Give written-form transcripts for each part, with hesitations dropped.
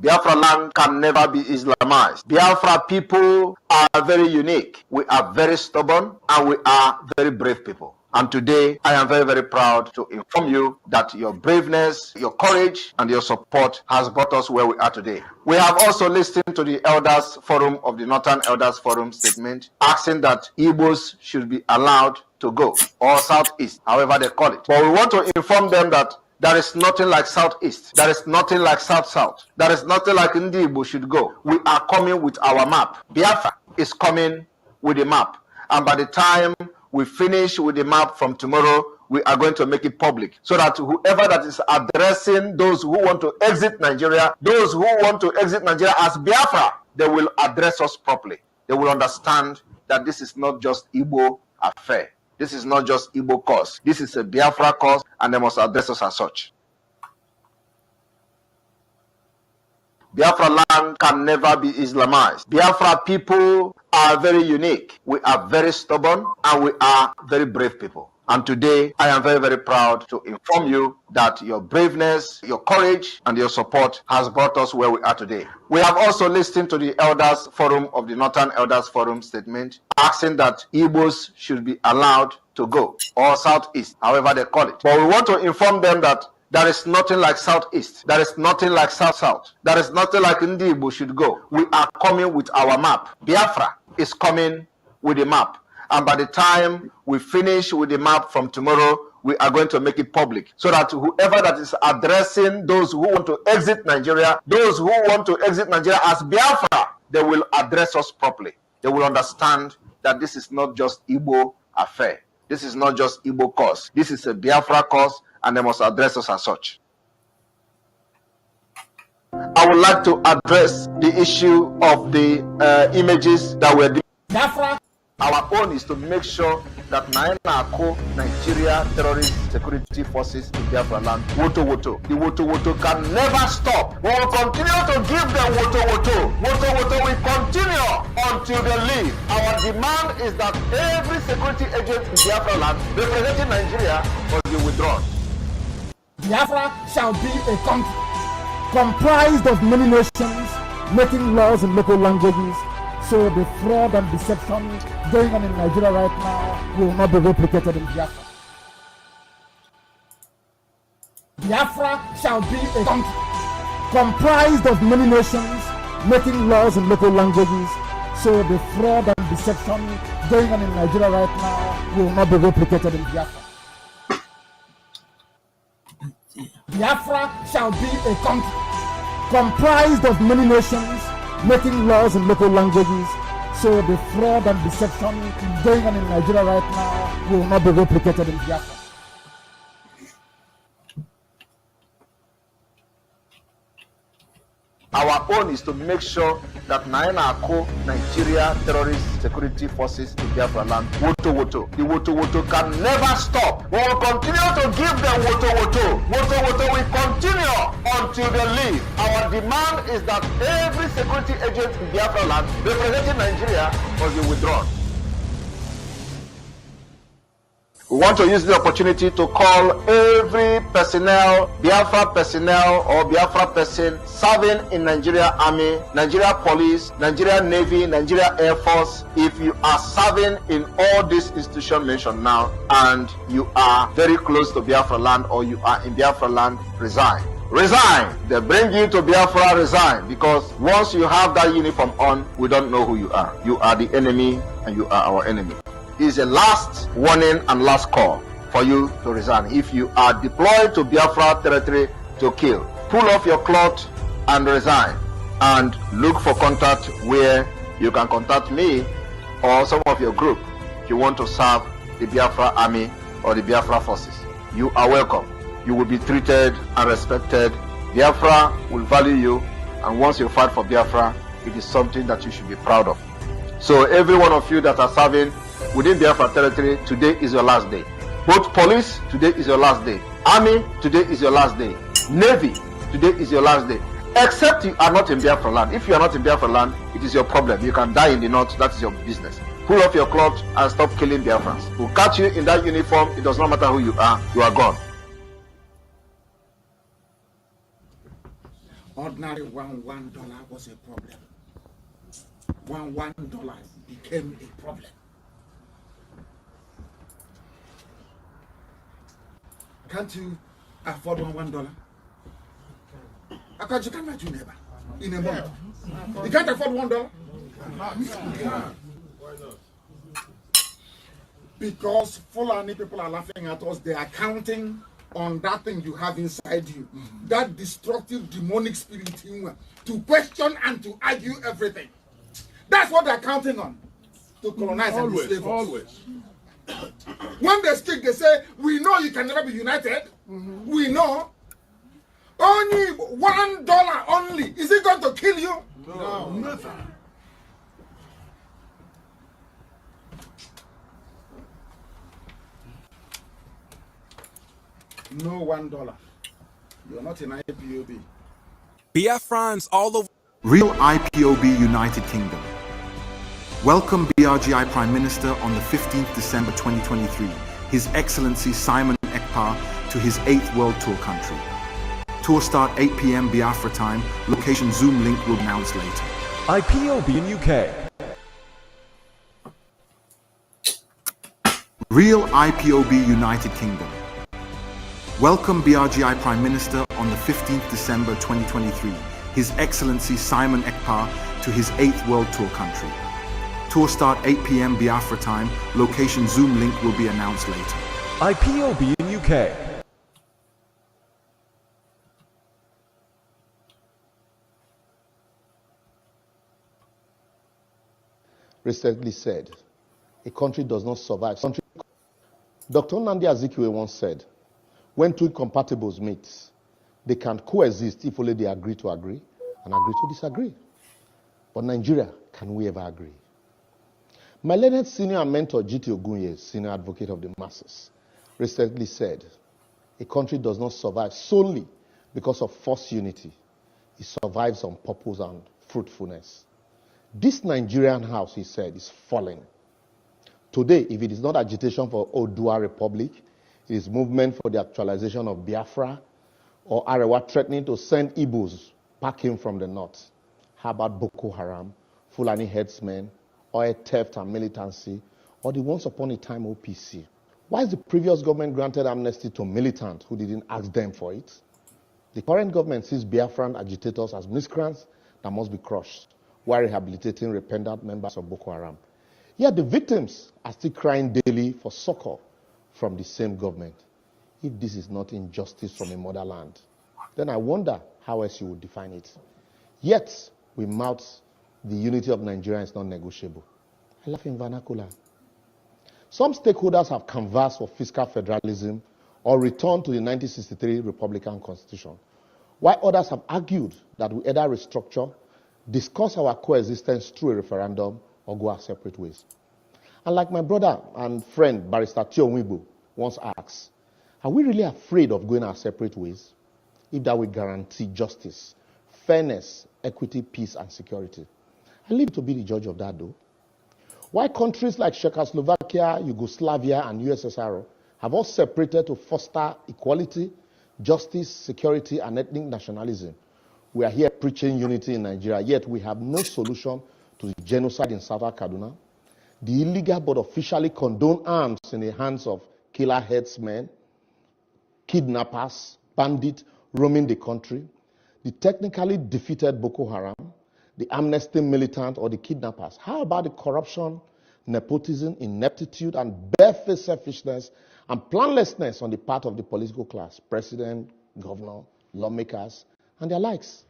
Biafra land can never be Islamized. Biafra people are very unique. We are very stubborn and we are very brave people. And today, I am very, very proud to inform you that your braveness, your courage, and your support has brought us where we are today. We have also listened to the Elders Forum of the Northern Elders Forum statement asking that Igbos should be allowed to go, or Southeast, however they call it. But we want to inform them that there is nothing like Southeast. There is nothing like South-South. There is nothing like Igbo should go. We are coming with our map. Biafra is coming with a map. And by the time we finish with the map from tomorrow, we are going to make it public so that whoever that is addressing those who want to exit Nigeria, those who want to exit Nigeria as Biafra, they will address us properly. They will understand that this is not just Igbo affair. This is not just Igbo cause. This is a Biafra cause, and they must address us as such. Biafra land can never be Islamized. Biafra people are very unique. We are very stubborn, and we are very brave people. And today, I am very, very proud to inform you that your braveness, your courage, and your support has brought us where we are today. We have also listened to the Elders Forum of the Northern Elders Forum statement asking that Igbos should be allowed to go, or Southeast, however they call it. But we want to inform them that there is nothing like Southeast. There is nothing like South-South. There is nothing like Igbo should go. We are coming with our map. Biafra is coming with a map. And by the time we finish with the map from tomorrow, we are going to make it public so that whoever that is addressing those who want to exit Nigeria, those who want to exit Nigeria as Biafra, they will address us properly. They will understand that this is not just Igbo affair. This is not just Igbo cause. This is a Biafra cause, and they must address us as such. I would like to address the issue of the images that were Biafra. Our own is to make sure that Nigeria terrorist security forces in Biafra land, WOTOWOTO. The WOTOWOTO can never stop. We will continue to give them WOTOWOTO. WOTOWOTO will continue until they leave. Our demand is that every security agent in Biafra land representing Nigeria must be withdrawn. Biafra shall be a country comprised of many nations making laws in local languages. So the fraud and deception going on in Nigeria right now will not be replicated in Biafra. Biafra shall be a country comprised of many nations making laws in local languages. So the fraud and deception going on in Nigeria right now will not be replicated in Biafra. Biafra shall be a country comprised of many nations making laws in local languages, so the fraud and deception going on in Nigeria right now will not be replicated in Biafra. Our own is to make sure that Nigeria terrorist security forces in Biafra land, WOTOWOTO. The WOTOWOTO can never stop. We will continue to give them WOTOWOTO. WOTOWOTO will continue until they leave. Our demand is that every security agent in Biafra land representing Nigeria must be withdrawn. We want to use the opportunity to call every personnel, Biafra personnel or Biafra person serving in Nigeria Army, Nigeria Police, Nigeria Navy, Nigeria Air Force. If you are serving in all these institutions mentioned now and you are very close to Biafra land or you are in Biafra land, resign. Resign. They bring you to Biafra, resign, because once you have that uniform on, we don't know who you are. You are the enemy and you are our enemy. Is a last warning and last call for you to resign. If you are deployed to Biafra territory to kill, pull off your cloth and resign, and look for contact where you can contact me or some of your group if you want to serve the Biafra army or the Biafra forces. You are welcome. You will be treated and respected. Biafra will value you, and once you fight for Biafra, it is something that you should be proud of. So every one of you that are serving within Biafra territory, today is your last day. Both police, today is your last day. Army, today is your last day. Navy, today is your last day. Except you are not in Biafra land. If you are not in Biafra land, it is your problem. You can die in the north, that is your business. Pull off your clothes and stop killing Biafrans. We'll catch you in that uniform, it does not matter who you are gone. Ordinary $1 was a problem. $1 became a problem. Can't you afford $1? How can you come at your neighbor in a month? You can't afford $1? Because Fulani people are laughing at us, they are counting on that thing you have inside you, that destructive demonic spirit to question and to argue everything. That's what they're counting on, to colonize and enslave us. Always. When they speak, they say, we know you can never be united. We know. Only $1 only. Is it going to kill you? No, nothing. No $1. You're not in IPOB. BIAFRALANDS all over. Real IPOB United Kingdom. Welcome BRGI Prime Minister on the 15th December 2023, His Excellency Simon Ekpa, to his 8th World Tour country. Tour start 8 p.m. Biafra time. Location Zoom link will be announced later. IPOB in UK. Real IPOB United Kingdom. Welcome BRGI Prime Minister on the 15th December 2023, His Excellency Simon Ekpa, to his 8th World Tour country. Tour start 8 p.m. Biafra time. Location Zoom link will be announced later. IPOB in UK. Recently said, a country does not survive. Dr. Nnamdi Azikiwe once said, when two incompatibles meet, they can coexist if only they agree to agree and agree to disagree. But Nigeria, can we ever agree? My learned senior mentor, G.T. Ogunye, senior advocate of the masses, recently said, a country does not survive solely because of forced unity. It survives on purpose and fruitfulness. This Nigerian house, he said, is falling. Today, if it is not agitation for Oodua Republic, it is movement for the actualization of Biafra, or Arewa threatening to send Igbos packing from the north. How about Boko Haram, Fulani headsmen, oil theft and militancy, or the once upon a time OPC? Why is the previous government granted amnesty to militants who didn't ask them for it? The current government sees Biafran agitators as miscreants that must be crushed, while rehabilitating repentant members of Boko Haram. Yet the victims are still crying daily for succor from the same government. If this is not injustice from a motherland, then I wonder how else you would define it. Yet, we mouth the unity of Nigeria is not negotiable. I laugh in vernacular. Some stakeholders have canvassed for fiscal federalism or return to the 1963 Republican Constitution, while others have argued that we either restructure, discuss our coexistence through a referendum, or go our separate ways. And like my brother and friend, Barrister Tio Wibo, once asked, are we really afraid of going our separate ways if that will guarantee justice, fairness, equity, peace, and security? I leave to be the judge of that, though. Why countries like Czechoslovakia, Yugoslavia, and USSR have all separated to foster equality, justice, security, and ethnic nationalism, we are here preaching unity in Nigeria, yet we have no solution to the genocide in South Kaduna, the illegal but officially condoned arms in the hands of killer headsmen, kidnappers, bandits roaming the country, the technically defeated Boko Haram, the amnesty militant, or the kidnappers. How about the corruption, nepotism, ineptitude, and barefaced selfishness and planlessness on the part of the political class, president, governor, lawmakers, and their likes?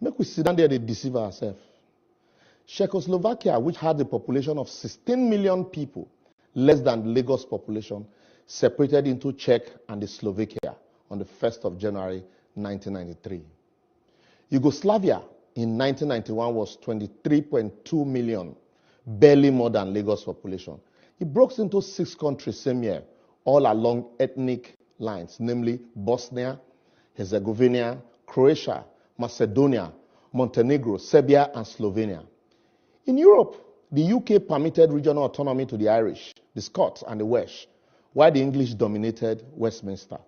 Make we sit down there and deceive ourselves. Czechoslovakia, which had a population of 16 million people, less than the Lagos population, separated into Czech and the Slovakia on the 1st of January 1993. Yugoslavia in 1991 was 23.2 million, barely more than Lagos population. It broke into 6 countries same year, all along ethnic lines, namely Bosnia, Herzegovina, Croatia, Macedonia, Montenegro, Serbia, and Slovenia. In Europe, the UK permitted regional autonomy to the Irish, the Scots, and the Welsh, while the English dominated Westminster.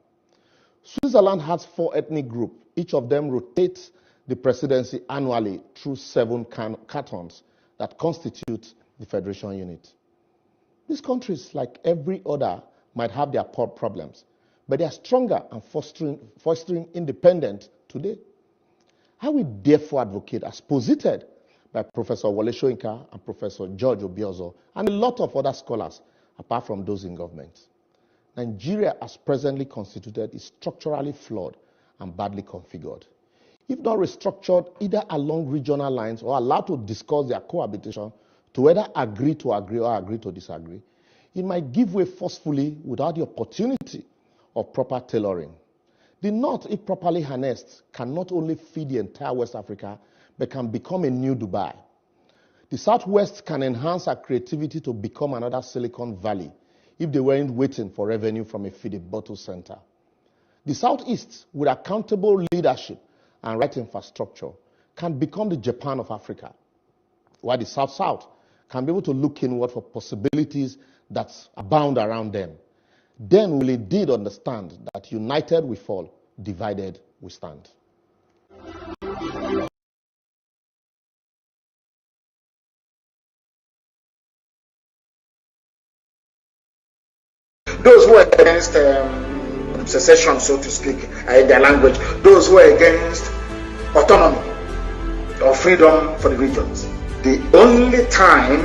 Switzerland has 4 ethnic groups. Each of them rotates the presidency annually through 7 cantons that constitute the federation unit. These countries, like every other, might have their problems, but they are stronger and fostering independence today. I will therefore advocate, as posited by Professor Wole Soyinka and Professor George Obiozor and a lot of other scholars, apart from those in government. Nigeria, as presently constituted, is structurally flawed and badly configured. If not restructured either along regional lines or allowed to discuss their cohabitation to whether agree to agree or agree to disagree, it might give way forcefully without the opportunity of proper tailoring. The North, if properly harnessed, can not only feed the entire West Africa, but can become a new Dubai. The Southwest can enhance our creativity to become another Silicon Valley if they weren't waiting for revenue from a feeding bottle center. The Southeast, with accountable leadership and right infrastructure, can become the Japan of Africa, while the South-South can be able to look inward for possibilities that abound around them. Then we'll indeed understand that united we fall, divided we stand. Those who are against secession, so to speak, their language, those who are against autonomy or freedom for the regions. The only time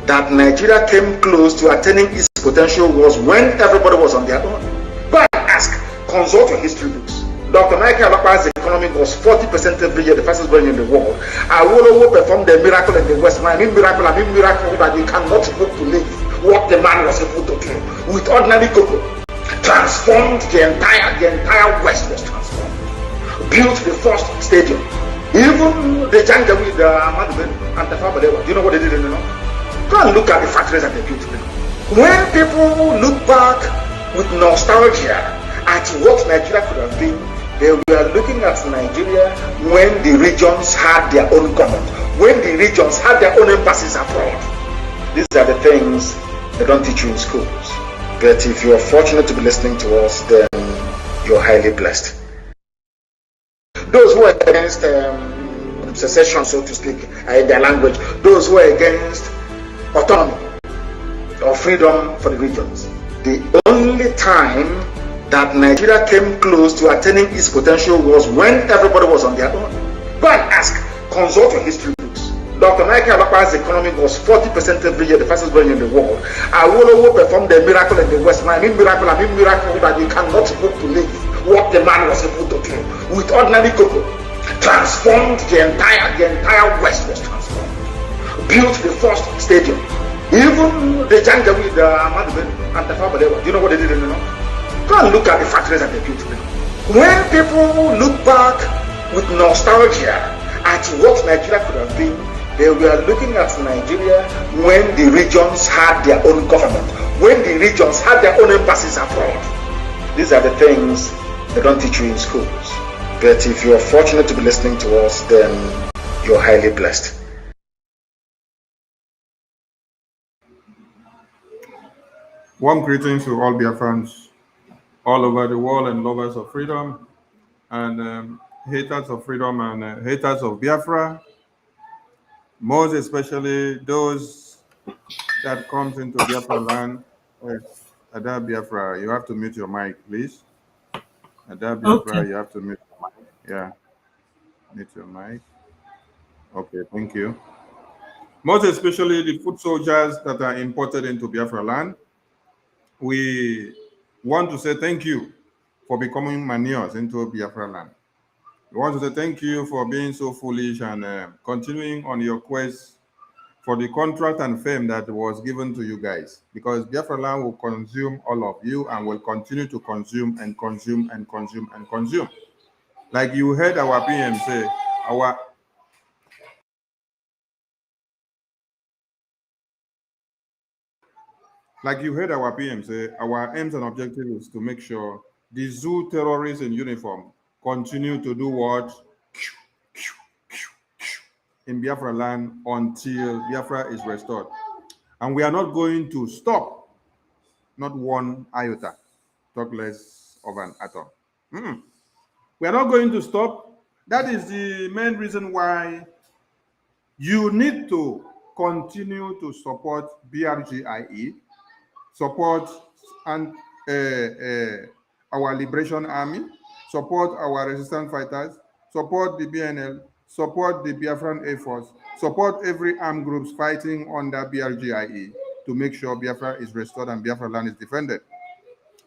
that Nigeria came close to attaining its potential was when everybody was on their own. Go and ask, consult your history books. Dr. Michael Alapa's economy was 40% every year, the fastest growing in the world. Awolowo performed a miracle in the West. I mean miracle that you cannot even believe what the man was able to do with ordinary cocoa. Transformed the entire West was transformed. Built the first stadium. Even the Janjaweed, Ahmadu and Tafawa Balewa, do you know what they did in the north? Go and look at the factories that they built now. When people look back with nostalgia at what Nigeria could have been, they were looking at Nigeria when the regions had their own government, when the regions had their own embassies abroad. These are the things they don't teach you in schools. But if you are fortunate to be listening to us, then you're highly blessed. Those who are against secession, so to speak, their language, those who are against autonomy or freedom for the regions. The only time that Nigeria came close to attaining its potential was when everybody was on their own. Go and ask, consult your history books. Dr. Michael Alapa's economy was 40% every year, the fastest growing in the world. Awolowo performed a miracle in the West. I mean miracle that you cannot even believe what the man was able to do with ordinary cocoa. Transformed the entire West was transformed. Built the first stadium. Even the Janjaweed, Ahmadu and Tafawa Balewa, do you know what they did in the north? Go and look at the factories that they built now. When people look back with nostalgia at what Nigeria could have been, they were looking at Nigeria when the regions had their own government, when the regions had their own embassies abroad. These are the things they don't teach you in schools. But if you are fortunate to be listening to us, then you're highly blessed. Warm greetings to all Biafrans all over the world and lovers of freedom and haters of freedom and haters of Biafra. Most especially those that comes into Biafra land. Ada Biafra, you have to mute your mic, please. Ada Biafra, okay. You have to mute your mic. Yeah, mute your mic. Okay, thank you. Most especially the foot soldiers that are imported into Biafra land. We want to say thank you for becoming manures into Biafra land. We want to say thank you for being so foolish and continuing on your quest for the contract and fame that was given to you guys, because Biafra land will consume all of you and will continue to consume and consume and consume and consume. Like you heard our PM say, Like you heard our PM say, our aims and objective is to make sure the zoo terrorists in uniform continue to do what? In Biafra land until Biafra is restored. And we are not going to stop, not one iota, talk less of an atom. We are not going to stop. That is the main reason why you need to continue to support BRGIE, support and our Liberation Army, support our resistance fighters, support the BNL, support the Biafran Air Force, support every armed groups fighting under BRGIE to make sure Biafra is restored and Biafra land is defended.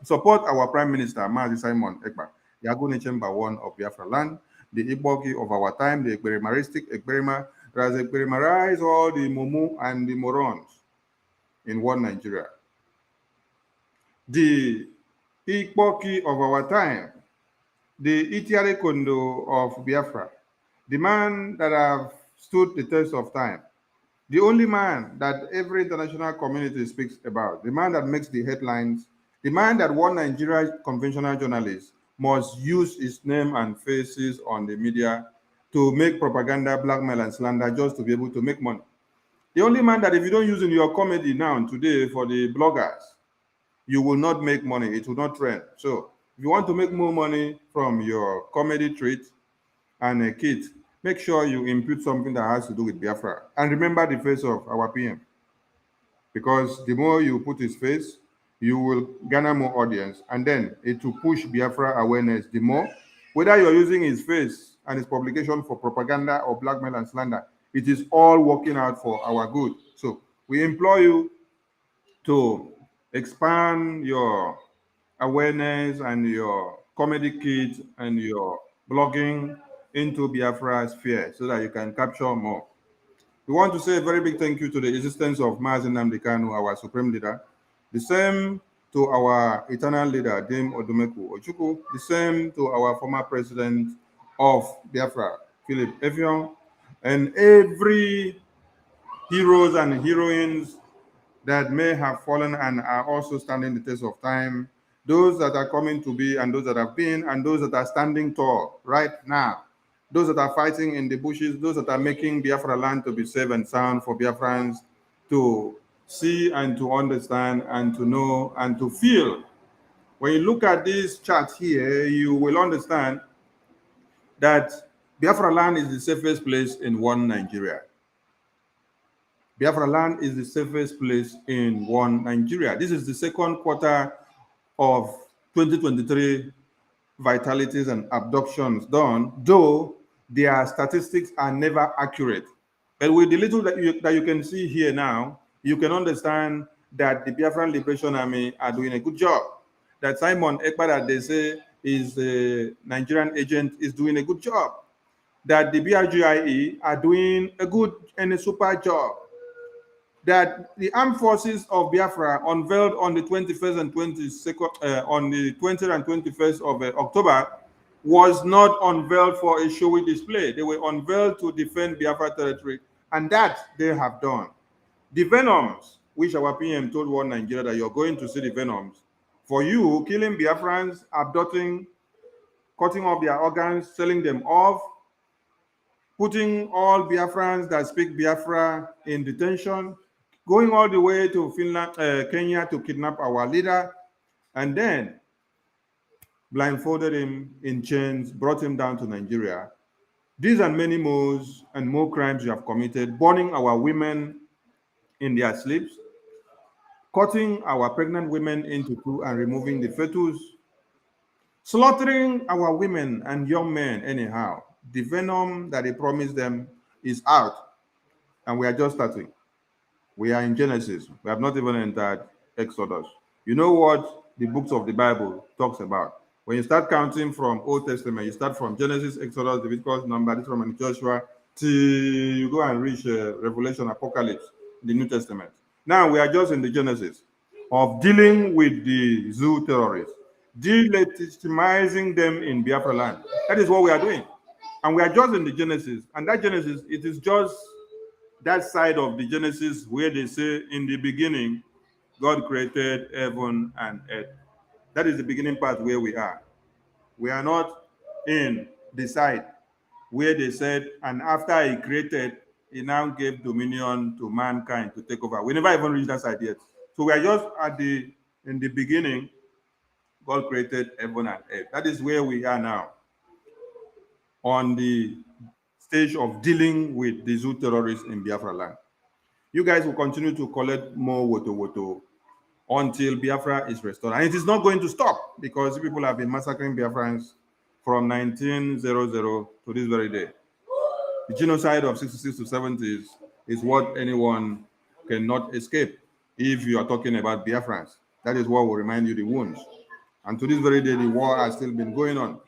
Support our Prime Minister, Mazi Simon Ekpa, Yaguni Chamber 1 of Biafra land, the Igboki of our time, the Ekberimaristic Ekberima, that has Ekberimarize all the Mumu and the Morons in one Nigeria. The Igboki of our time, the Itiare Kondo of Biafra, the man that have stood the test of time, the only man that every international community speaks about, the man that makes the headlines, the man that one Nigeria conventional journalist must use his name and faces on the media to make propaganda, blackmail, and slander just to be able to make money. The only man that if you don't use in your comedy now today for the bloggers, you will not make money. It will not trend. So if you want to make more money from your comedy treat and a kit, make sure you impute something that has to do with Biafra. And remember the face of our PM. Because the more you put his face, you will garner more audience. And then it will push Biafra awareness the more. Whether you're using his face and his publication for propaganda or blackmail and slander, it is all working out for our good. So we implore you to expand your awareness and your comedy kit and your blogging into Biafra sphere so that you can capture more. We want to say a very big thank you to the existence of Mazi Nnamdi Kanu, our supreme leader. The same to our eternal leader, Dame Odumeku Ojukwu. The same to our former president of Biafra, Philip Effiong, and every heroes and heroines that may have fallen and are also standing the test of time, those that are coming to be and those that have been, and those that are standing tall right now, those that are fighting in the bushes, those that are making Biafra land to be safe and sound for Biafrans to see and to understand and to know and to feel. When you look at this chart here, you will understand that Biafra land is the safest place in one Nigeria. Biafra land is the safest place in one Nigeria. This is the second quarter of 2023 vitalities and abductions done, though their statistics are never accurate. But with the little that you can see here now, you can understand that the Biafran Liberation Army are doing a good job. That Simon Ekpa, that they say is a Nigerian agent, is doing a good job. That the BRGIE are doing a good and a super job. That the armed forces of Biafra unveiled on the 21st and 22nd, on the 20th and 21st of October, was not unveiled for a showy display. They were unveiled to defend Biafra territory, and that they have done. The venoms, which our PM told one Nigeria that you're going to see the venoms, for you, killing Biafrans, abducting, cutting off their organs, selling them off, putting all Biafrans that speak Biafra in detention, going all the way to Finland, Kenya to kidnap our leader, and then blindfolded him in chains, brought him down to Nigeria. These and many more and more crimes you have committed, burning our women in their sleeps, cutting our pregnant women into two and removing the fetus, slaughtering our women and young men anyhow. The venom that he promised them is out, and we are just starting. We are in Genesis. We have not even entered Exodus. You know what the books of the Bible talks about. When you start counting from Old Testament, you start from Genesis, Exodus, Leviticus, Numbers, Deuteronomy, Joshua, till you go and reach Revelation, Apocalypse, the New Testament. Now we are just in the Genesis of dealing with the zoo terrorists, delegitimizing them in Biafra land. That is what we are doing. And we are just in the Genesis. And that Genesis, it is just that side of the Genesis where they say in the beginning, God created heaven and earth. That is the beginning part where we are. We are not in the side where they said, and after he created, he now gave dominion to mankind to take over. We never even reached that side yet. So we are just in the beginning. God created heaven and earth. That is where we are now, on the stage of dealing with the zoo terrorists in Biafra land. You guys will continue to collect more WOTOWOTO until Biafra is restored. And it is not going to stop, because people have been massacring Biafrans from 1900 to this very day. The genocide of 66 to 70s is what anyone cannot escape if you are talking about Biafrans. That is what will remind you the wounds. And to this very day, the war has still been going on.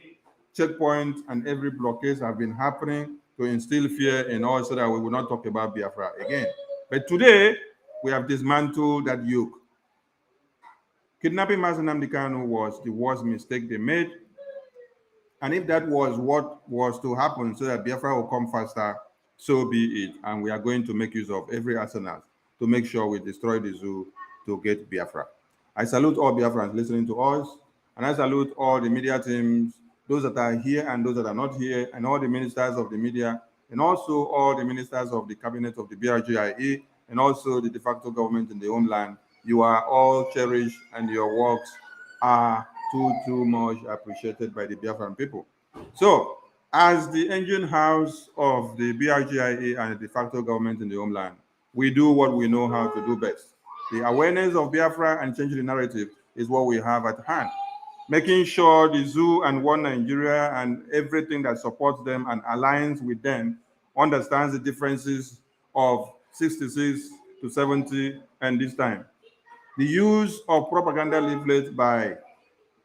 Checkpoints and every blockade have been happening to instill fear in us so that we will not talk about Biafra again. But today, we have dismantled that yoke. Kidnapping Mazi Nnamdi Kanu was the worst mistake they made. And if that was what was to happen so that Biafra will come faster, so be it. And we are going to make use of every arsenal to make sure we destroy the zoo to get Biafra. I salute all Biafrans listening to us, and I salute all the media teams, those that are here and those that are not here, and all the ministers of the media, and also all the ministers of the cabinet of the BRGIE, and also the de facto government in the homeland. You are all cherished, and your works are too much appreciated by the Biafran people. So, as the engine house of the BRGIE and the de facto government in the homeland, we do what we know how to do best. The awareness of Biafra and changing the narrative is what we have at hand. Making sure the zoo and One Nigeria and everything that supports them and aligns with them understands the differences of 66 to 70 and this time. The use of propaganda leaflets by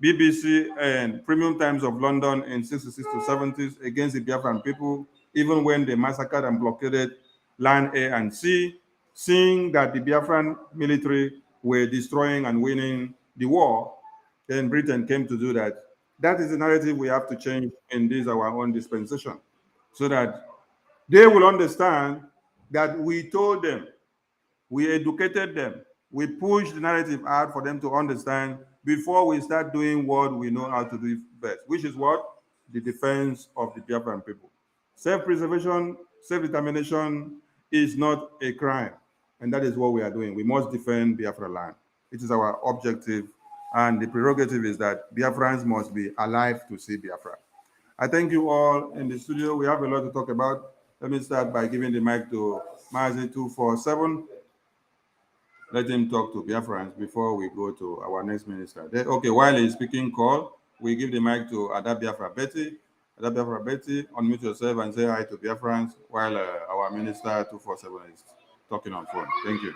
BBC and Premium Times of London in 66 to 70s against the Biafran people, even when they massacred and blockaded land, air, and sea, seeing that the Biafran military were destroying and winning the war, then Britain came to do that. That is the narrative we have to change in this our own dispensation, so that they will understand that we told them, we educated them, we pushed the narrative out for them to understand before we start doing what we know how to do best, which is what? The defense of the Biafran people. Self-preservation, self-determination is not a crime, and that is what we are doing. We must defend Biafra land. It is our objective, and the prerogative is that Biafrans must be alive to see Biafra. I thank you all in the studio. We have a lot to talk about. Let me start by giving the mic to Mazi 247. Let him talk to Biafrans before we go to our next minister. Okay, while he's speaking call, we give the mic to Ada Biafra Betty. Ada Biafra Betty, unmute yourself and say hi to Biafrans while our minister 247 is talking on phone. Thank you.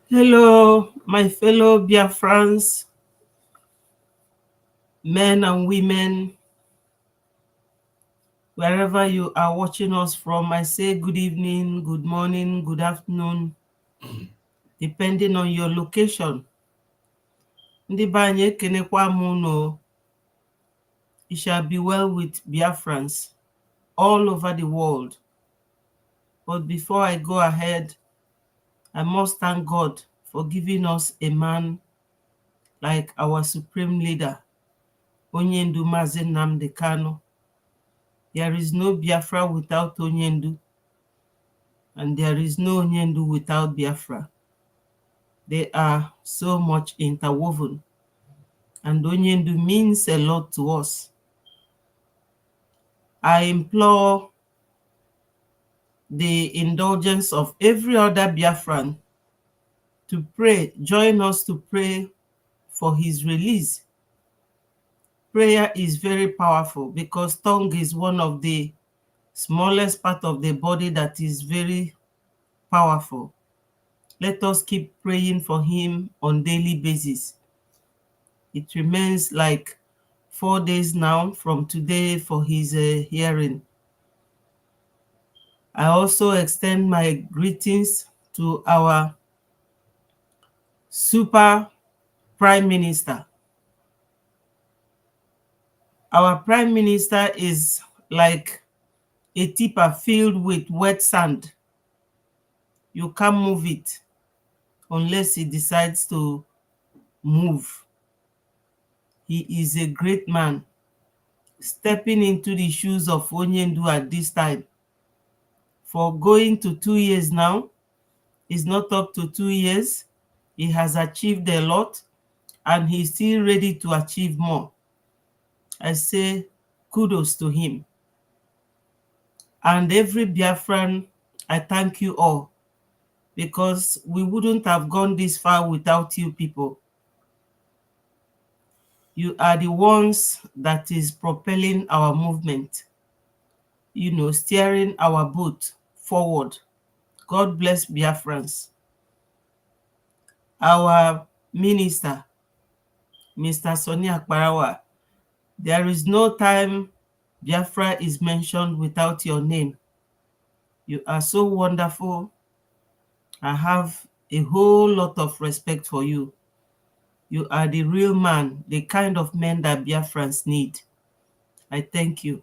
Hello, my fellow Biafrans, men and women, wherever you are watching us from. I say good evening, good morning, good afternoon, depending on your location. Ndị be anyị ekenekwa m unu. It shall be well with Biafrans all over the world. But before I go ahead, I must thank God for giving us a man like our supreme leader, Onyendu Mazi Nnamdi Kanu. There is no Biafra without Onyendu, and there is no Onyendu without Biafra. They are so much interwoven, and Onyendu means a lot to us. I implore the indulgence of every other Biafran to pray, join us to pray for his release. Prayer is very powerful because tongue is one of the smallest part of the body that is very powerful. Let us keep praying for him on daily basis. It remains like 4 days now from today for his hearing. I also extend my greetings to our super prime minister. Our prime minister is like a tipper filled with wet sand. You can't move it. unless he decides to move. He is a great man, stepping into the shoes of Onyendu at this time. For going to 2 years now, it's not up to 2 years. He has achieved a lot, and he's still ready to achieve more. I say kudos to him. And every Biafran, I thank you all, because we wouldn't have gone this far without you people. You are the ones that is propelling our movement, steering our boat forward. God bless Biafrans. Our minister, Mr. Sonny Akparawa, there is no time Biafra is mentioned without your name. You are so wonderful. I have a whole lot of respect for you. You are the real man, the kind of men that Biafrans need. I thank you.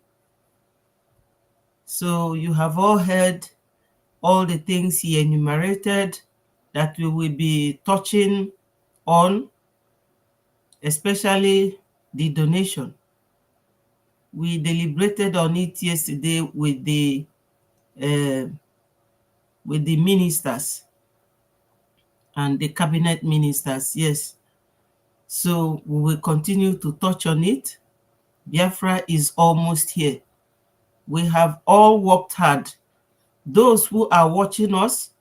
So you have all heard all the things he enumerated that we will be touching on, especially the donation. We deliberated on it yesterday with the ministers and the cabinet ministers, yes. So we will continue to touch on it. Biafra is almost here. We have all worked hard. Those who are watching us,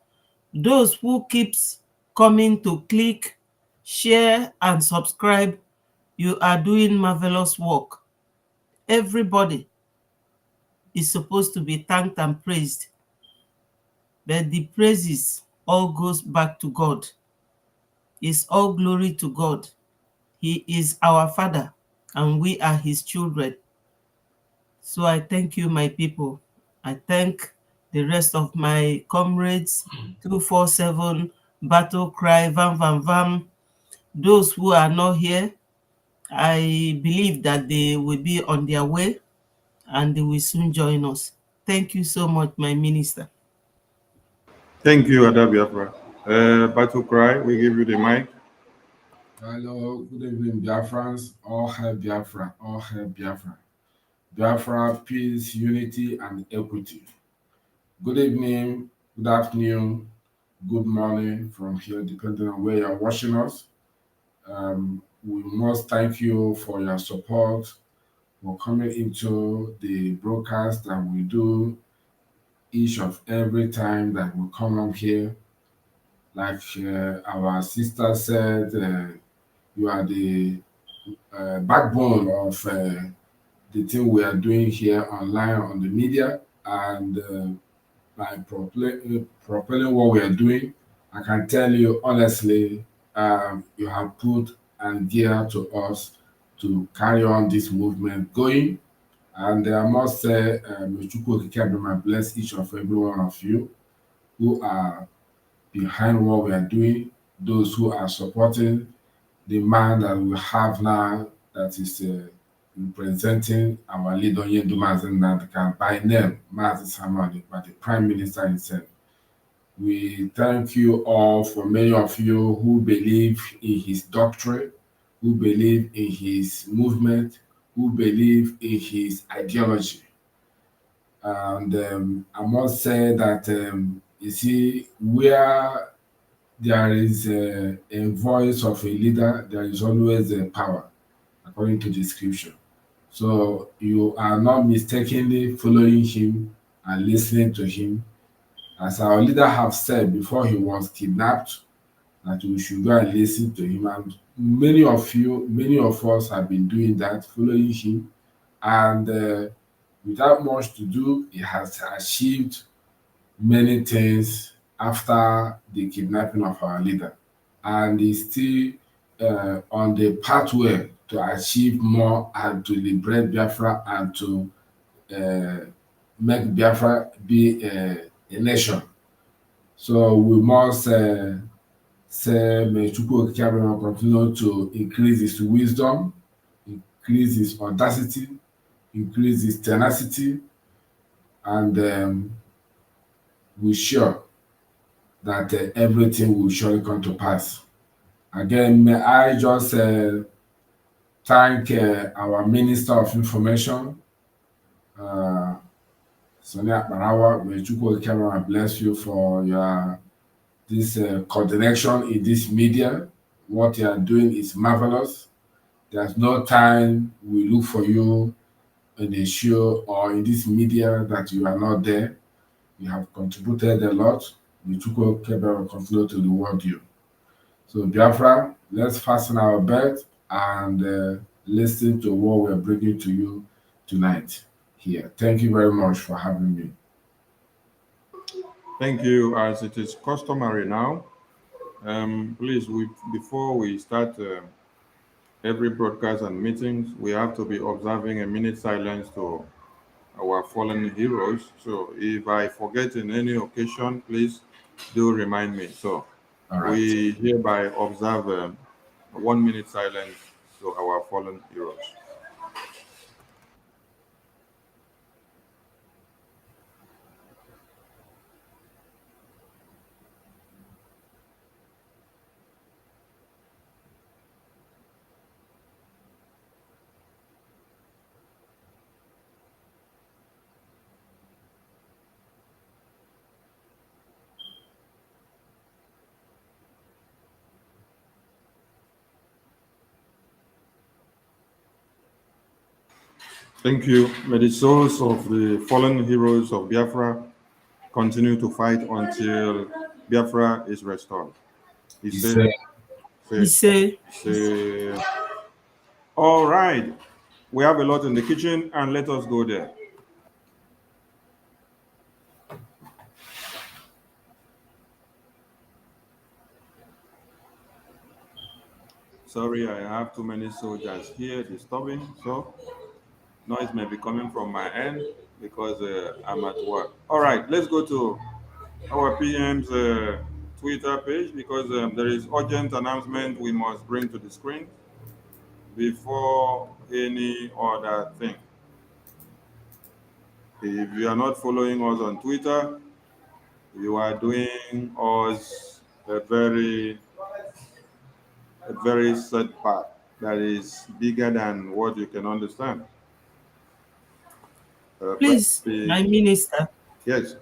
those who keeps coming to click, share, and subscribe, you are doing marvelous work. Everybody is supposed to be thanked and praised, but the praises all goes back to God. It's all glory to God. He is our Father, and we are his children. So I thank you, my people. I thank the rest of my comrades, 247, Battle Cry, Vam Vam Vam. Those who are not here, I believe that they will be on their way and they will soon join us. Thank you so much, my minister. Thank you, Ada Biafra. Battle Cry, we give you the mic. Hello, good evening, Biafrans. All hail Biafra, all hail Biafra. Biafra, peace, unity, and equity. Good evening, good afternoon, good morning from here, depending on where you're watching us. We must thank you for your support, for coming into the broadcast that we do each of every time that we come on here. Like our sister said, you are the backbone of the thing we are doing here online on the media, and by propelling what we are doing, I can tell you honestly, you have put and gear to us to carry on this movement going. And I must say, bless each of every one of you who are behind what we are doing, those who are supporting the man that we have now that is representing our leader, Yendu Mazen by name, Mazi Samadi, by the Prime Minister himself. We thank you all, for many of you who believe in his doctrine, who believe in his movement, who believe in his ideology. And I must say that, you see, where there is a voice of a leader, there is always a power, according to the scripture. So you are not mistakenly following him and listening to him. As our leader have said before he was kidnapped, that we should go and listen to him. And many of us have been doing that, following him. And without much to do, he has achieved many things after the kidnapping of our leader. And he's still on the pathway to achieve more and to liberate Biafra and to make Biafra be a nation. So we must say, may Chukwu Okike continue to increase his wisdom, increase his audacity, increase his tenacity, and we're sure that everything will surely come to pass. Again, may I just thank our Minister of Information, Sonia Barawa. May Chukwu Camera bless you for your this coordination in this media. What you are doing is marvelous. There's no time we look for you in a show or in this media that you are not there. You have contributed a lot. May Chukwu Camera continue to reward you. So Biafra, let's fasten our belt and listen to what we're bringing to you tonight here. Thank you very much for having me. Thank you. As it is customary now, please, before we start every broadcast and meetings, we have to be observing a minute silence to our fallen heroes. So if I forget in any occasion, please do remind me. So we hereby observe a 1 minute silence to our fallen heroes. Thank you. May the souls of the fallen heroes of Biafra continue to fight until Biafra is restored. He said. All right. We have a lot in the kitchen, and let us go there. Sorry, I have too many soldiers here disturbing, so noise may be coming from my end because I'm at work. All right, let's go to our PM's Twitter page because there is urgent announcement we must bring to the screen before any other thing. If you are not following us on Twitter, you are doing us a very setback that is bigger than what you can understand. Please, my minister. Yes.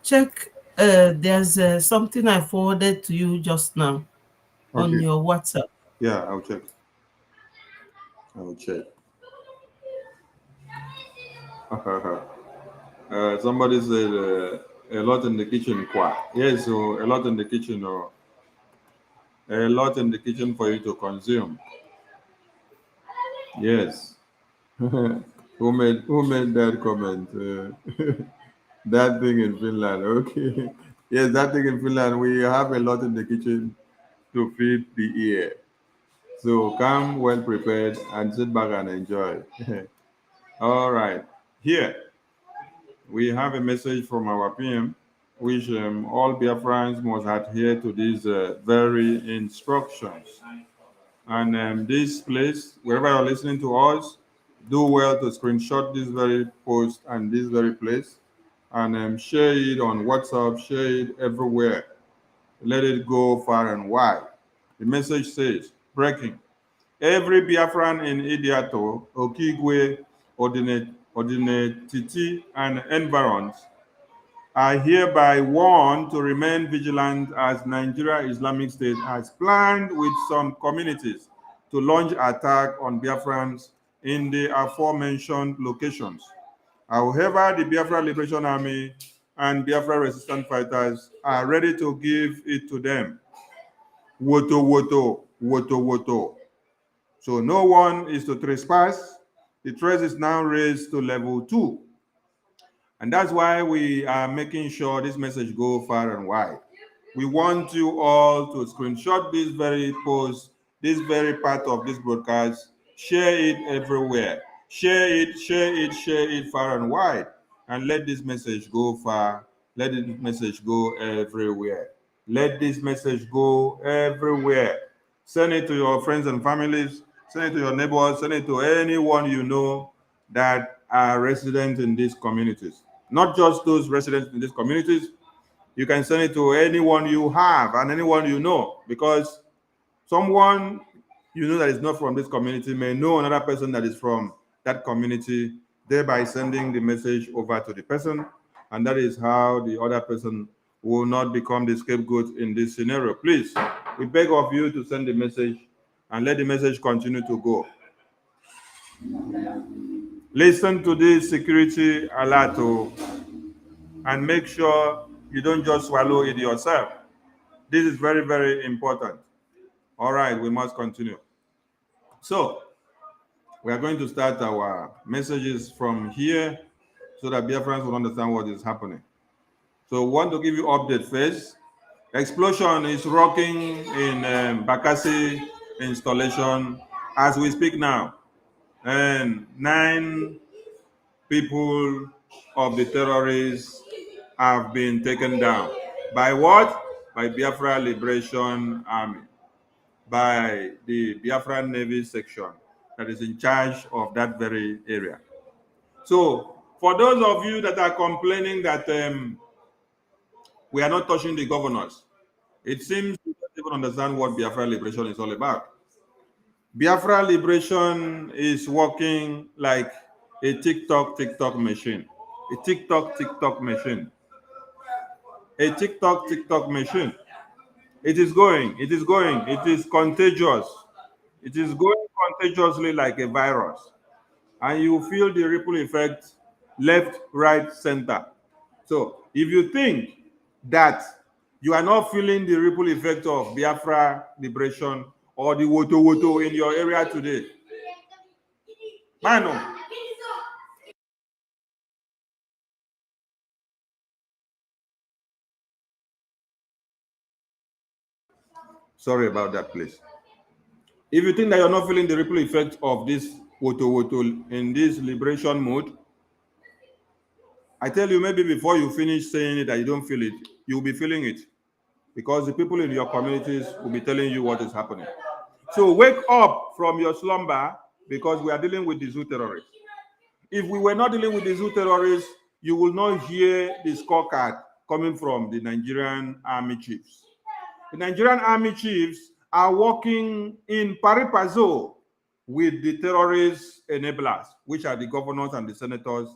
Check. There's something I forwarded to you just now on your WhatsApp. Yeah, I'll check. Somebody said a lot in the kitchen. Yes, so a lot in the kitchen, or a lot in the kitchen for you to consume. Yes. Who made that comment? That thing in Finland. Okay. Yes, that thing in Finland. We have a lot in the kitchen to feed the ear. So come well prepared and sit back and enjoy. All right. Here we have a message from our PM, which all Biafrans must adhere to these very instructions. And this place, wherever you're listening to us, do well to screenshot this very post and this very place, and share it on WhatsApp, share it everywhere. Let it go far and wide. The message says, breaking. Every Biafran in Idiato, Okigwe, Ordinatiti, and environs are hereby warned to remain vigilant as Nigeria Islamic State has planned with some communities to launch attack on Biafrans in the aforementioned locations. However, the Biafra Liberation Army and Biafra resistance fighters are ready to give it to them. WOTOWOTO, WOTOWOTO. So no one is to trespass. The threat is now raised to level 2. And that's why we are making sure this message go far and wide. We want you all to screenshot this very post, this very part of this broadcast, share it everywhere. Share it far and wide. And let this message go far. Let this message go everywhere. Let this message go everywhere. Send it to your friends and families. Send it to your neighbors. Send it to anyone you know that are resident in these communities. Not just those residents in these communities, You can send it to anyone you have and anyone you know, because someone you know that is not from this community may know another person that is from that community, thereby sending the message over to the person, and that is how the other person will not become the scapegoat in this scenario. Please, we beg of you to send the message and let the message continue to go. Listen to this security alert and make sure you don't just swallow it yourself. This is very, very important. All right, we must continue. So, we are going to start our messages from here so that Biafrans will understand what is happening. So, we want to give you update first. Explosion is rocking in Bakassi installation as we speak now. And 9 people of the terrorists have been taken down. By what? By Biafra Liberation Army, by the Biafra Navy section that is in charge of that very area. So, for those of you that are complaining that we are not touching the governors, it seems you don't even understand what Biafra Liberation is all about. Biafra Liberation is working like a TikTok machine. A TikTok machine. A TikTok machine. It is going. It is contagious. It is going contagiously like a virus. And you feel the ripple effect left, right, center. So if you think that you are not feeling the ripple effect of Biafra Liberation or the WOTOWOTO in your area today, man, sorry about that, please. If you think that you're not feeling the ripple effect of this WOTOWOTO in this liberation mode, I tell you, maybe before you finish saying it that you don't feel it, you'll be feeling it, because the people in your communities will be telling you what is happening. So wake up from your slumber, because we are dealing with the zoo terrorists. If we were not dealing with the zoo terrorists, you will not hear the scorecard coming from the Nigerian army chiefs. The Nigerian army chiefs are working in pari passu with the terrorist enablers, which are the governors and the senators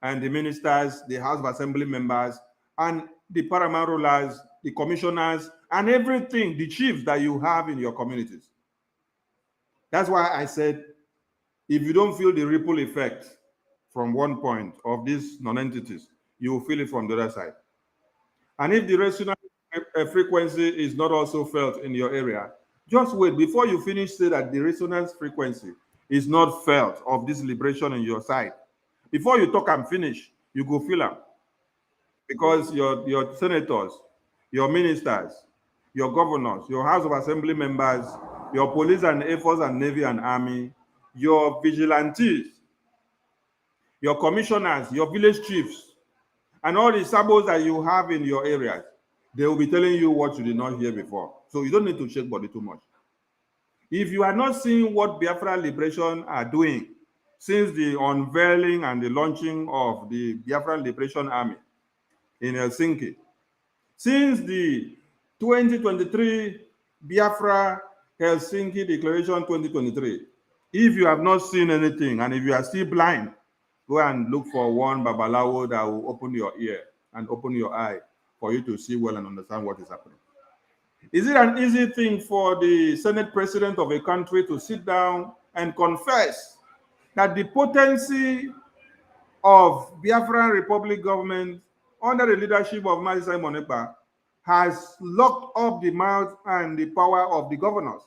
and the ministers, the House of Assembly members, and the paramount rulers, the commissioners, and everything, the chiefs that you have in your communities. That's why I said, if you don't feel the ripple effect from one point of these non-entities, you will feel it from the other side. And if the resonance frequency is not also felt in your area, just wait. Before you finish, say that the resonance frequency is not felt of this liberation in your side. Before you talk and finish, you go feel them. Because your senators, your ministers, your governors, your House of Assembly members, your police and Air Force and Navy and Army, your vigilantes, your commissioners, your village chiefs, and all the sabos that you have in your areas, they will be telling you what you did not hear before. So you don't need to shake body too much. If you are not seeing what Biafra Liberation are doing since the unveiling and the launching of the Biafra Liberation Army in Helsinki, since the 2023 Biafra Helsinki Declaration 2023, if you have not seen anything and if you are still blind, go and look for one Babalawo that will open your ear and open your eye for you to see well and understand what is happening. Is it an easy thing for the Senate President of a country to sit down and confess that the potency of Biafran Republic government under the leadership of Mazi Simon Ekpa has locked up the mouth and the power of the governors?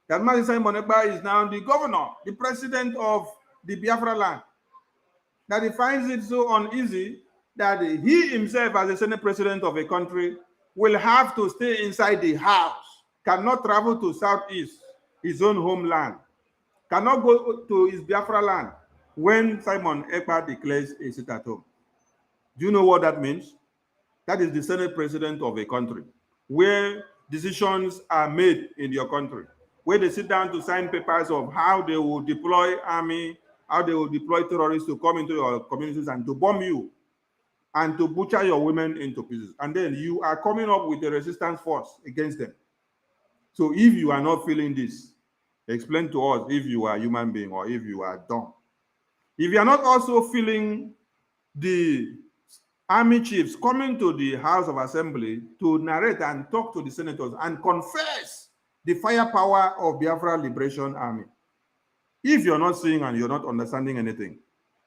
That Mazi Simon Ekpa is now the governor, the president of the Biafra land. That he finds it so uneasy that he himself, as a Senate President of a country, will have to stay inside the house, cannot travel to Southeast, his own homeland, cannot go to his Biafra land when Simon Ekpa declares a sit at home. Do you know what that means? That is the Senate President of a country, where decisions are made in your country, where they sit down to sign papers of how they will deploy army, how they will deploy terrorists to come into your communities and to bomb you. and to butcher your women into pieces. And then you are coming up with a resistance force against them. So if you are not feeling this, explain to us if you are a human being or if you are dumb. If you are not also feeling the army chiefs coming to the House of Assembly to narrate and talk to the senators and confess the firepower of Biafra Liberation Army, if you're not seeing and you're not understanding anything,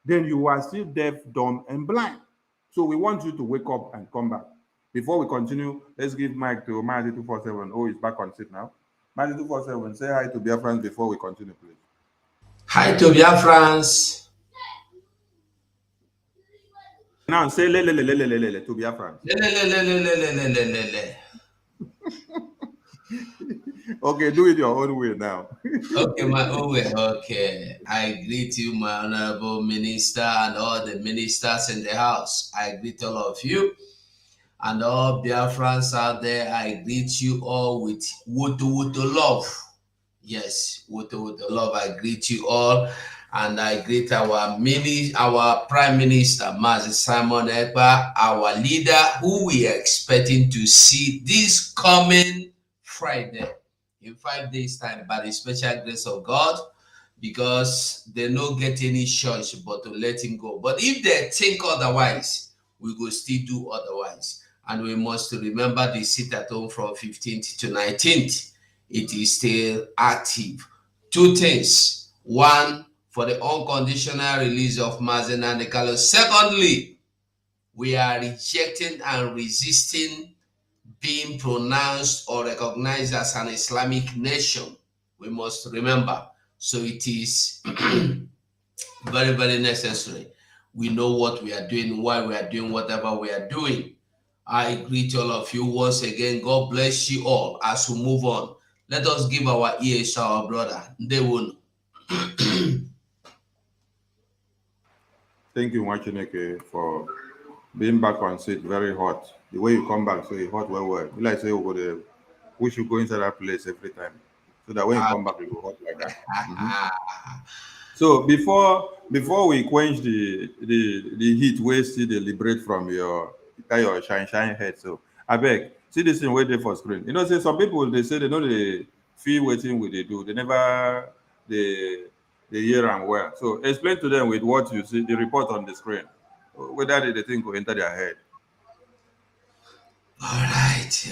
then you are still deaf, dumb, and blind. So we want you to wake up and come back. Before we continue, let's give mic to Mazi 247. Oh, he's back on seat now. Mazi 247, say hi to Biafrans before we continue, please. Hi to Biafrans. Now say le to Biafrans. Le. Okay, do it your own way now. Okay, my own way. Okay. I greet you, my honorable minister, and all the ministers in the house. I greet all of you. And all Biafrans out there, I greet you all with WOTOWOTO love. Yes, WOTOWOTO love. I greet you all. And I greet our Prime Minister, Mazi Simon Ekpa, our leader, who we are expecting to see this coming Friday, in 5 days' time, by the special grace of God, because they don't get any choice but to let him go. But if they think otherwise, we will still do otherwise. And we must remember the sit at home from 15th to 19th. It is still active. Two things. One, for the unconditional release of Mazi Nnamdi Kanu. Secondly, we are rejecting and resisting being pronounced or recognized as an Islamic nation. We must remember. So it is very, very necessary. We know what we are doing, why we are doing whatever we are doing. I greet all of you once again. God bless you all as we move on. Let us give our ears to our brother. They will. Thank you, Mwachineke, for being back on seat. Very hot. The way you come back, so you hot well. Like say we should go inside that place every time, so that when you come back, you go hot like that. So before we quench the heat, we still they liberate from your shine head. So I beg, see this thing waiting for screen. You know, say some people they say they know they feel waiting what they do. They never they hear and well. So explain to them with what you see, the report on the screen, whether they think will enter their head. All right.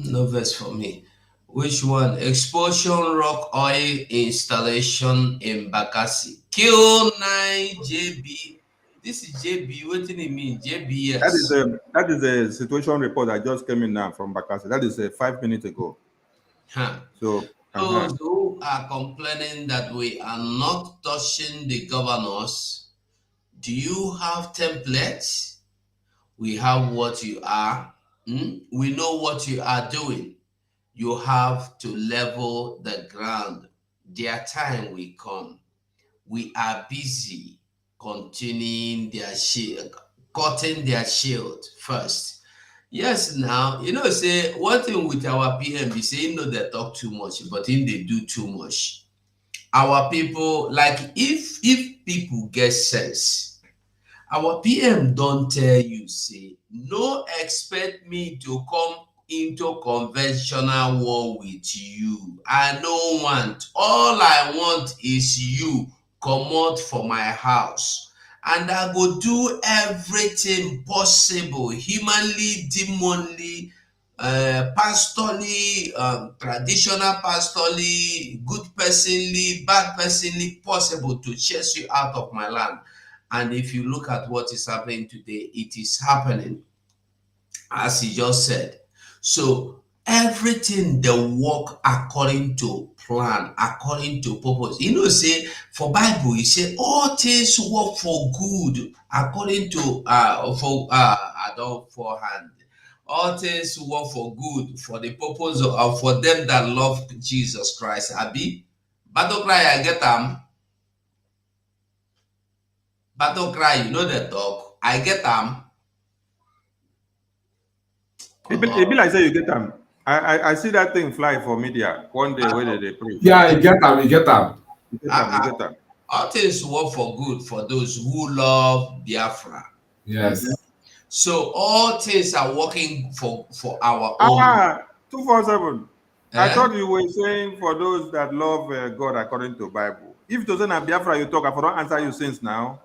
No verse for me. Which one? Explosion rock oil installation in Bakassi. Kill 9 JB. This is JB. What do you mean? JBS. That is a situation report that just came in now from Bakassi. That is 5 minutes ago. So those who are complaining that we are not touching the governors, do you have templates? We have what you are. We know what you are doing. You have to level the ground. Their time will come. We are busy continuing their shield, cutting their shield first. Yes, now, you know, say one thing with our PM, we say, you know, they talk too much, but if they do too much, our people, like if people get sense, our PM don't tell you, say, no expect me to come into conventional war with you. I don't want. All I want is you come out for my house. And I go do everything possible, humanly, demonly, pastorally, traditional pastorally, good personally, bad personally, possible to chase you out of my land. And if you look at what is happening today, it is happening, as he just said. So everything they work according to plan, according to purpose. You know, say for Bible, you say all things work for good according to I don't forehand. All things work for good for the purpose of for them that love Jesus Christ. Abi, battle cry, I get them. Battle cry, you know the dog. I get them. It be like say you get them. I see that thing fly for media one day where they preach. Yeah, I get them. You get them. All things work for good for those who love Biafra. Yes. So all things are working for our own. 247. I Eh? thought you were saying for those that love God according to Bible. If to say na Biafra you talk, I don't answer you since now.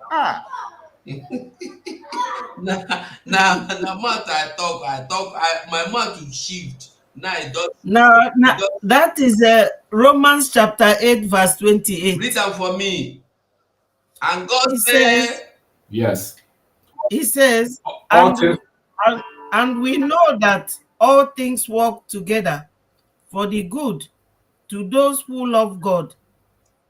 Now, mouth I talk, my mouth will shift. Now it does. Now, that is Romans chapter 8, verse 28. Read them for me. And God He said, says, Yes. He says, All things. and we know that all things work together for the good to those who love God,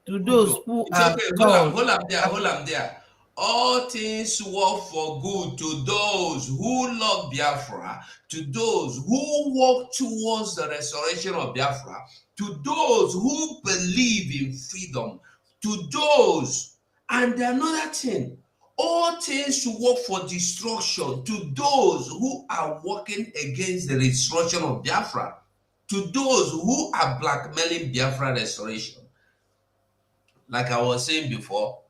to those who it's are okay. called. Hold on there. All things work for good to those who love Biafra, to those who walk towards the restoration of Biafra, to those who believe in freedom, to those, and another thing, all things work for destruction to those who are working against the restoration of Biafra, to those who are blackmailing Biafra restoration. Like I was saying before,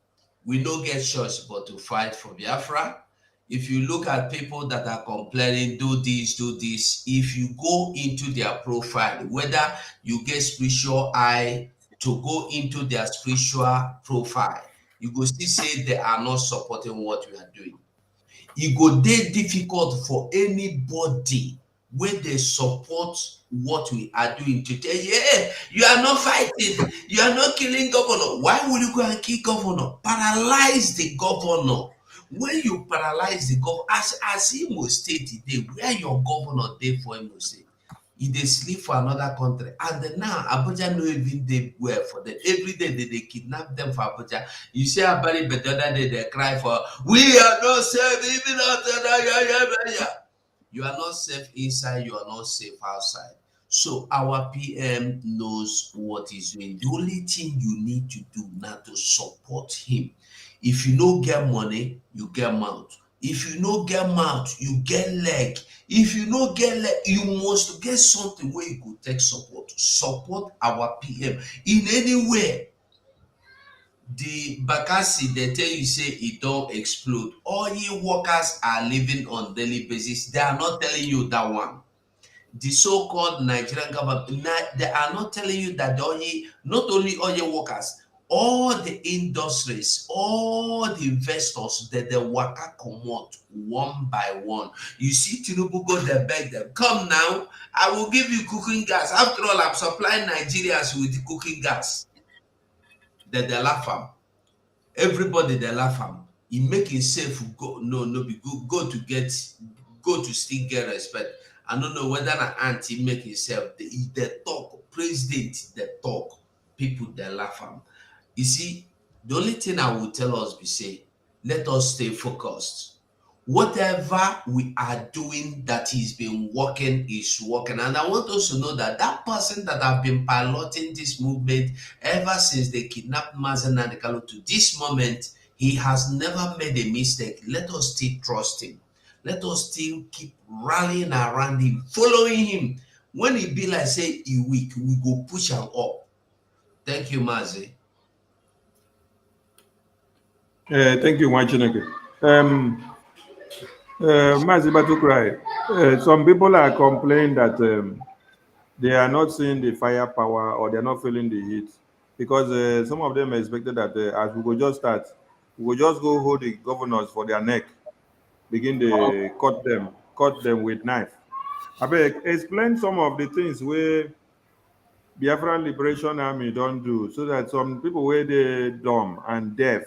we don't get choice but to fight for Biafra. If you look at people that are complaining, do this, if you go into their profile, whether you get spiritual eye to go into their spiritual profile, you go still say they are not supporting what we are doing. It go dey difficult for anybody when they support what we are doing to tell you, hey, you are not fighting, you are not killing governor. Why will you go and kill governor? Paralyze the governor. When you paralyze the governor, as Imo State today, where your governor dey for Imo State, he dey sleep for another country, and then now Abuja no even dey well for them. Every day they kidnap them for Abuja. You see Abari, but the other day they cry for, we are not safe, even outside. You are not safe inside, you are not safe outside. So our PM knows what he's doing. The only thing you need to do now to support him. If you no get money, you get mouth. If you no get mouth, you get leg. If you no get leg, you must get something where you could take support. Support our PM in any way. The Bakassi, they tell you say it don't explode. All you workers are living on daily basis. They are not telling you that one. The so-called Nigerian government, they are not telling you that not only oil workers, all the industries, all the investors that they waka comot one by one. You see Tinubu go there, beg them, come now, I will give you cooking gas. After all, I'm supplying Nigerians with the cooking gas. That they laugh am. Everybody they laugh am. He make himself go, no be good, go to still get respect. I don't know whether an auntie make himself, they talk, president, they talk, people they laugh am. You see, the only thing I will tell us be say, let us stay focused. Whatever we are doing that has been working is working. And I want us to know that that person that have been piloting this movement ever since they kidnapped Mazen Nandekalo to this moment, he has never made a mistake. Let us still trust him. Let us still keep rallying around him, following him. When he be like, say, he weak, we go push him up. Thank you, Mazi. Thank you, Wachineke. Mazi Batukrai, some people are complaining that they are not seeing the firepower or they are not feeling the heat because some of them expected that as we go just start, we will just go hold the governors for their neck, begin to cut them with knife. I beg, explain some of the things where Biafran Liberation Army don't do so that some people where they dumb and deaf,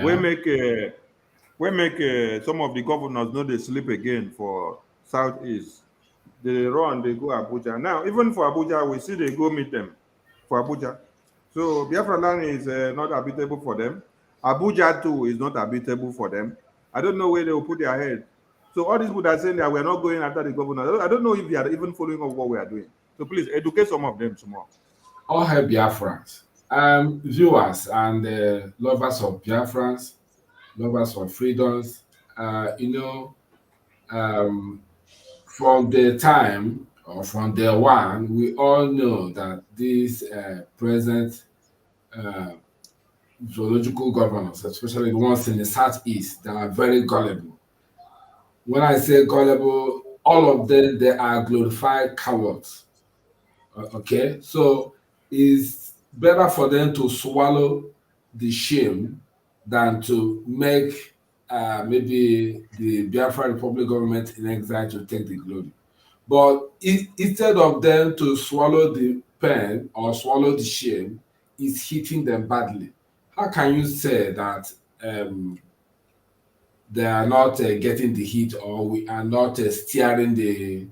we make some of the governors know they sleep again for Southeast. They run, they go Abuja. Now, even for Abuja, we see they go meet them for Abuja. So Biafra land is not habitable for them. Abuja too is not habitable for them. I don't know where they will put their head. So all these people that are saying that we're not going after the governor, I don't know if they are even following up what we are doing. So please educate some of them tomorrow. All hail Biafrans. Viewers and lovers of Biafrans, lovers of freedoms, from the time or from day one, we all know that this present zoological governors, especially the ones in the southeast, that are very gullible. When I say gullible, all of them, they are glorified cowards. Okay, so it's better for them to swallow the shame than to make maybe the Biafra Republic government in exile to take the glory. But instead of them to swallow the pain or swallow the shame, it's hitting them badly. How can you say that they are not getting the heat, or we are not steering the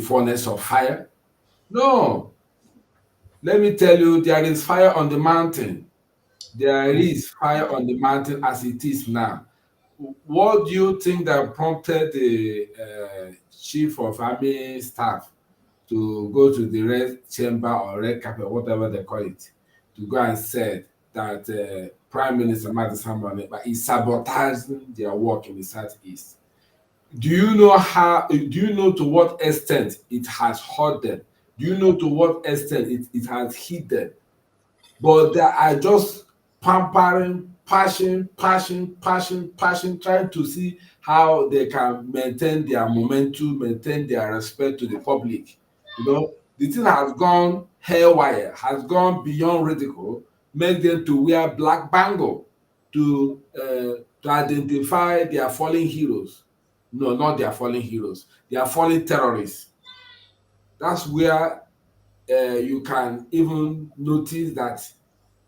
furnace of fire? No. Let me tell you, there is fire on the mountain. There is fire on the mountain as it is now. What do you think that prompted the chief of army staff to go to the red chamber or red carpet, whatever they call it, to go and say that Prime Minister Madisambane is sabotaging their work in the southeast? Do you know to what extent it has hurt them? Do you know to what extent it has hit them? But they are just pampering, passion, trying to see how they can maintain their momentum, maintain their respect to the public. You know, the thing has gone haywire, has gone beyond ridicule, make them to wear black bangle to identify their fallen heroes. No, not their fallen heroes. They are fallen terrorists. That's where you can even notice that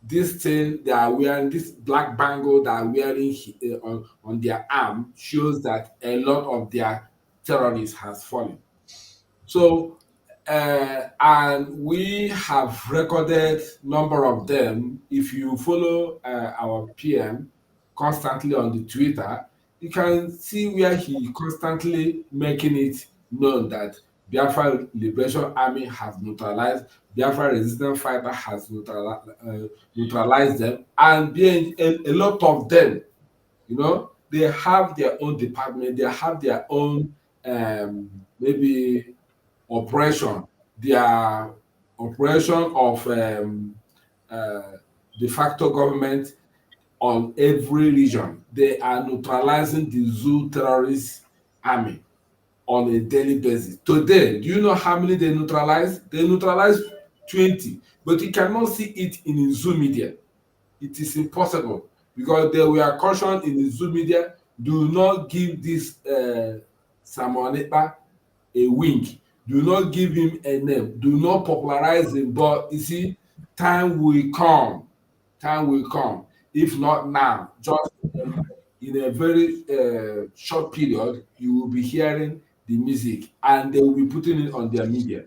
this thing they are wearing, this black bangle they are wearing on their arm, shows that a lot of their terrorists has fallen. So, and we have recorded number of them. If you follow our PM constantly on the Twitter, you can see where he constantly making it known that Biafra Liberation Army has neutralized, Biafra Resistance Fighter has neutralized them, and being a lot of them, you know, they have their own department, they have their own maybe operation, their operation of de facto government on every region. They are neutralizing the zoo terrorist army on a daily basis. Today, do you know how many they neutralize? They neutralize 20, but you cannot see it in the zoo media. It is impossible because they were cautioned in the zoo media, do not give this Samonepa a wink. Do not give him a name. Do not popularize him. But you see, time will come. Time will come. If not now, just in a very short period, you will be hearing the music and they will be putting it on their media.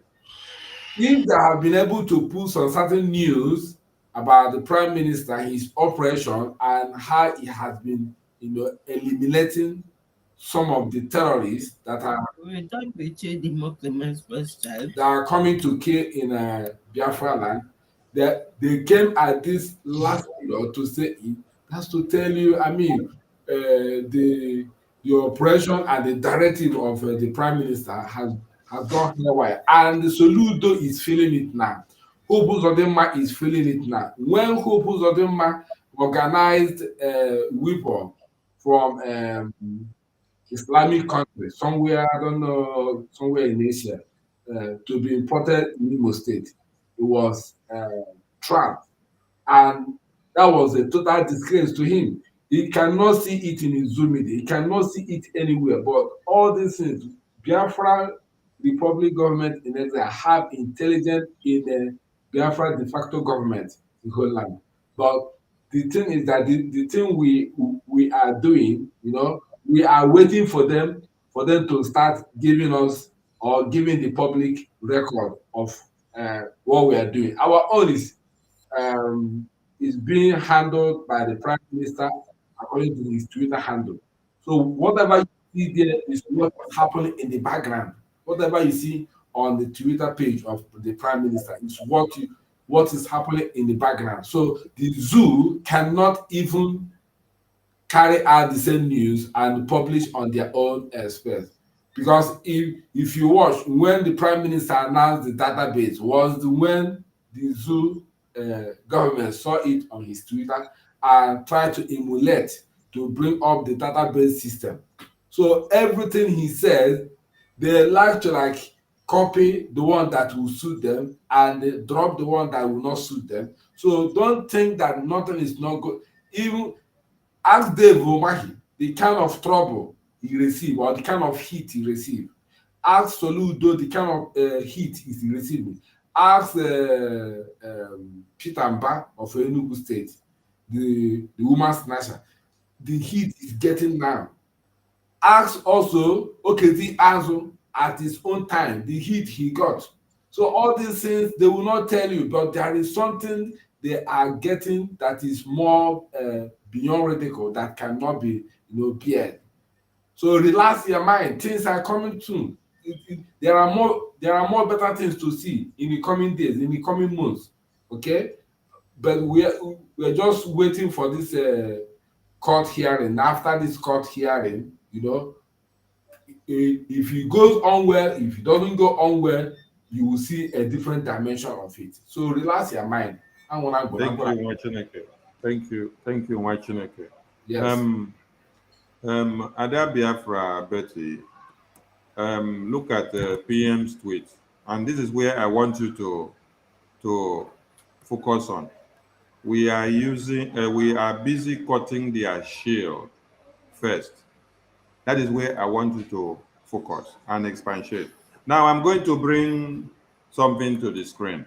If they have been able to put some certain news about the Prime Minister, his operation, and how he has been, you know, eliminating some of the terrorists that are coming to kill in Biafra land, they came at this last period to say it. That's to tell you, I mean, the operation and the directive of the Prime Minister has gone haywire, and the Soludo is feeling it now. Hope Uzodinma is feeling it now. When Hope Uzodinma organized weapon from Islamic country, somewhere, I don't know, somewhere in Asia, to be imported in Imo State, it was trapped. And that was a total disgrace to him. He cannot see it in his Zoom media. He cannot see it anywhere. But all these things, Biafra Republic government in exile have intelligence in the Biafra de facto government in the whole land. But the thing is that the thing we are doing, you know, we are waiting for them to start giving us or giving the public record of what we are doing. Our own is being handled by the Prime Minister according to his Twitter handle. So whatever you see there is what is happening in the background. Whatever you see on the Twitter page of the Prime Minister is what is happening in the background. So the zoo cannot even carry out the same news and publish on their own space. Because if you watch, when the Prime Minister announced the database was when the zoo government saw it on his Twitter and tried to emulate to bring up the database system. So everything he says, they like to like copy the one that will suit them and they drop the one that will not suit them. So don't think that nothing is not good. Even ask Dave Omahi the kind of trouble he received or the kind of heat he received. Ask Soludo the kind of heat he's receiving. Ask Peter Mba of Enugu State, the woman snatcher, the heat is getting now. Ask also Okezi Azu at his own time, the heat he got. So all these things, they will not tell you, but there is something they are getting that is more beyond ridicule, that cannot be, beared. So relax your mind. Things are coming soon. There are more better things to see in the coming days, in the coming months. Okay, but we're just waiting for this court hearing. After this court hearing, if it goes on well, if it doesn't go on well, you will see a different dimension of it. So relax your mind. Thank you, Mwachineke. Thank you, Mwachineke. Yes. Ada Biafra Betty, look at the PM's tweet, and this is where I want you to focus on. We are busy cutting their shield first. That is where I want you to focus and expatiate. Now I'm going to bring something to the screen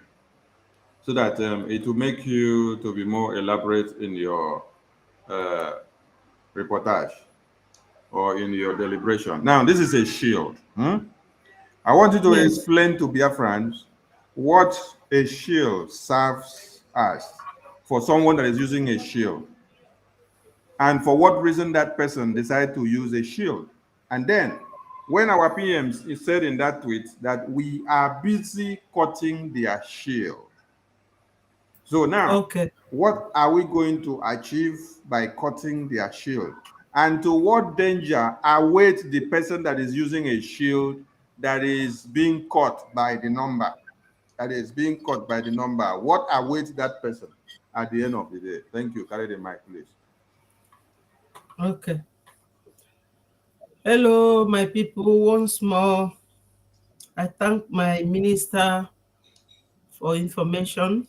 so that it will make you to be more elaborate in your reportage or in your deliberation. Now, this is a shield. I want you to explain to Biafrans what a shield serves as for someone that is using a shield, and for what reason that person decided to use a shield. And then, when our PMs said in that tweet that we are busy cutting their shield. So now, what are we going to achieve by cutting their shield? And to what danger awaits the person that is using a shield that is being cut by the number? What awaits that person at the end of the day? Thank you. Carry the mic, please. Okay. Hello, my people. Once more, I thank my minister for information,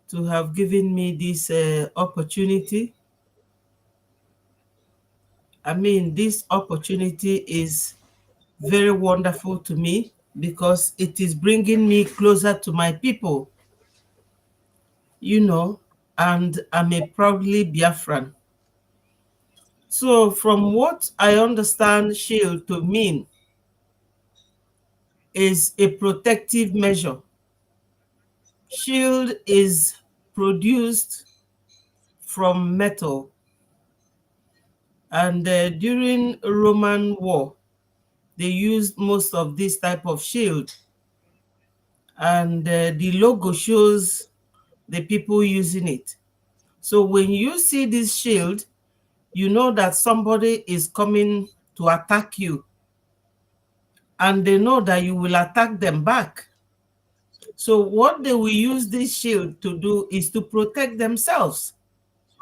to have given me this opportunity. I mean, this opportunity is very wonderful to me because it is bringing me closer to my people, and I'm a proudly Biafran. So from what I understand shield to mean is a protective measure. Shield is produced from metal, and during Roman war, they used most of this type of shield, and the logo shows the people using it. So when you see this shield, you know that somebody is coming to attack you, and they know that you will attack them back. So what they will use this shield to do is to protect themselves,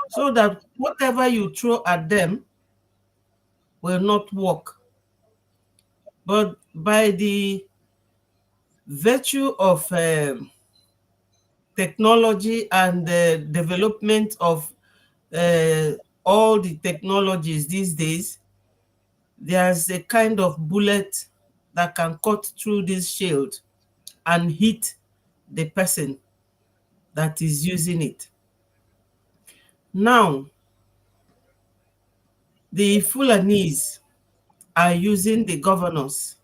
so that whatever you throw at them will not work. But by the virtue of technology and the development of all the technologies these days, there's a kind of bullet that can cut through this shield and hit the person that is using it. Now, the Fulanese are using the governors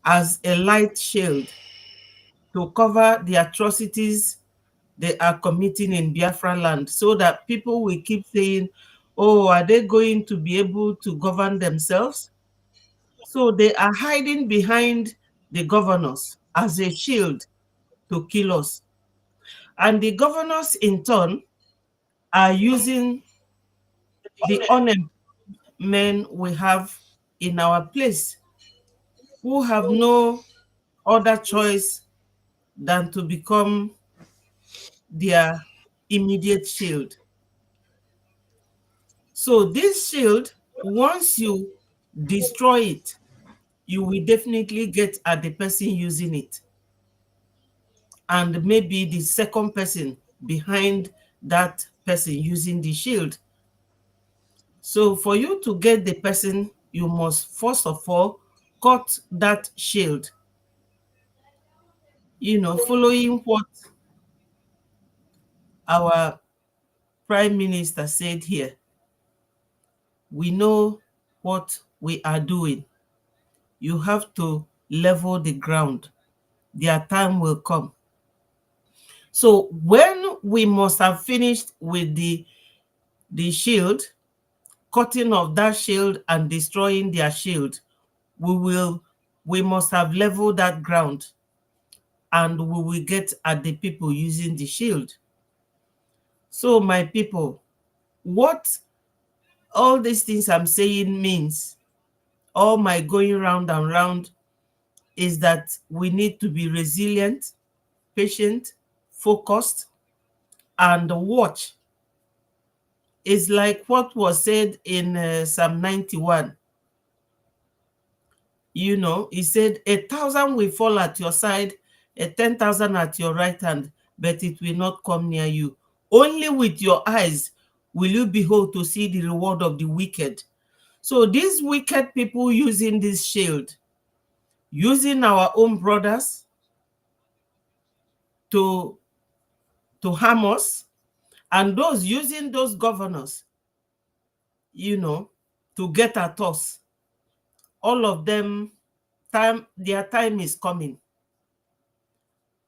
as a light shield to cover the atrocities they are committing in Biafra land, so that people will keep saying, oh, are they going to be able to govern themselves? So they are hiding behind the governors as a shield to kill us. And the governors in turn are using the unemployed men we have in our place, who have no other choice than to become their immediate shield. So this shield, once you destroy it, you will definitely get at the person using it, and maybe the second person behind that person using the shield. So for you to get the person, you must first of all cut that shield. Following what our Prime Minister said here, we know what we are doing. You have to level the ground. Their time will come. So when we must have finished with the shield, cutting off that shield and destroying their shield, we must have leveled that ground, and we will get at the people using the shield. So my people, what all these things I'm saying means, all my going round and round, is that we need to be resilient, patient, focused, and watch. It's like what was said in Psalm 91. He said, 1,000 will fall at your side, 10,000 at your right hand, but it will not come near you. Only with your eyes will you behold to see the reward of the wicked. So these wicked people using this shield, using our own brothers to harm us, and those using those governors, to get at us, all of them, their time is coming.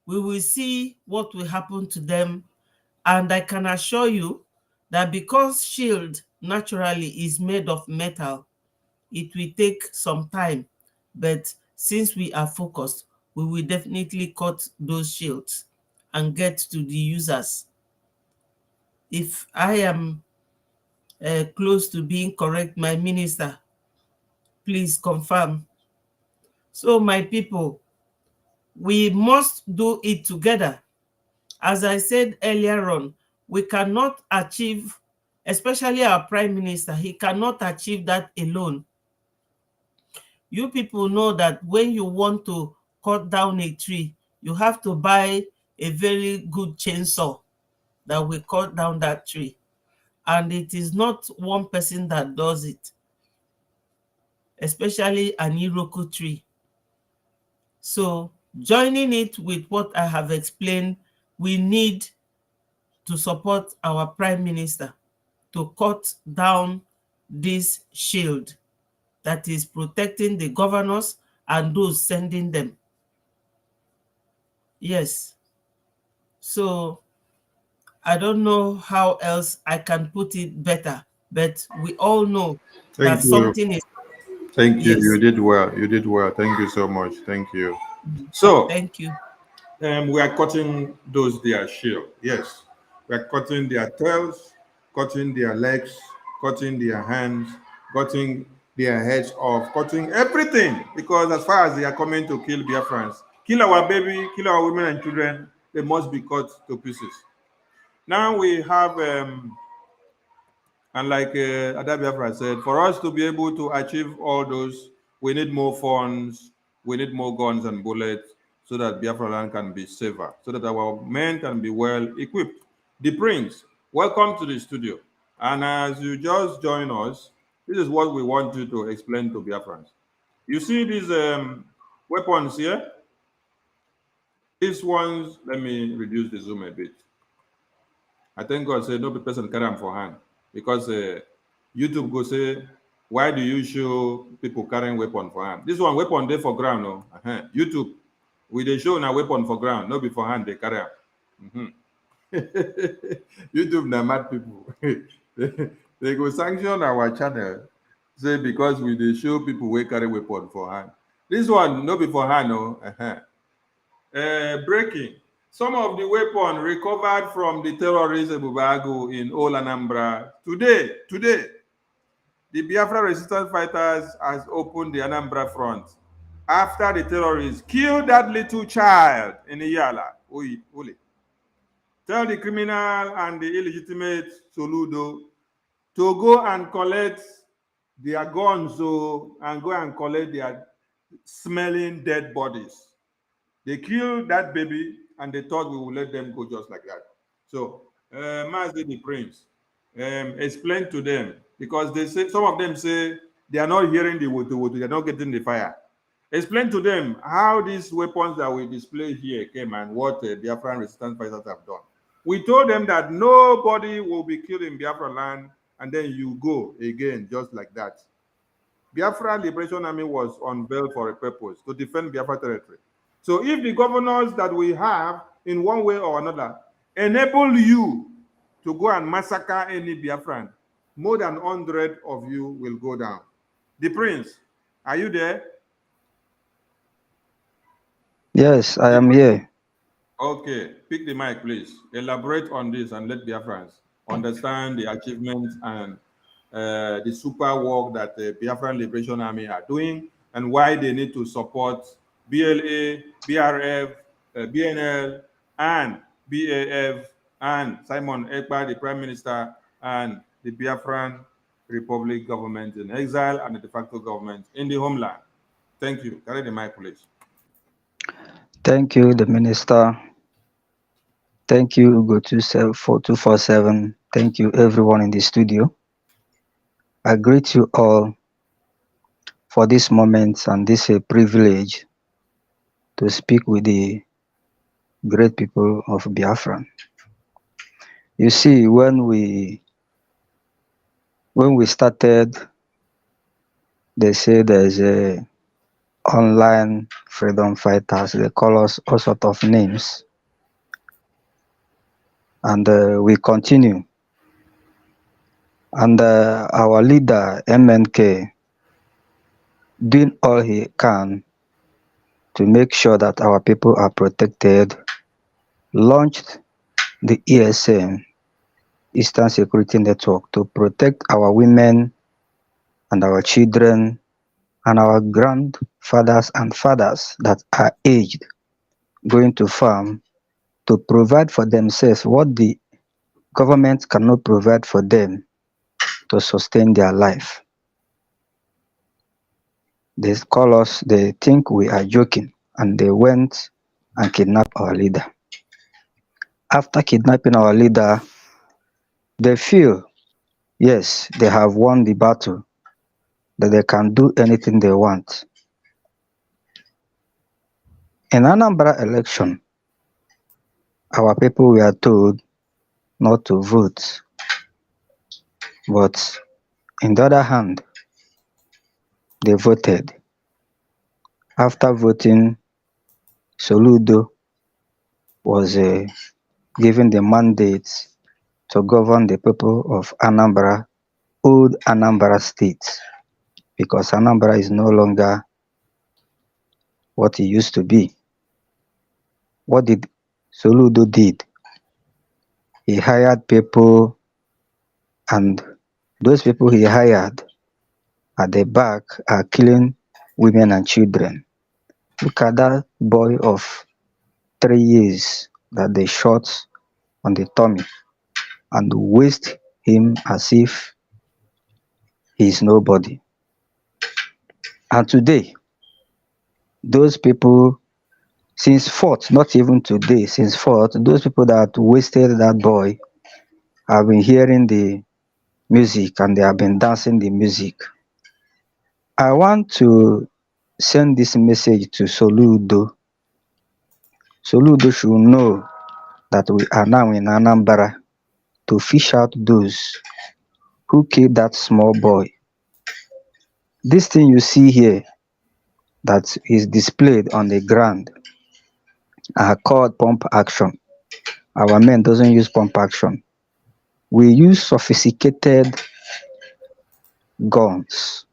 We will see what will happen to them. And I can assure you that because shield naturally is made of metal, it will take some time. But since we are focused, we will definitely cut those shields and get to the users. If I am close to being correct, my minister, please confirm. So my people, we must do it together. As I said earlier on, we cannot achieve, especially our Prime Minister, he cannot achieve that alone. You people know that when you want to cut down a tree, you have to buy a very good chainsaw that will cut down that tree. And it is not one person that does it, especially an Iroko tree. So joining it with what I have explained, we need to support our Prime Minister to cut down this shield that is protecting the governors and those sending them. Yes. So I don't know how else I can put it better, but we all know that something is. Thank you. Yes. You did well. You did well. Thank you so much. Thank you. So thank you. We are cutting their shield. Yes. We are cutting their tails, cutting their legs, cutting their hands, cutting their heads off, cutting everything. Because as far as they are coming to kill Biafrans, kill our baby, kill our women and children, they must be cut to pieces. Now we have, and like Ada Biafra said, for us to be able to achieve all those, we need more funds, we need more guns and bullets, so that Biafra land can be safer, so that our men can be well equipped. The Prince, welcome to the studio. And as you just join us, this is what we want you to explain to Biafrans. You see these weapons here? These ones, let me reduce the zoom a bit. I thank God say no person carry them for hand, because YouTube go say, why do you show people carrying weapon for hand? This one weapon there for ground, no? YouTube, we they show a weapon for ground, no be for hand they carry them. YouTube na mad people. They go sanction our channel, say because we they show people we carry weapon for hand. This one no be for hand, no. Breaking. Some of the weapons recovered from the terrorist Ebubago in Old Anambra. Today, the Biafra resistance fighters has opened the Anambra front after the terrorists killed that little child in Iyala, Uli. Tell the criminal and the illegitimate Soludo to go and collect their guns and go and collect their smelling dead bodies. They killed that baby and they thought we would let them go just like that. So, Mazi the Prince, explain to them, because they say, some of them say they are not hearing the WOTOWOTO, they're not getting the fire. Explain to them how these weapons that we display here came and what Biafran resistance fighters have done. We told them that nobody will be killed in Biafra land, and then you go again just like that. Biafra Liberation Army was unveiled for a purpose, to defend Biafra territory. So if the governors that we have, in one way or another, enable you to go and massacre any Biafran, more than 100 of you will go down. The Prince, are you there? Yes, I am here. Okay, pick the mic, please. Elaborate on this and let Biafrans understand the achievements and the super work that the Biafran Liberation Army are doing and why they need to support BLA, BRF, BNL, and BAF, and Simon Ekpa, the Prime Minister, and the Biafran Republic government in exile and the de facto government in the homeland. Thank you. Carry the mic, please. Thank you, the Minister. Thank you, Ugo 247. Thank you, everyone in the studio. I greet you all for this moment, and this is a privilege to speak with the great people of Biafra. You see, when we started, they say there's a online freedom fighters. They call us all sorts of names, and we continue. And our leader, MNK, doing all he can to make sure that our people are protected, launched the ESN, Eastern Security Network, to protect our women and our children and our grandfathers and fathers that are aged, going to farm, to provide for themselves what the government cannot provide for them to sustain their life. They call us, they think we are joking, and they went and kidnapped our leader. After kidnapping our leader, they feel, yes, they have won the battle, that they can do anything they want. In Anambra election, our people were told not to vote. But on the other hand, they voted. After voting, Soludo was given the mandate to govern the people of Anambra, old Anambra State, because Anambra is no longer what it used to be. What did Soludo did? He hired people, and those people he hired at the back are killing women and children. Look at that boy of 3 years that they shot on the tummy and waste him as if he is nobody. And today, those people, since fourth, not even today, since fourth, those people that wasted that boy have been hearing the music and they have been dancing the music. I want to send this message to Soludo. Soludo should know that we are now in Anambra to fish out those who killed that small boy. This thing you see here that is displayed on the ground are called pump action. Our men doesn't use pump action. We use sophisticated guns.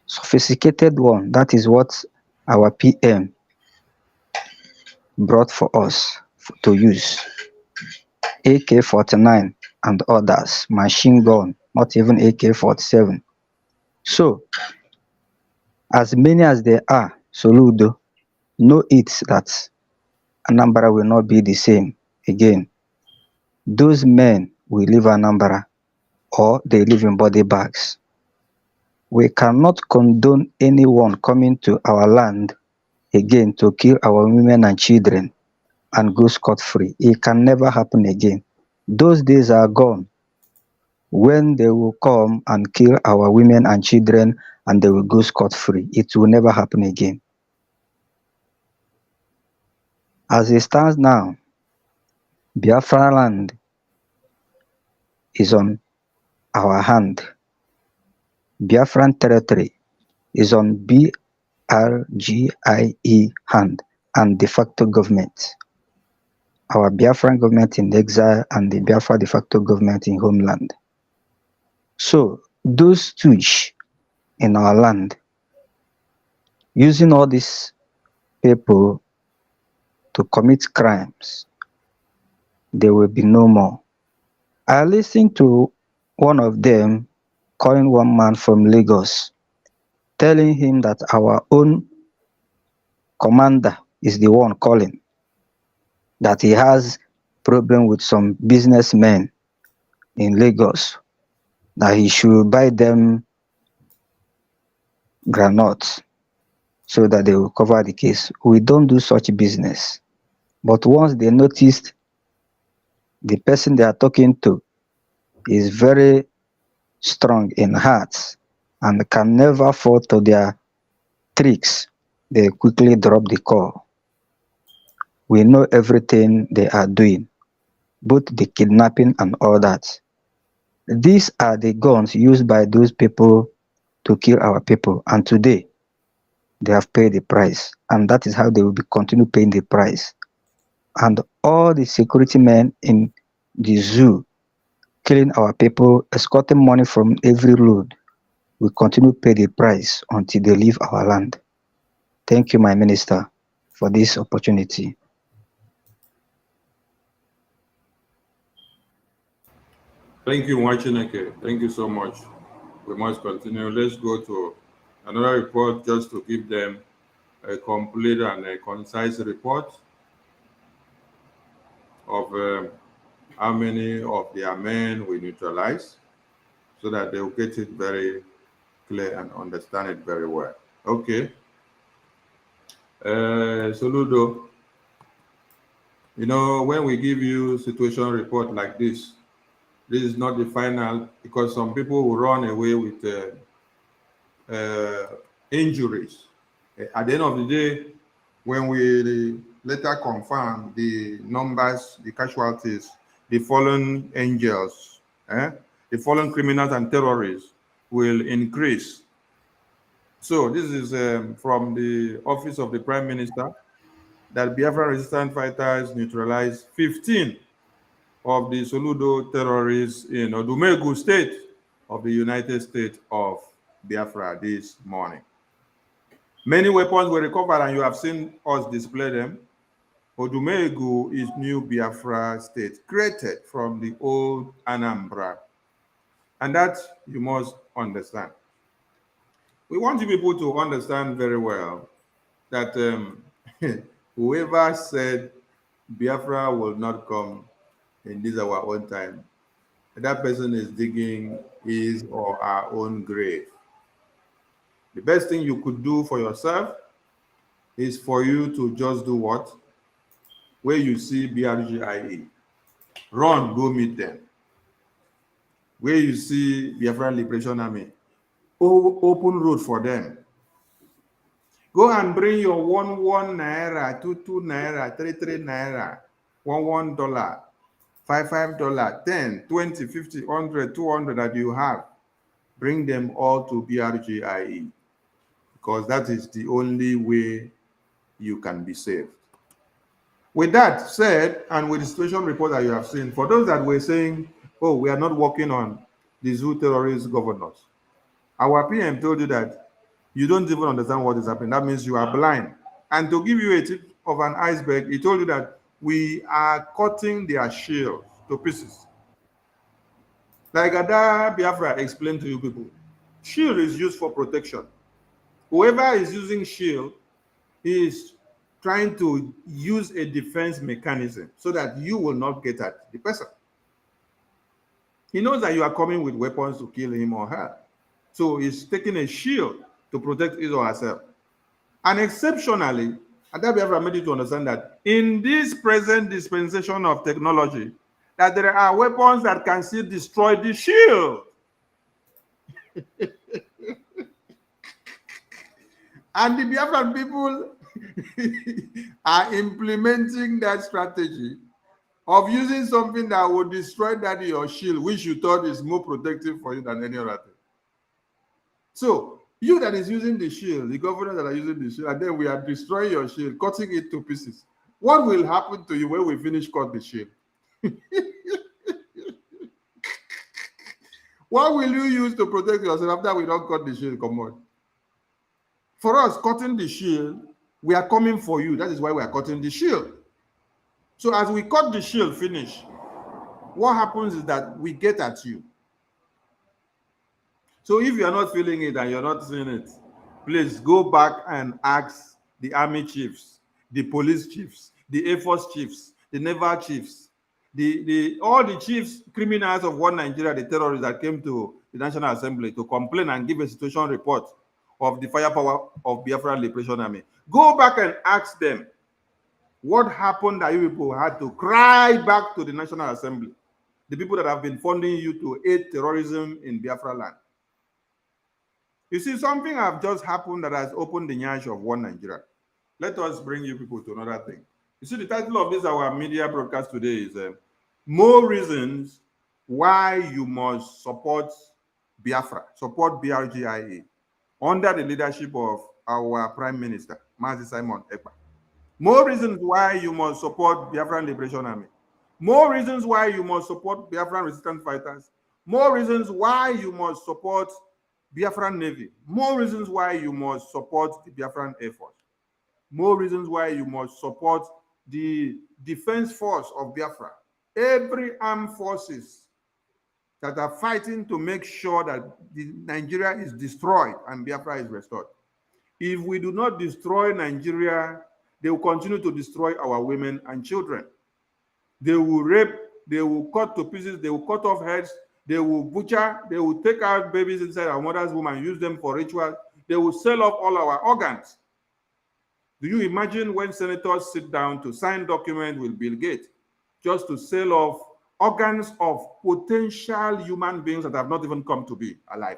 Sophisticated one, that is what our PM brought for us to use. AK-49 and others, machine gun, not even AK-47. So, As many as they are, Soludo, know it that Anambra will not be the same again. Those men will leave Anambra or they live in body bags. We cannot condone anyone coming to our land again to kill our women and children and go scot-free. It can never happen again. Those days are gone when they will come and kill our women and children and they will go scot-free. It will never happen again. As it stands now, Biafra land is on our hand. Biafran territory is on BRGIE hand and de facto government. Our Biafran government in exile and the Biafra de facto government in homeland. So those stooges in our land, using all these people to commit crimes, there will be no more. I listened to one of them calling one man from Lagos, telling him that our own commander is the one calling, that he has problem with some businessmen in Lagos, that he should buy them granuts so that they will cover the case. We don't do such business. But once they noticed the person they are talking to is very strong in heart and can never fall to their tricks, they quickly drop the call. We know everything they are doing, both the kidnapping and all that. These are the guns used by those people to kill our people, and today they have paid the price, and that is how they will be continue paying the price. And all the security men in the zoo killing our people, escorting money from every road, will continue pay the price until they leave our land. Thank you, my minister, for this opportunity. Thank you, Mwachineke. Thank you so much. We must continue. Let's go to another report just to give them a complete and a concise report of how many of their men we neutralize, so that they'll get it very clear and understand it very well. Okay. Soludo, you know, when we give you situation report like this is not the final, because some people will run away with injuries. At the end of the day, when we later confirm the numbers, the casualties, the fallen angels, the fallen criminals and terrorists will increase. So this is from the office of the Prime Minister, that Biafra resistant fighters neutralized 15 of the Soludo terrorists in Odumegu state of the United States of Biafra this morning. Many weapons were recovered, and you have seen us display them. Odumegu is new Biafra state, created from the old Anambra. And that you must understand. We want you people to understand very well that whoever said Biafra will not come in this our own time, that person is digging his or our own grave. The best thing you could do for yourself is for you to just do what? Where you see BRGIE, run, go meet them. Where you see Biafra Liberation Army, open road for them. Go and bring your 1 naira, 2 naira, 3 naira, $1 $5 10 20 50 100 200 that you have. Bring them all to BRGIE, because that is the only way you can be saved. With that said, and with the situation report that you have seen, for those that were saying, oh, we are not working on the zoo terrorist governors, our PM told you that you don't even understand what is happening. That means you are blind. And to give you a tip of an iceberg, he told you that we are cutting their shields to pieces. Like Ada Biafra explained to you people, shield is used for protection. Whoever is using shield is trying to use a defense mechanism so that you will not get at the person. He knows that you are coming with weapons to kill him or her. So he's taking a shield to protect his or herself. And exceptionally, and that Biafra made you to understand that in this present dispensation of technology, that there are weapons that can still destroy the shield. And the Biafran people are implementing that strategy of using something that will destroy that your shield, which you thought is more protective for you than any other thing. So, you that is using the shield, the governors that are using the shield, and then we are destroying your shield, cutting it to pieces. What will happen to you when we finish cut the shield? What will you use to protect yourself after we don't cut the shield? Come on. For us, cutting the shield, we are coming for you. That is why we are cutting the shield. So as we cut the shield, finish, what happens is that we get at you. So if you are not feeling it and you're not seeing it, please go back and ask the army chiefs, the police chiefs, the Air Force chiefs, the naval chiefs, all the chiefs, criminals of one Nigeria, the terrorists that came to the National Assembly to complain and give a situation report of the firepower of Biafra Liberation Army. Go back and ask them what happened that you people had to cry back to the National Assembly, the people that have been funding you to aid terrorism in Biafra land. You see, something have just happened that has opened the nyash of one Nigeria. Let us bring you people to another thing. You see, the title of this our media broadcast today is More Reasons Why You Must Support Biafra, support BRGIA, under the leadership of our Prime Minister, Mazi Simon Ekpa. More reasons why you must support Biafran Liberation Army. More reasons why you must support Biafran resistance fighters. More reasons why you must support Biafran Navy. More reasons why you must support the Biafran Air Force. More reasons why you must support the defense force of Biafra. Every armed forces that are fighting to make sure that Nigeria is destroyed and Biafra is restored. If we do not destroy Nigeria, they will continue to destroy our women and children. They will rape, they will cut to pieces, they will cut off heads, they will butcher, they will take out babies inside our mother's womb and use them for rituals. They will sell off all our organs. Do you imagine when senators sit down to sign documents with Bill Gates just to sell off organs of potential human beings that have not even come to be alive?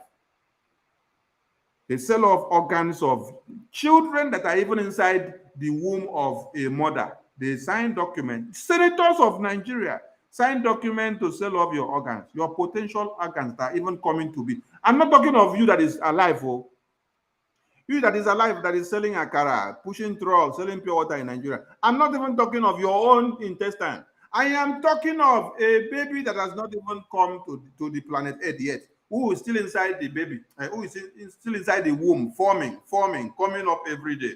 They sell off organs of children that are even inside the womb of a mother. They sign documents. Senators of Nigeria sign documents to sell off your organs, your potential organs that are even coming to be. I'm not talking of you that is alive, oh. You that is alive, that is selling akara, pushing trucks, selling pure water in Nigeria. I'm not even talking of your own intestine. I am talking of a baby that has not even come to the planet Earth yet, who is still inside the baby, who is still inside the womb, forming, coming up every day.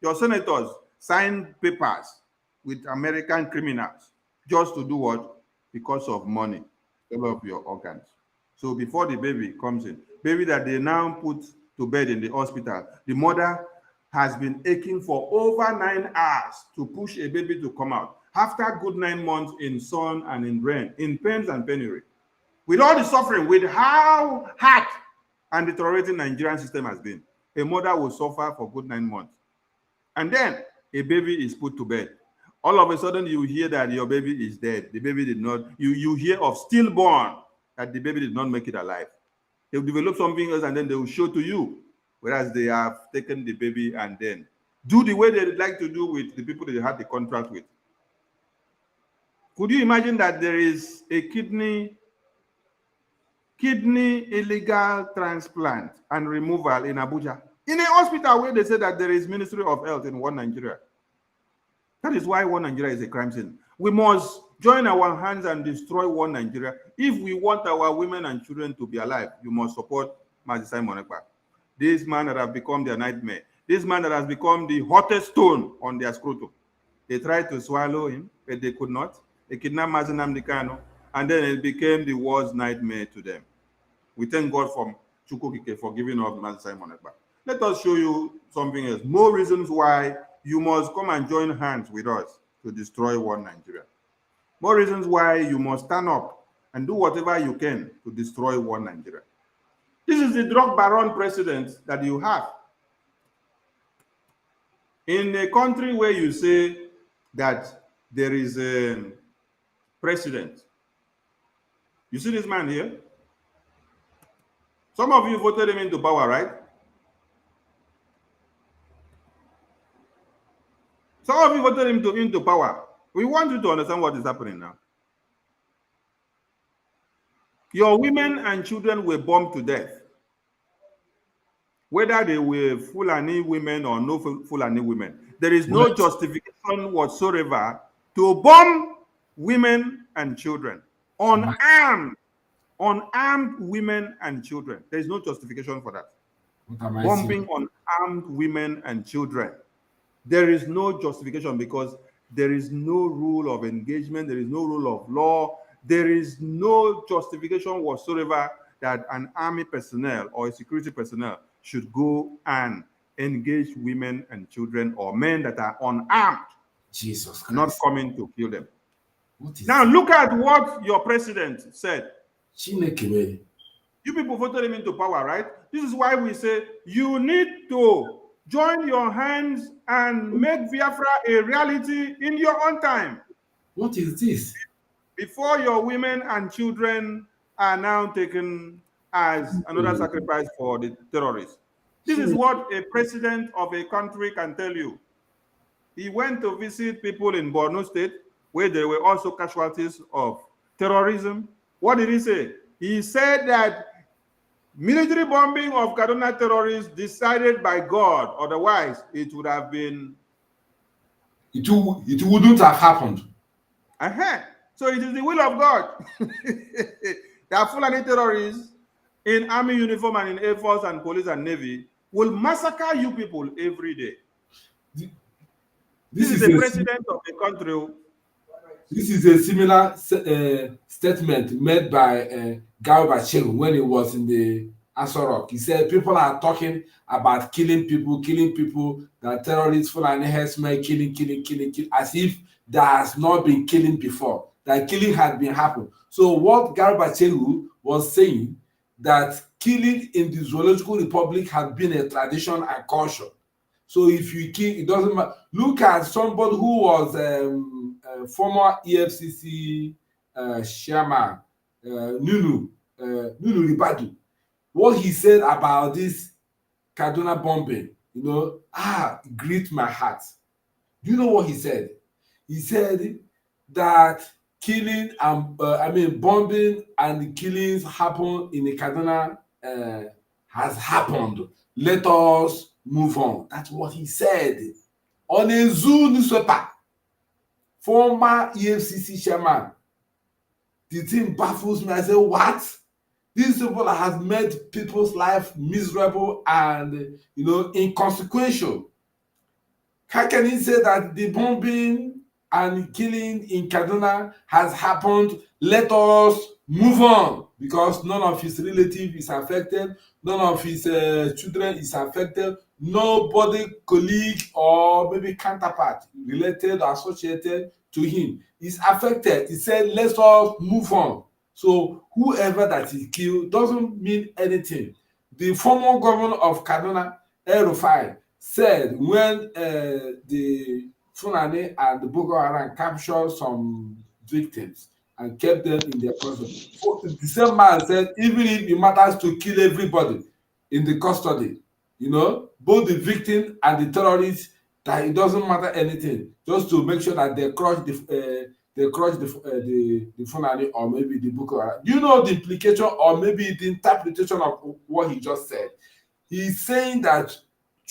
Your senators signed papers with American criminals just to do what? Because of money, sell off your organs. So before the baby comes in, baby that they now put to bed in the hospital, the mother has been aching for over 9 hours to push a baby to come out. After good 9 months in sun and in rain, in pains and penury, with all the suffering, with how hard and deteriorating Nigerian system has been, a mother will suffer for good 9 months. And then a baby is put to bed. All of a sudden, you hear that your baby is dead. The baby did not, you hear of stillborn, that the baby did not make it alive. They will develop something else and then they will show to you, whereas they have taken the baby and then do the way they like to do with the people they had the contract with. Could you imagine that there is a kidney illegal transplant and removal in Abuja, in a hospital where they say that there is Ministry of Health in one Nigeria? That is why one Nigeria is a crime scene. We must join our hands and destroy one Nigeria. If we want our women and children to be alive, you must support Mazi Simon Ekpa. This man that has become their nightmare. This man that has become the hottest stone on their scrotum. They tried to swallow him, but they could not. They kidnapped Mazi Nnamdi Kanu, and then it became the worst nightmare to them. We thank God for Chukwukike for giving up Mazi Simon Ekpa. let us show you something else. More reasons why you must come and join hands with us to destroy one Nigeria. More reasons why you must stand up and do whatever you can to destroy one Nigeria. This is the drug baron president that you have. In a country where you say that there is a president, you see this man here? Some of you voted him into power, right? Some of you voted him into power. We want you to understand what is happening now. Your women and children were bombed to death. Whether they were Fulani women or no Fulani women, there is no justification whatsoever to bomb women and children. Unarmed women and children. There is no justification for that. Bombing unarmed women and children. There is no justification because there is no rule of engagement. There is no rule of law. There is no justification whatsoever that an army personnel or a security personnel should go and engage women and children or men that are unarmed. Jesus Christ. Not coming to kill them. Now look at what your president said. You people voted him into power, right? This is why we say you need to join your hands and make Biafra a reality in your own time. What is this? Before your women and children are now taken as another sacrifice for the terrorists. This is what a president of a country can tell you. He went to visit people in Borno State, where there were also casualties of terrorism. What did he say? He said that military bombing of Kaduna terrorists decided by God, otherwise it would have been... It wouldn't have happened. So it is the will of God. That Fulani terrorists in army uniform and in Air Force and police and Navy will massacre you people every day. This is the president of the country. This is a similar statement made by Garba when he was in the Asorok. He said people are talking about killing people, that terrorists, Fulani herdsmen, killing, as if there has not been killing before. That killing had been happened. So what Garba was saying, that killing in the Zoological Republic had been a tradition and culture. So if you kill, it doesn't matter. Look at somebody who was former EFCC chairman, Nunu Ribadu. What he said about this Kaduna bombing, it gripped my heart. Do you know what he said? He said that killing and bombing and killings happen in the Kaduna has happened. Let us move on. That's what he said on a Zoo newspaper. Former EFCC chairman. The thing baffles me. I say, what? These people have made people's life miserable and inconsequential. How can he say that the bombing and killing in Kaduna has happened? Let us move on, because none of his relatives is affected, none of his children is affected, nobody, colleague or maybe counterpart related or associated to him is affected. He said, let us move on. So whoever that is killed doesn't mean anything. The former governor of Kaduna, El-Rufai, said when the Fulani and the Boko Haram captured some victims and kept them in their custody. The same man said, even if it matters to kill everybody in the custody, both the victim and the terrorists, that it doesn't matter anything, just to make sure that they crush the Fulani or maybe the Boko Haram. You know the implication or maybe the interpretation of what he just said. He's saying that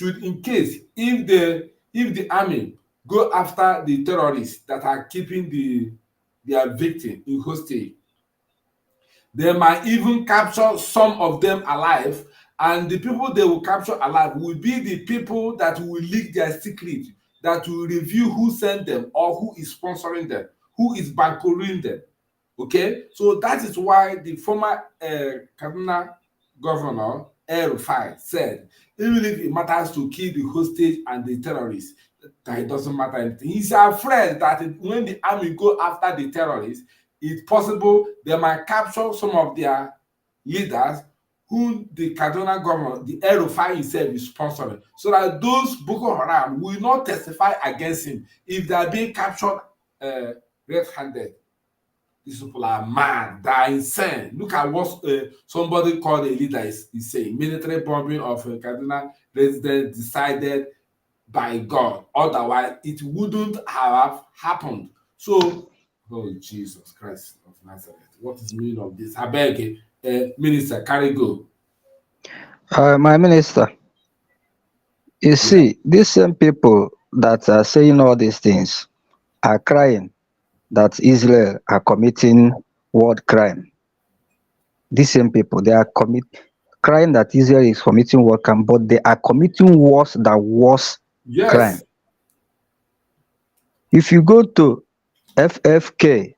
in case if the army go after the terrorists that are keeping their victim in hostage, they might even capture some of them alive, and the people they will capture alive will be the people that will leak their secret, that will reveal who sent them or who is sponsoring them, who is bankrolling them. Okay, so that is why the former Kaduna governor El-Rufai said, even if it matters to kill the hostage and the terrorists, that it doesn't matter anything. He's afraid that when the army go after the terrorists, it's possible they might capture some of their leaders whom the Kaduna government, the El-Rufai himself, is sponsoring, so that those Boko Haram will not testify against him if they are being captured red-handed. These people are mad, they are insane. Look at what somebody called a leader is saying. Military bombing of Kaduna residents decided by God. Otherwise, it wouldn't have happened. So, oh Jesus Christ of Nazareth, what is the meaning of this? I beg, Minister, carry go. My minister, you see, these same people that are saying all these things are crying that Israel are committing war crime. These same people, they are crying that Israel is committing war crime, but they are committing worse than worse crime. If you go to FFK,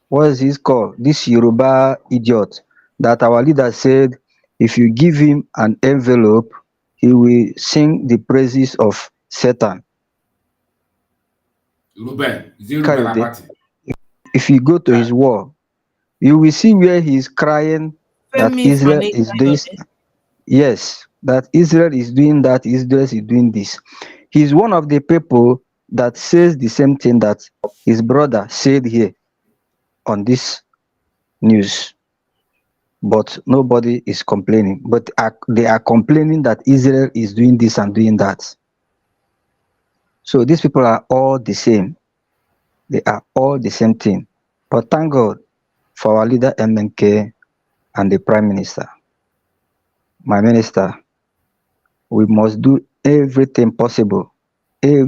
what is his called? This Yoruba idiot that our leader said, if you give him an envelope, he will sing the praises of Satan. If you go to his wall, you will see where he is crying that Israel is doing. Yes, that Israel is doing that, Israel is doing this. He's one of the people that says the same thing that his brother said here on this news. But nobody is complaining. But they are complaining that Israel is doing this and doing that. So these people are all the same. They are all the same thing. But thank God for our leader MNK and the Prime Minister. My minister, we must do everything possible to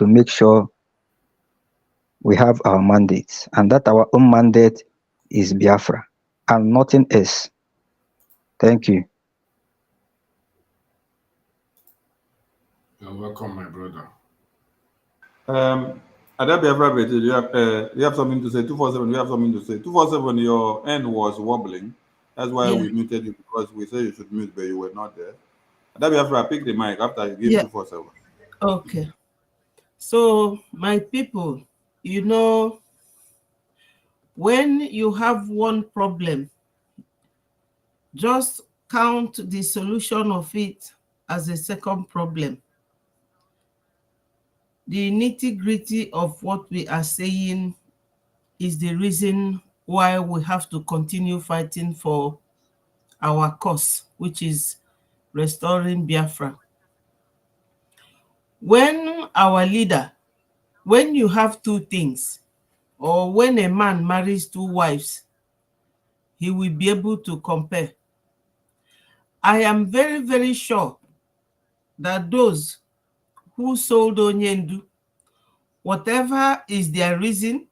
make sure we have our mandates, and that our own mandate is Biafra and nothing else. Thank you. You're welcome, my brother. Ada Biafra, you have something to say? 247, you have something to say? 247, your end was wobbling. That's why we muted you, because we said you should mute, but you were not there. Ada Biafra, pick the mic after you give 247. Okay. So, my people, you know, when you have one problem, just count the solution of it as a second problem. The nitty-gritty of what we are saying is the reason why we have to continue fighting for our cause, which is restoring Biafra. When our leader, when you have two things, or when a man marries two wives, he will be able to compare. I am very, very sure that those who sold Onyendu, whatever is their reason,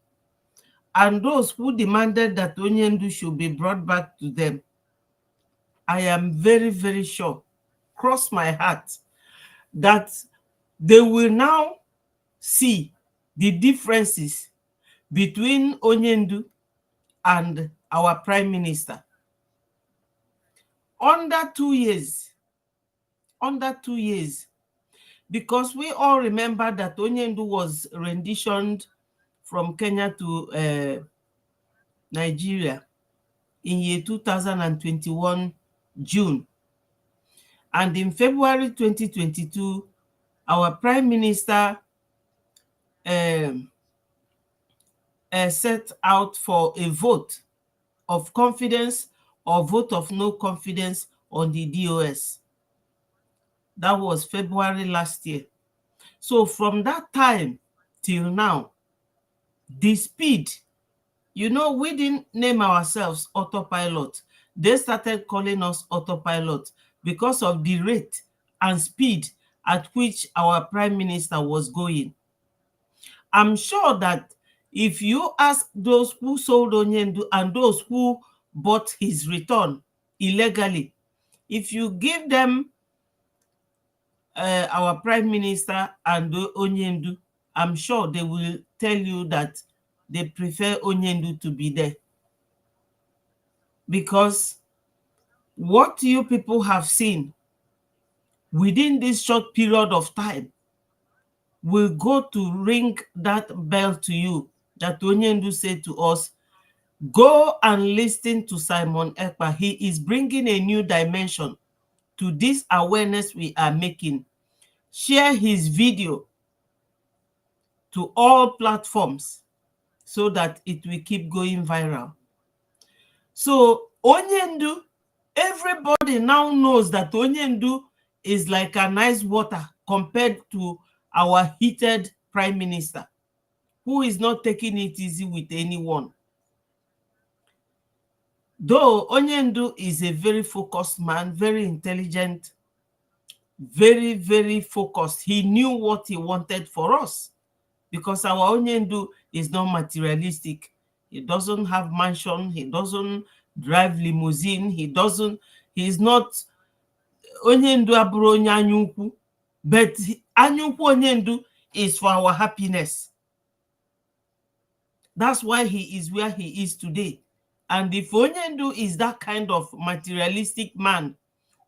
and those who demanded that Onyendu should be brought back to them, I am very, very sure, cross my heart, that they will now see the differences between Onyendu and our Prime Minister. Under 2 years, because we all remember that Onyendu was renditioned from Kenya to Nigeria in year 2021, June. And in February 2022, our Prime Minister set out for a vote of confidence or vote of no confidence on the DOS. That was February last year. So from that time till now, the speed, you know, we didn't name ourselves autopilot. They started calling us autopilot because of the rate and speed at which our Prime Minister was going. I'm sure that if you ask those who sold Onyendu and those who bought his return illegally, if you give them our Prime Minister and Onyendu, I'm sure they will tell you that they prefer Onyendu to be there. Because what you people have seen within this short period of time will go to ring that bell to you that Onyendu said to us, go and listen to Simon Ekpa. He is bringing a new dimension to this awareness we are making. Share his video to all platforms so that it will keep going viral. So Onyendu, everybody now knows that Onyendu is like a nice water compared to our heated prime minister, who is not taking it easy with anyone. Though Onyendu is a very focused man, very intelligent, very, very focused. He knew what he wanted for us, because our Onyendu is not materialistic. He doesn't have mansion. He doesn't drive limousine. He's not Onyendu aburo onye anyukwu, but anyukwu Onyendu is for our happiness. That's why he is where he is today. And if Onyendu is that kind of materialistic man,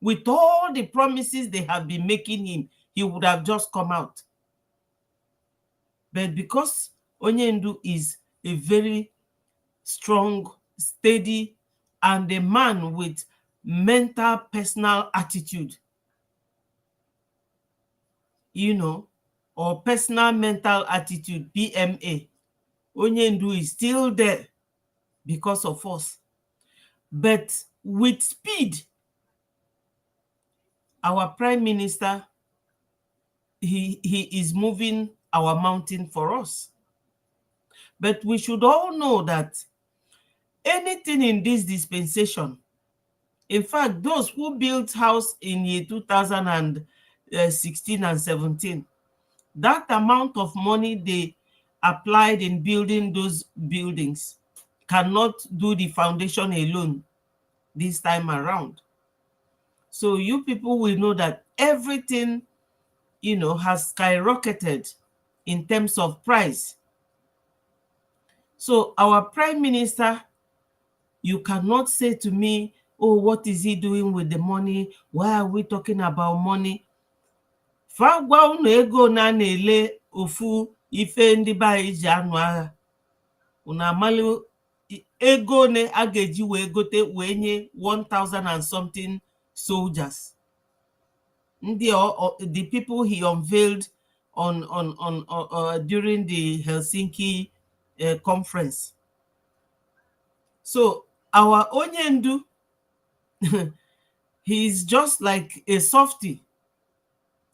with all the promises they have been making him, he would have just come out. But because Onyendu is a very strong, steady, and a man with mental, personal attitude, you know, or personal mental attitude, PMA, Onyendu is still there because of us. But with speed, our prime minister, he is moving our mountain for us. But we should all know that anything in this dispensation, in fact, those who built house in year 2016 and 17, that amount of money they applied in building those buildings cannot do the foundation alone this time around. So you people will know that everything, you know, has skyrocketed in terms of price. So our prime minister, you cannot say to me, oh, what is he doing with the money? Why are we talking about money? Fagwa unu ego na na-ele ofu ife ndị ba iji anụ agha. Una amalu ego ne ageji we gote we nye 1,000 and something soldiers. The people he unveiled during the Helsinki conference. So our Onyendu, he's just like a softie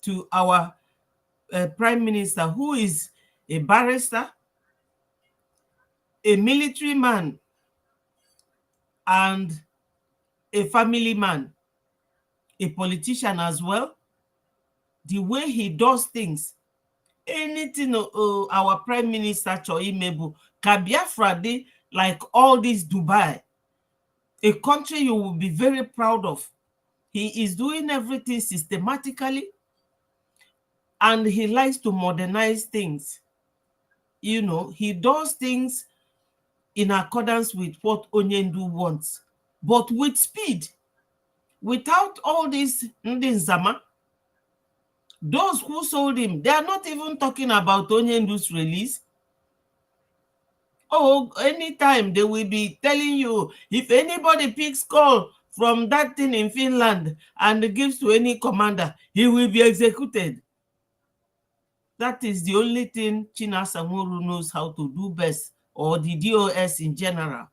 to our prime minister, who is a barrister, a military man, and a family man, a politician as well. The way he does things, anything our prime minister Choimebu, Biafra dey like all this Dubai, a country you will be very proud of. He is doing everything systematically, and he likes to modernize things. You know, he does things in accordance with what Onyendu wants, but with speed, without all this Ndinzama. Those who sold him, they are not even talking about Onyendu's release. Oh, anytime they will be telling you, if anybody picks call from that thing in Finland and gives to any commander, he will be executed. That is the only thing Chinasa Nworu knows how to do best, or the DOS in general.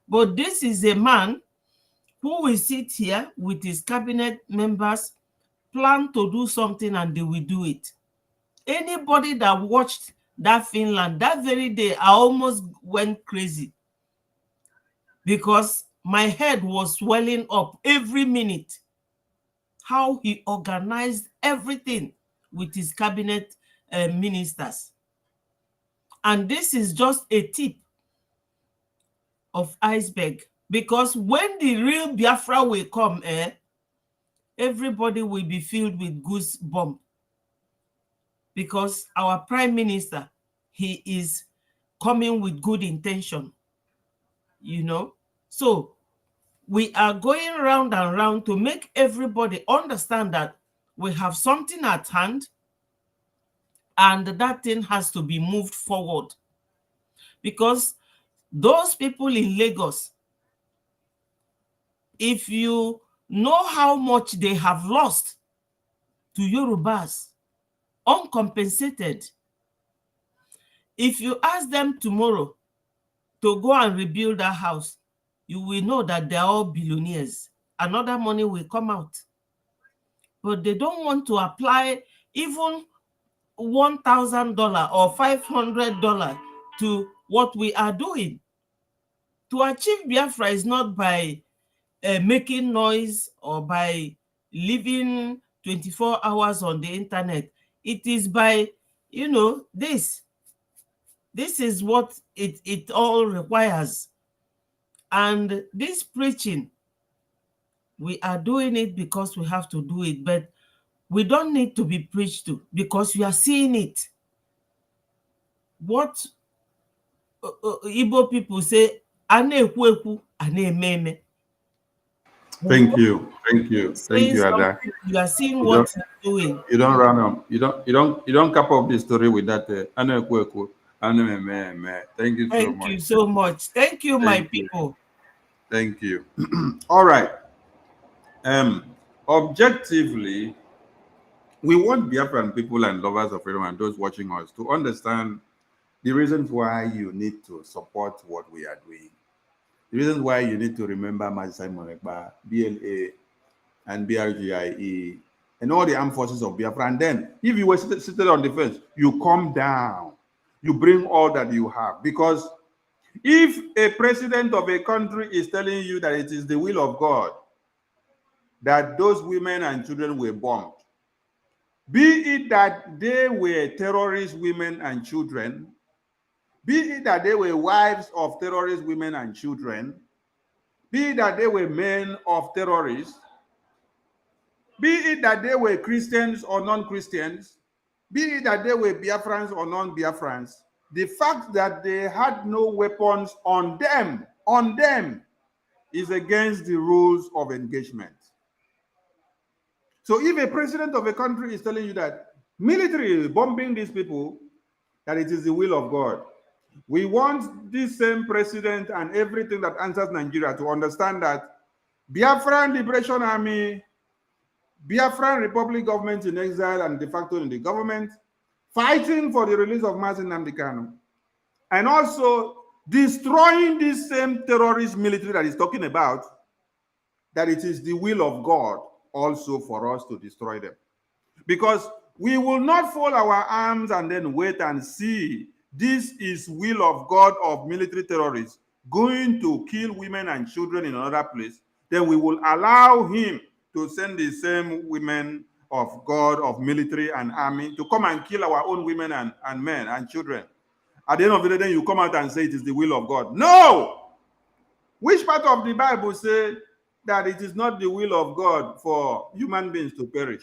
But this is a man who will sit here with his cabinet members, plan to do something, and they will do it. Anybody that watched that Finland, that very day, I almost went crazy, because my head was swelling up every minute. How he organized everything with his cabinet ministers. And this is just a tip of iceberg, because when the real Biafra will come, everybody will be filled with goosebumps, because our prime minister, he is coming with good intention, you know. So we are going round and round to make everybody understand that we have something at hand and that thing has to be moved forward. Because those people in Lagos, if you know how much they have lost to Yorubas, uncompensated, if you ask them tomorrow to go and rebuild that house, you will know that they are all billionaires. Another money will come out. But they don't want to apply even $1,000 or $500 to what we are doing. To achieve Biafra is not by making noise or by living 24 hours on the internet. It is by, you know, this is what it all requires. And this preaching, we are doing it because we have to do it, but we don't need to be preached to because we are seeing it. What Igbo people say, "Ane-ekwu-ekwu, ane-eme-eme." Thank you, Ada. You are seeing what he's doing. You don't run up. You don't cap up the story with that. Ane-ekwu-ekwu, ane-eme-eme. Thank you so much. Thank you so much. Thank you, my people. Thank you. All right. Objectively, we want Biafran people and lovers of freedom and those watching us to understand the reasons why you need to support what we are doing. The reasons why you need to remember Simon Ekpa, BLA, and BRGIE, and all the armed forces of Biafra. And then, if you were seated on the fence, you come down. You bring all that you have. Because if a president of a country is telling you that it is the will of God that those women and children were bombed, be it that they were terrorist women and children, be it that they were wives of terrorist women and children, be it that they were men of terrorists, be it that they were Christians or non-Christians, be it that they were Biafrans or non-Biafrans, the fact that they had no weapons on them is against the rules of engagement. So if a president of a country is telling you that military is bombing these people, that it is the will of God, we want this same president and everything that answers Nigeria to understand that Biafran Liberation Army, Biafran Republic government in exile and de facto in the government, fighting for the release of Mazi Nnamdi Kanu, and also destroying this same terrorist military that he's talking about, that it is the will of God also for us to destroy them. Because we will not fold our arms and then wait and see this is will of God of military terrorists going to kill women and children in another place. Then we will allow him to send the same women of God, of military and army, to come and kill our own women and men and children. At the end of the day, then you come out and say it is the will of God. No! Which part of the Bible say that it is not the will of God for human beings to perish?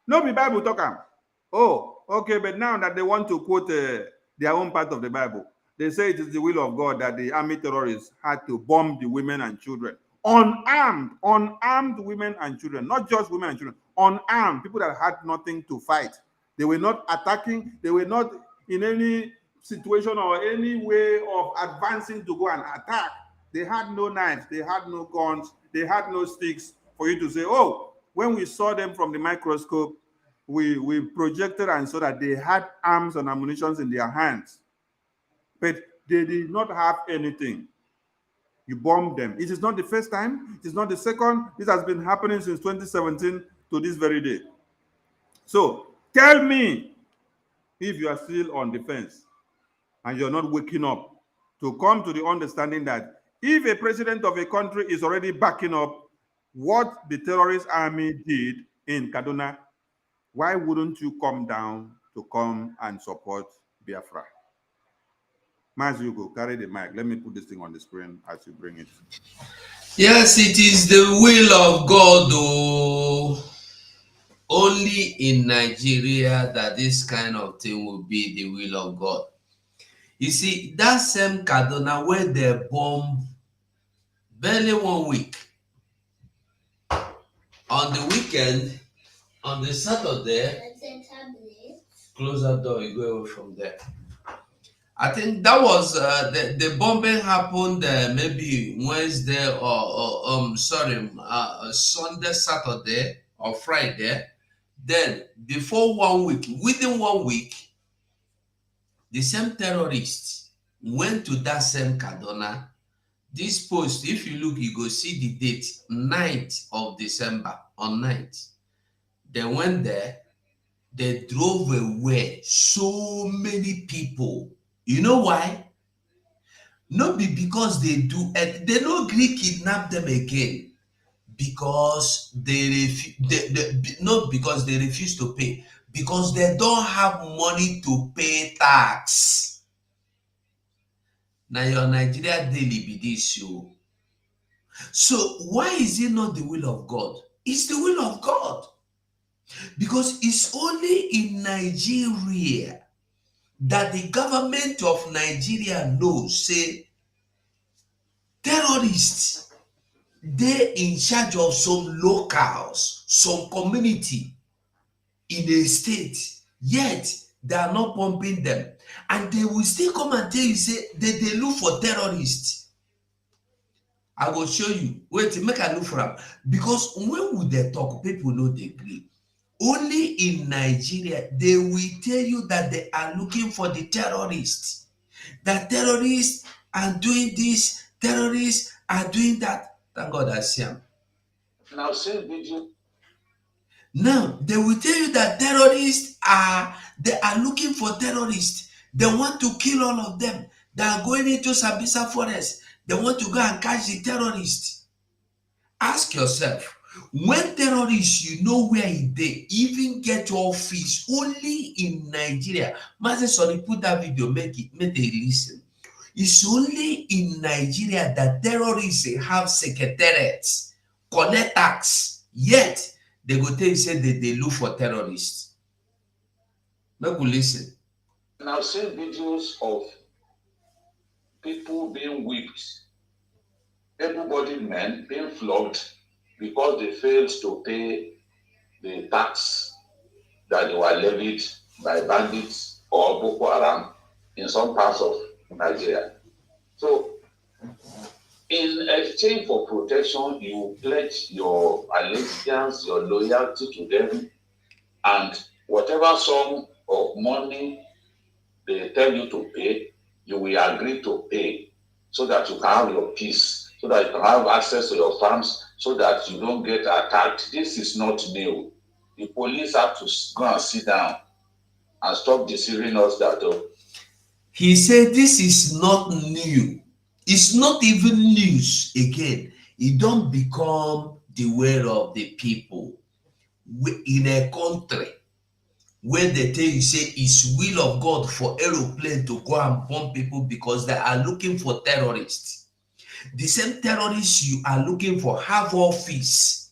No, the Bible talk. Oh, okay, but now that they want to quote their own part of the Bible, they say it is the will of God that the army terrorists had to bomb the women and children. Unarmed women and children, not just women and children, unarmed, people that had nothing to fight. They were not attacking, they were not in any situation or any way of advancing to go and attack. They had no knives, they had no guns, they had no sticks for you to say, oh, when we saw them from the microscope, we projected and saw that they had arms and ammunition in their hands. But they did not have anything. You bombed them. It is not the first time. It is not the second. This has been happening since 2017 to this very day. So tell me if you are still on the fence and you're not waking up to come to the understanding that if a president of a country is already backing up what the terrorist army did in Kaduna, why wouldn't you come down to come and support Biafra? Mas, you go carry the mic. Let me put this thing on the screen as you bring it. Yes, it is the will of God, though. Only in Nigeria that this kind of thing will be the will of God. You see, that same Kaduna where they bombed barely 1 week, On the weekend, on the Saturday, close that door, you go away from there. I think that was the bombing happened maybe Wednesday or Sunday, Saturday or Friday. Then before 1 week, within 1 week, the same terrorists went to that same Kaduna. This post, if you look, you go see the date, 9th of December, on 9th. They went there, they drove away so many people. You know why? Not because they do, they no agree kidnap them again, because not because they refuse to pay, because they don't have money to pay tax. Now your Nigeria daily be this you. So why is it not the will of God? It's the will of God. Because it's only in Nigeria that the government of Nigeria knows, say, terrorists, they in charge of some locals, some community in a state, yet they are not pumping them. And they will still come and tell you, say, they look for terrorists. I will show you. Wait, make a look for them. Because when would they talk, people know they agree. Only in Nigeria, they will tell you that they are looking for the terrorists. That terrorists are doing this, terrorists are doing that. Thank God I see them. Now, same video. Now, they will tell you that terrorists they are looking for terrorists. They want to kill all of them. They are going into Sambisa forest. They want to go and catch the terrorists. Ask yourself, when terrorists, you know where they even get office, only in Nigeria. Master, sorry, put that video, make they listen. It's only in Nigeria that terrorists have secretariats, collect tax, yet they go tell you, say that they look for terrorists. Make we listen. Now, seen videos of people being whipped, able-bodied men being flogged because they failed to pay the tax that they were levied by bandits or Boko Haram in some parts of Nigeria. So, in exchange for protection, you pledge your allegiance, your loyalty to them, and whatever sum of money they tell you to pay, you will agree to pay so that you can have your peace, so that you can have access to your farms, so that you don't get attacked. This is not new. The police have to go and sit down and stop deceiving us that. He said this is not new. It's not even news again. It don't become the way of the people. In a country where they tell you, say, it's will of God for aeroplane to go and bomb people because they are looking for terrorists. The same terrorists you are looking for have office.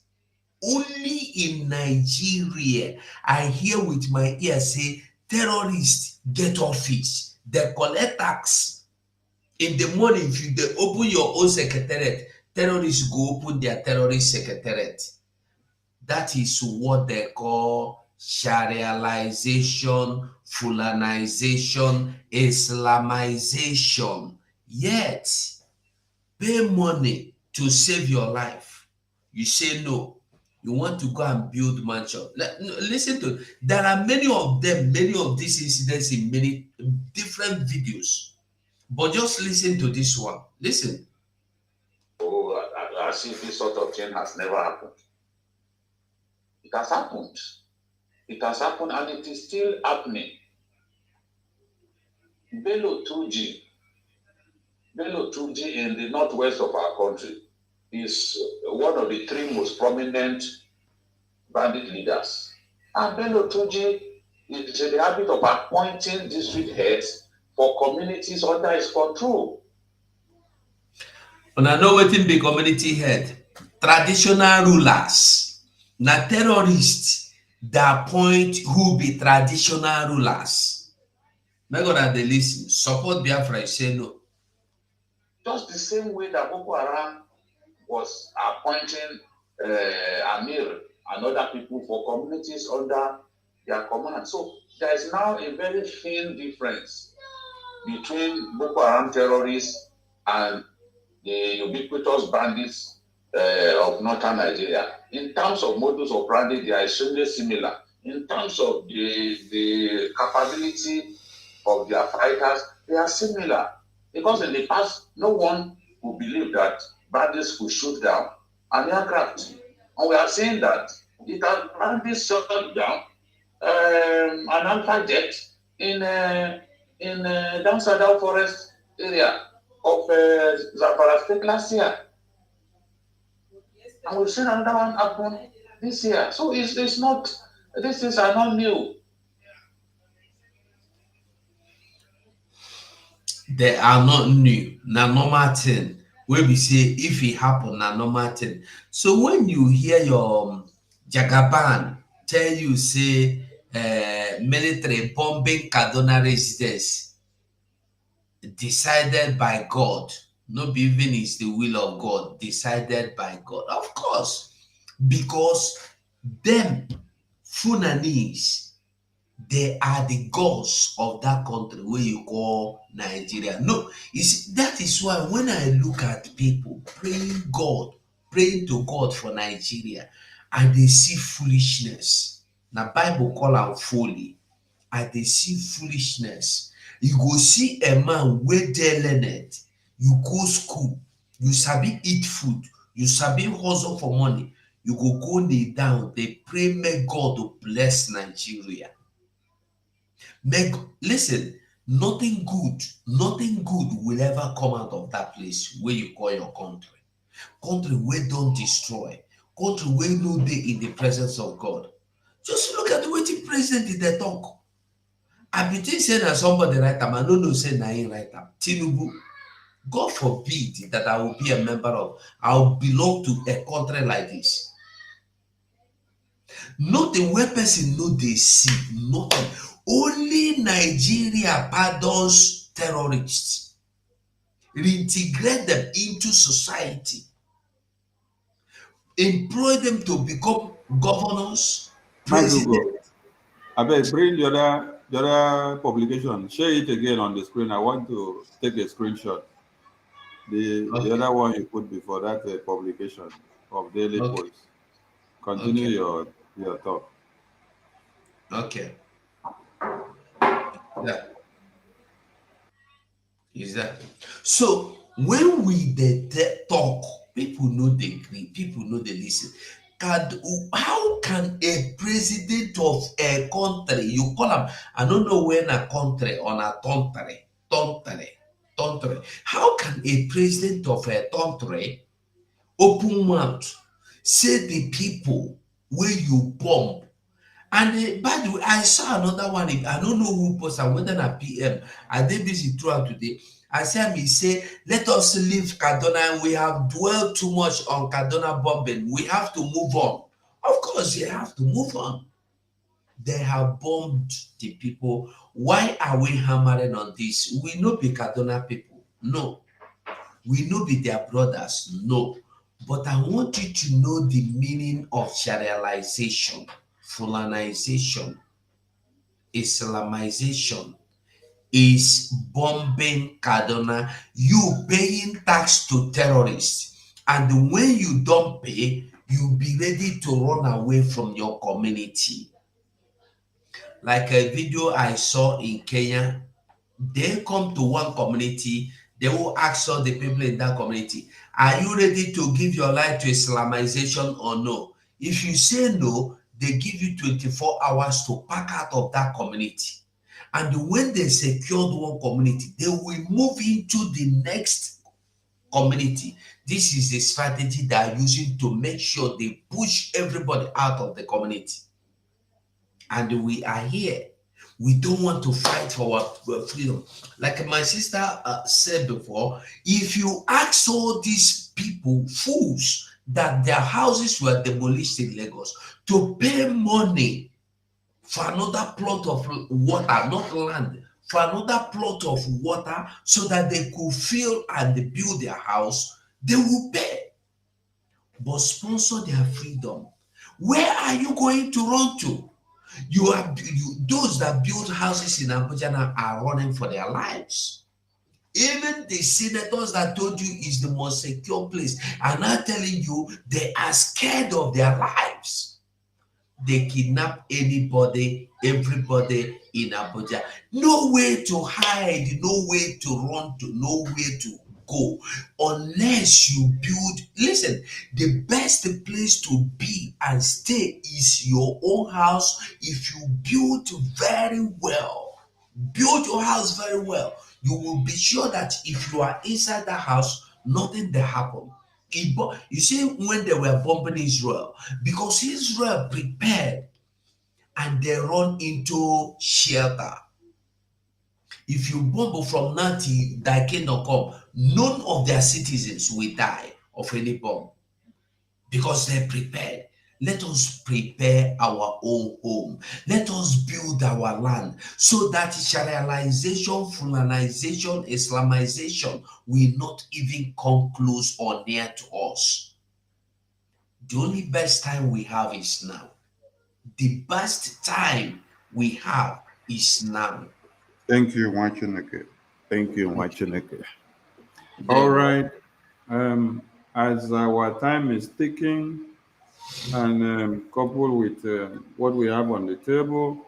Only in Nigeria, I hear with my ear say, terrorists get office. They collect tax. In the morning, if you they open your own secretariat, terrorists go open their terrorist secretariat. That is what they call Sharialization, Fulanization, Islamization. Yet, pay money to save your life. You say no. You want to go and build mansion. Listen to it. There are many of them, many of these incidents in many different videos. But just listen to this one. Listen. Oh, as if this sort of thing has never happened. It has happened. It has happened and it is still happening. Bello Turji in the northwest of our country is one of the three most prominent bandit leaders. And Bello Turji is in the habit of appointing district heads for communities under his control. And I know what in the community head. Traditional rulers. Now terrorists that appoint who be traditional rulers. Make God they listen. Support Biafra, say no. Just the same way that Boko Haram was appointing Amir and other people for communities under their command. So there is now a very thin difference between Boko Haram terrorists and the ubiquitous bandits of northern Nigeria. In terms of modus operandi, they are extremely similar. In terms of the capability of their fighters, they are similar. Because in the past, no one would believe that bandits could shoot down an aircraft. And we are seeing that it has bandits shot down an Alpha jet in down Sadao Forest area of Zamfara State last year. And we've seen another one happen this year. So it's not, these things are not new. They are not new. Na normal thing. Where we say if it happen, na normal thing. So when you hear your Jagaban tell you say military bombing Kaduna residents decided by God, not even is the will of God, decided by God. Of course, because them Fulanese, they are the gods of that country where you call Nigeria. No, that is why when I look at people praying to God for Nigeria, and they see foolishness. Now Bible call am folly. And they see foolishness. You go see a man wey dey learned, you go school, you sabi eat food, you sabi hustle for money, you go kneel down, they pray make God to bless Nigeria. Listen, nothing good will ever come out of that place where you call your country. Country where don't destroy, country where no dey in the presence of God. Just look at wetin president dey talk. I be think say na somebody write am, I no know say na him write am. Tinubu, God forbid that I will be a member of, I will belong to a country like this. Nothing where person no dey see, nothing. Only Nigeria pardons terrorists, reintegrate them into society, employ them to become governors, presidents. I beg, bring the other publication. Share it again on the screen. I want to take a screenshot. The other one you put before that publication of Daily Post. Continue your talk. Okay. Yeah. Is that so? When we talk, people know they agree, people know they listen. How can a president of a country, you call them, I don't know when a country on a country, how can a president of a country open mouth say the people where you bomb? And by the way, I saw another one. I don't know who posted, whether na PM. I did busy throughout today. I said, me say, let us leave Kaduna. We have dwelled too much on Kaduna bombing. We have to move on. Of course, you have to move on. They have bombed the people. Why are we hammering on this? We know be Kaduna people. No. We know be their brothers. No. But I want you to know the meaning of Sharialization, Fulanization, Islamization. Is bombing Kaduna, you paying tax to terrorists, and when you don't pay, you be ready to run away from your community. Like a video I saw in Kenya, they come to one community, they will ask all the people in that community, are you ready to give your life to Islamization or no? If you say no, they give you 24 hours to pack out of that community. And when they secured one community, they will move into the next community. This is the strategy they are using to make sure they push everybody out of the community. And we are here. We don't want to fight for our freedom. Like my sister said before, if you ask all these people, fools, that their houses were demolished in Lagos, to pay money for another plot of water, not land, for another plot of water so that they could fill and build their house, they will pay. but sponsor their freedom. Where are you going to run to? Those that build houses in Abuja now are running for their lives. Even the senators that told you is the most secure place are now telling you they are scared of their lives. They kidnap anybody, everybody in Abuja. No way to hide, no way to run to, no way to go unless you build. Listen, the best place to be and stay is your own house. If you build very well, build your house very well, you will be sure that if you are inside the house, nothing will happen. You see, when they were bombing Israel, because Israel prepared and they run into shelter. If you bomb from now till thy kingdom come, none of their citizens will die of any bomb because they prepared. Let us prepare our own home. Let us build our land so that Sharialization, Fulanization, Islamization will not even come close or near to us. The only best time we have is now. The best time we have is now. Thank you, Wachineke. Thank you, Wachineke. All right. As our time is ticking, and coupled with what we have on the table,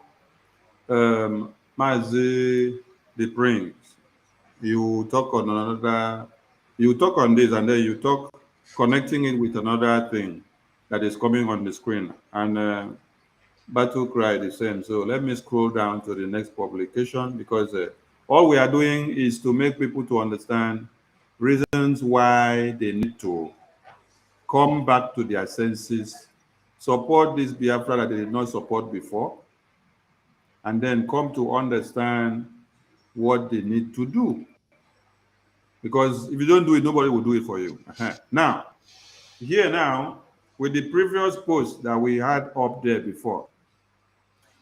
Mazi the Prince, you talk on this, and then you talk connecting it with another thing that is coming on the screen, and Battle Cry the same. So let me scroll down to the next publication, because all we are doing is to make people to understand reasons why they need to come back to their senses, support this Biafra that they did not support before, and then come to understand what they need to do. Because if you don't do it, nobody will do it for you. Now, with the previous post that we had up there before,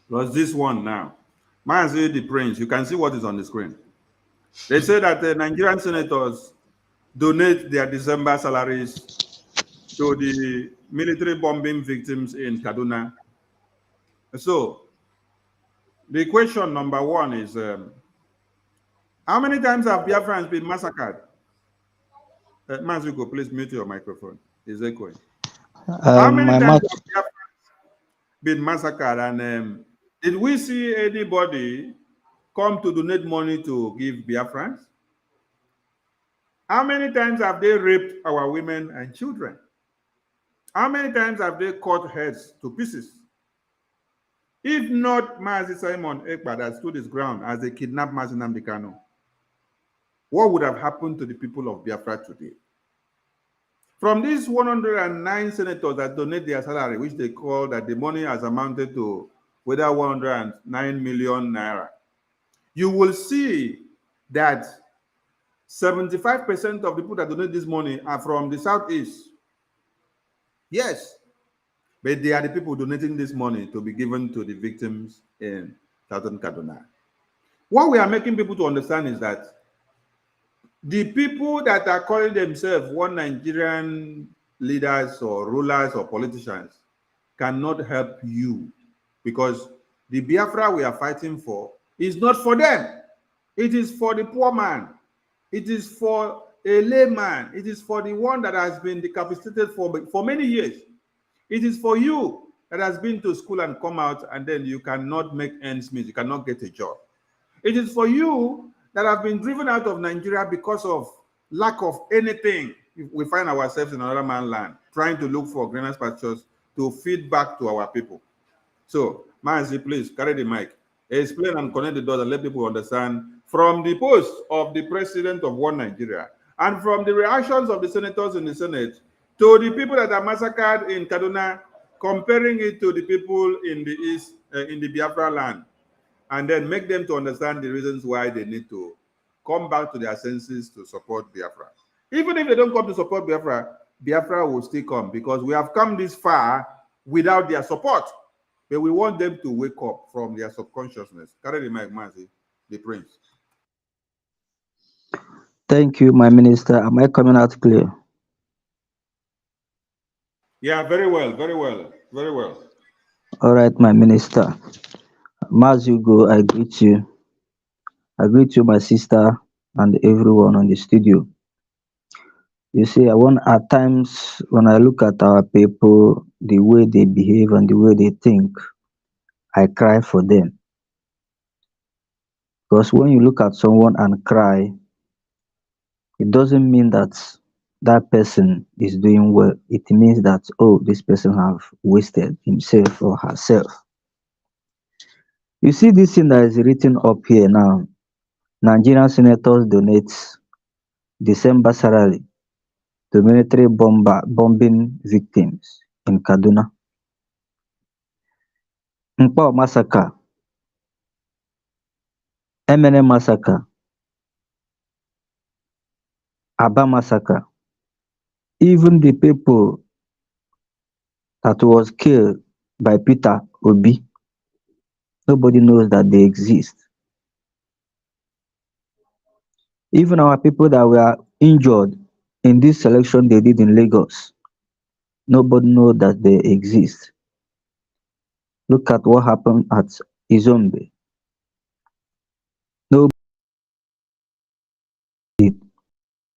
plus this one now, Mazi the Prince, you can see what is on the screen. They say that the Nigerian senators donate their December salaries to the military bombing victims in Kaduna. So, the question number one is, how many times have Biafrans been massacred? Mazuko, please mute your microphone. It's echoing. How many times have Biafrans been massacred? And did we see anybody come to donate money to give Biafrans? How many times have they raped our women and children? How many times have they cut heads to pieces? If not Mazi Simon Ekpa that stood his ground as they kidnapped Mazi Nnamdi Kanu, what would have happened to the people of Biafra today? From these 109 senators that donate their salary, which they call that the money has amounted to whether 109 million naira, you will see that 75% of the people that donate this money are from the Southeast. Yes, but they are the people donating this money to be given to the victims in Southern Kaduna. What we are making people to understand is that the people that are calling themselves one Nigerian leaders or rulers or politicians cannot help you, because the Biafra we are fighting for is not for them. It is for the poor man. It is for a layman. It is for the one that has been decapitated for many years. It is for you that has been to school and come out and then you cannot make ends meet. You cannot get a job. It is for you that have been driven out of Nigeria because of lack of anything. We find ourselves in another man's land, trying to look for greener pastures to feed back to our people. So, Mazi, please carry the mic. Explain and connect the dots and let people understand from the post of the president of one Nigeria and from the reactions of the senators in the Senate to the people that are massacred in Kaduna, comparing it to the people in the East, in the Biafra land, and then make them to understand the reasons why they need to come back to their senses to support Biafra. Even if they don't come to support Biafra, Biafra will still come, because we have come this far without their support. But we want them to wake up from their subconsciousness. Carry the mic, Mazi, the Prince. Thank you, my minister. Am I coming out clear? Yeah, very well, very well, very well. All right, my minister. As you go, I greet you. I greet you, my sister, and everyone on the studio. You see, I want at times when I look at our people, the way they behave and the way they think, I cry for them. Because when you look at someone and cry, it doesn't mean that that person is doing well. It means that, oh, this person have wasted himself or herself. You see this thing that is written up here now. Nigerian senators donate December salary to military bombing victims in Kaduna. Nkpa massacre, MNM massacre, Aba massacre. Even the people that was killed by Peter Obi, nobody knows that they exist. Even our people that were injured in this selection they did in Lagos, nobody knows that they exist. Look at what happened at Izombe. Nobody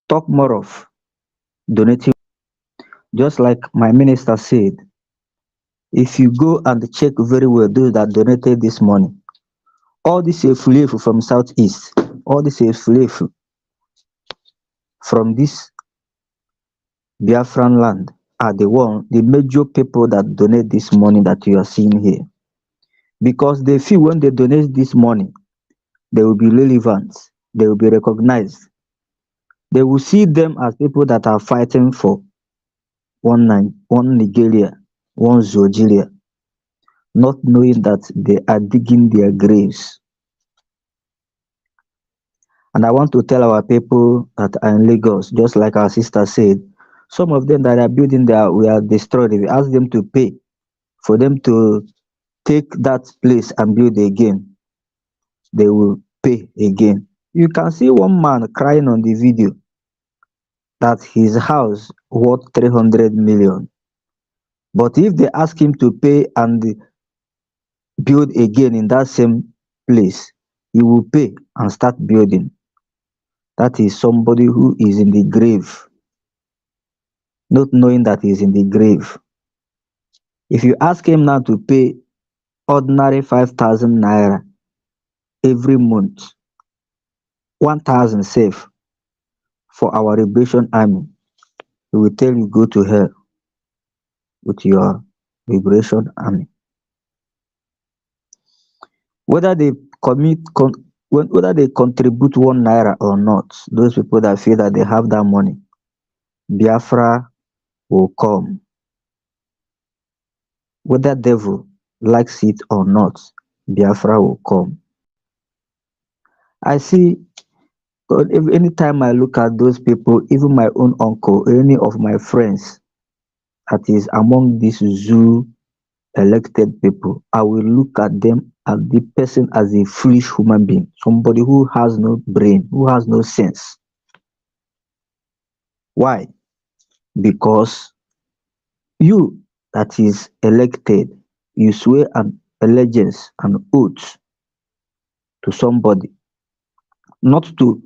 talk more of donating. Just like my minister said, if you go and check very well those that donated this money, all this Efulefu from southeast, all this Efulefu from this Biafran land are the major people that donate this money that you are seeing here. Because they feel when they donate this money, they will be relevant, they will be recognized. They will see them as people that are fighting for one Nigeria, one Zogilia, not knowing that they are digging their graves. And I want to tell our people that are in Lagos, just like our sister said, some of them that are building there, we are destroyed. If we ask them to pay for them to take that place and build again, they will pay again. You can see one man crying on the video that his house worth 300 million. But if they ask him to pay and build again in that same place, he will pay and start building. That is somebody who is in the grave, not knowing that he is in the grave. If you ask him now to pay ordinary 5,000 naira every month, 1,000 save for our liberation army, he will tell you go to hell with your liberation army. Whether they whether they contribute 1 naira or not, those people that feel that they have that money, Biafra will come. Whether devil likes it or not, Biafra will come. I see, anytime I look at those people, even my own uncle, any of my friends that is among these zoo elected people, I will look at them as the person as a foolish human being, somebody who has no brain, who has no sense. Why? Because you that is elected, you swear an allegiance, an oath to somebody, not to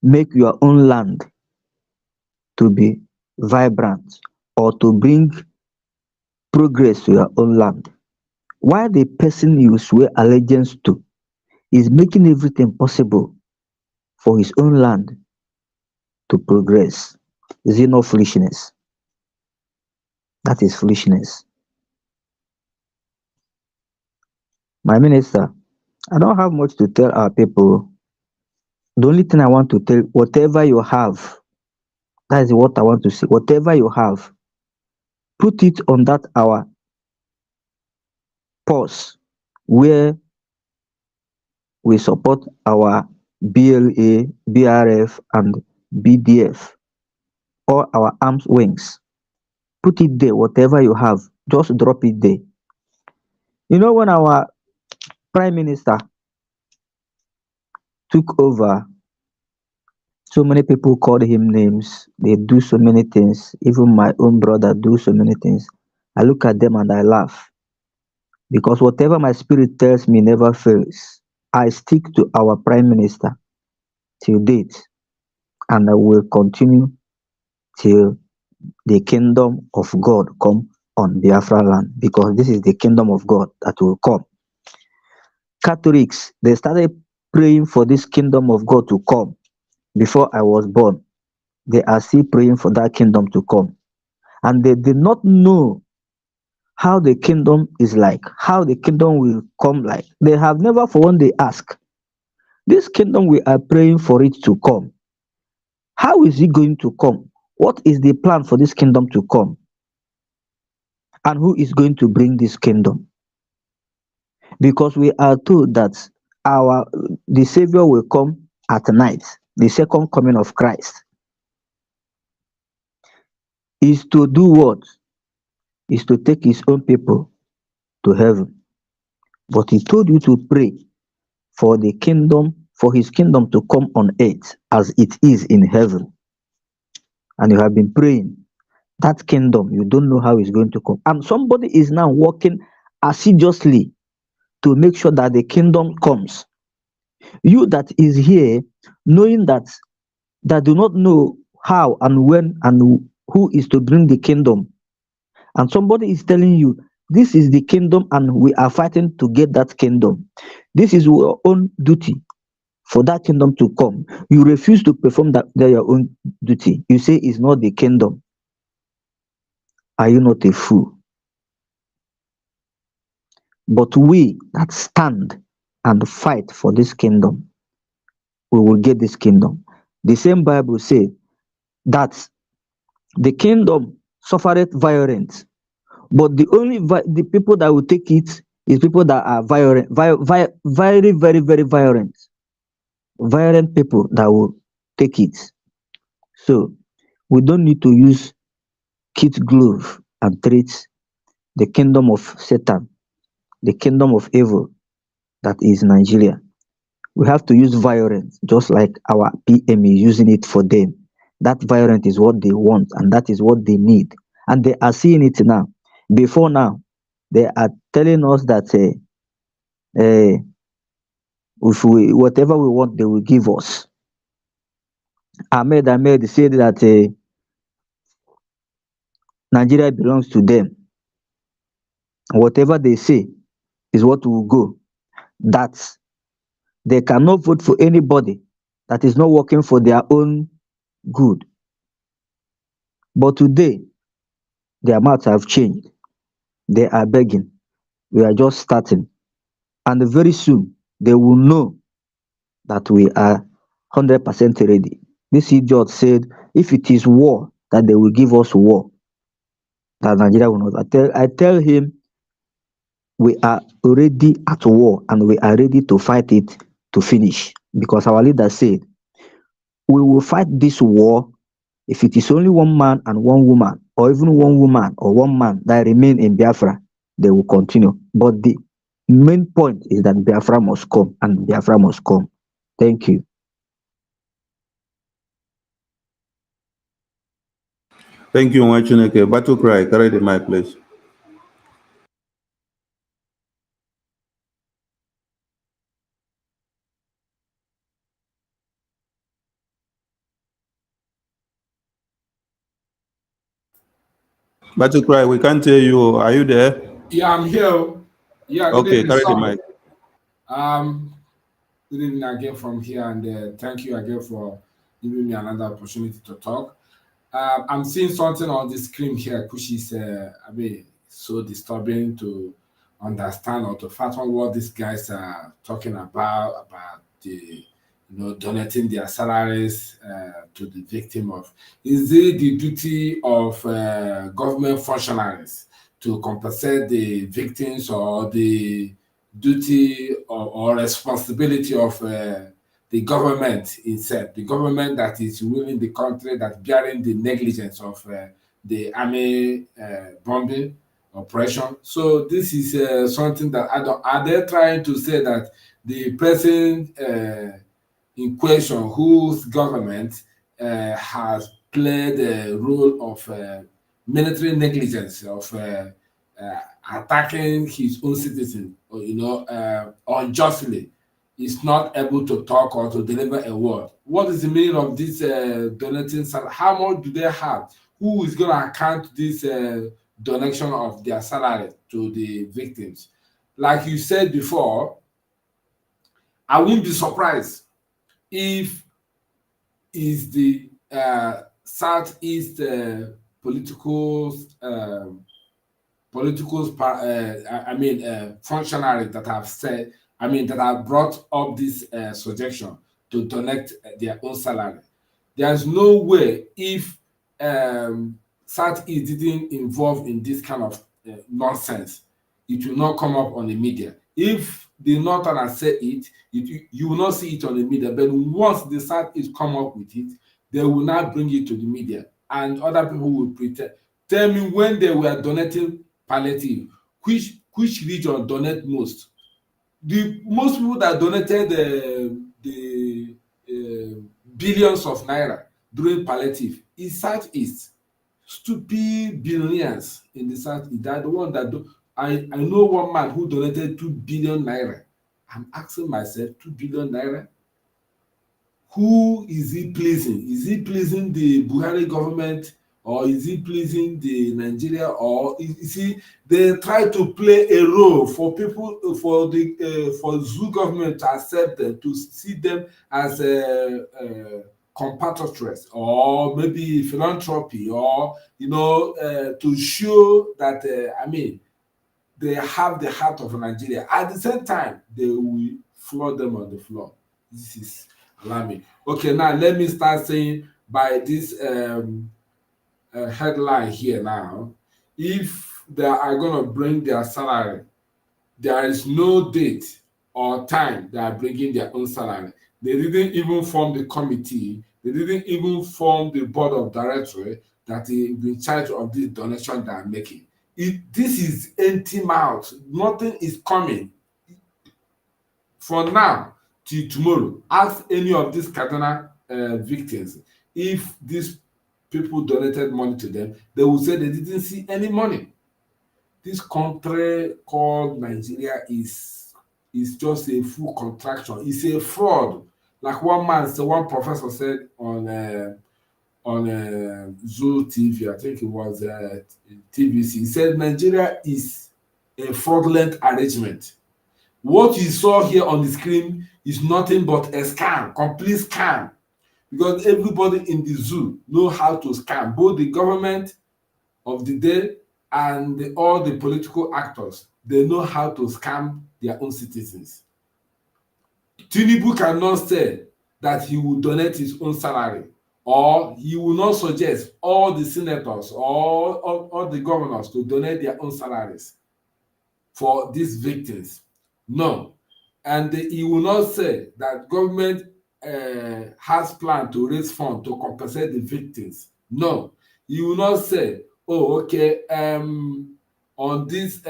make your own land to be vibrant or to bring progress to your own land. While the person you swear allegiance to is making everything possible for his own land to progress. Is it not foolishness? That is foolishness. My minister, I don't have much to tell our people. The only thing I want to tell, whatever you have, that is what I want to say. Whatever you have, put it on that our pause where we support our BLA, BRF, and BDF, all our arms wings. Put it there, whatever you have, just drop it there. You know, when our Prime Minister took over, So many people called him names. They do so many things. Even my own brother do so many things. I look at them and I laugh because whatever my spirit tells me never fails. I stick to our prime minister till date, and I will continue till the kingdom of God come on Biafra land, because this is the kingdom of God that will come. Catholics, they started praying for this kingdom of God to come before I was born. They are still praying for that kingdom to come. And they did not know how the kingdom is like, how the kingdom will come like. They have never for one day asked, this kingdom we are praying for it to come, how is it going to come? What is the plan for this kingdom to come? And who is going to bring this kingdom? Because we are told that the Savior will come at night. The second coming of Christ is to do what? Is to take his own people to heaven. But he told you to pray for the kingdom, for his kingdom to come on earth as it is in heaven. And you have been praying. That kingdom, you don't know how it's going to come. And somebody is now working assiduously to make sure that the kingdom comes. You that is here, knowing that do not know how and when and who is to bring the kingdom, and somebody is telling you this is the kingdom and we are fighting to get that kingdom. This is your own duty for that kingdom to come. You refuse to perform that your own duty. You say it's not the kingdom. Are you not a fool? But we that stand and fight for this kingdom, we will get this kingdom. The same Bible says that the kingdom suffereth violence, but the people that will take it is people that are violent, very, very, very violent. Violent people that will take it. So we don't need to use kid glove and treat the kingdom of Satan, the kingdom of evil that is Nigeria. We have to use violence, just like our PM is using it for them. That violence is what they want, and that is what they need. And they are seeing it now. Before now, they are telling us that if whatever we want, they will give us. Ahmed said that Nigeria belongs to them. Whatever they say is what will go. That they cannot vote for anybody that is not working for their own good. But today, their mouths have changed. They are begging. We are just starting. And very soon, they will know that we are 100% ready. This idiot said, if it is war, that they will give us war. That Nigeria will not. I tell him, we are already at war and we are ready to fight it to finish. Because our leader said, we will fight this war if it is only one man and one woman, or even one woman or one man that remain in Biafra, they will continue. But the main point is that Biafra must come, and Biafra must come. Thank you. Thank you, Mwachineke. Battle cry, carry the mic, please. Battle cry, we can't hear you. Are you there? Yeah, I'm here. Yeah, good Okay, evening, carry the sir. mic. Good evening again from here, and thank you again for giving me another opportunity to talk. I'm seeing something on the screen here, which is so disturbing to understand or to fathom what these guys are talking about the donating their salaries to the victim of. Is it the duty of government functionaries to compensate the victims, or the duty or responsibility of the government itself, the government that is ruling the country, that bearing the negligence of the army bombing operation? So this is something that are they trying to say that the person in question, whose government has played a role of military negligence, of attacking his own citizens, unjustly, is not able to talk or to deliver a word. What is the meaning of this donating? How much do they have? Who is going to account this donation of their salary to the victims? Like you said before, I wouldn't be surprised if is the Southeast functionary that have said, that have brought up this suggestion to donate their own salary. There's no way if Southeast didn't involve in this kind of nonsense, it will not come up on the media. If the Northerners say it, you will not see it on the media. But once the Southeast come up with it, they will not bring it to the media, and other people will pretend. Tell me, when they were donating palliative, which region donate most? The most people that donated the billions of naira during palliative is Southeast. Stupid billionaires in the Southeast. They're the one that do. I know one man who donated 2 billion naira. I'm asking myself, 2 billion naira? Who is he pleasing? Is he pleasing the Buhari government, or is he pleasing the Nigeria, or is he? They try to play a role for people, for zoo government to accept them, to see them as compatriots, or maybe philanthropy, or to show that they have the heart of Nigeria. At the same time, they will floor them on the floor. This is alarming. Okay, now let me start saying by this headline here now. If they are going to bring their salary, there is no date or time they are bringing their own salary. They didn't even form the committee. They didn't even form the board of directors that is in charge of this donation they are making. This is empty mouth. Nothing is coming. For now till tomorrow, ask any of these Kaduna victims if these people donated money to them. They will say they didn't see any money. This country called Nigeria is just a full contraction. It's a fraud. Like one professor said on Zoo TV, I think it was TVC. He said Nigeria is a fraudulent arrangement. What you saw here on the screen is nothing but a scam, complete scam, because everybody in the zoo know how to scam, both the government of the day and all the political actors. They know how to scam their own citizens. Tinubu cannot say that he will donate his own salary, or he will not suggest all the senators or all the governors to donate their own salaries for these victims. No. And he will not say that government has planned to raise funds to compensate the victims. No. He will not say, oh, okay, on this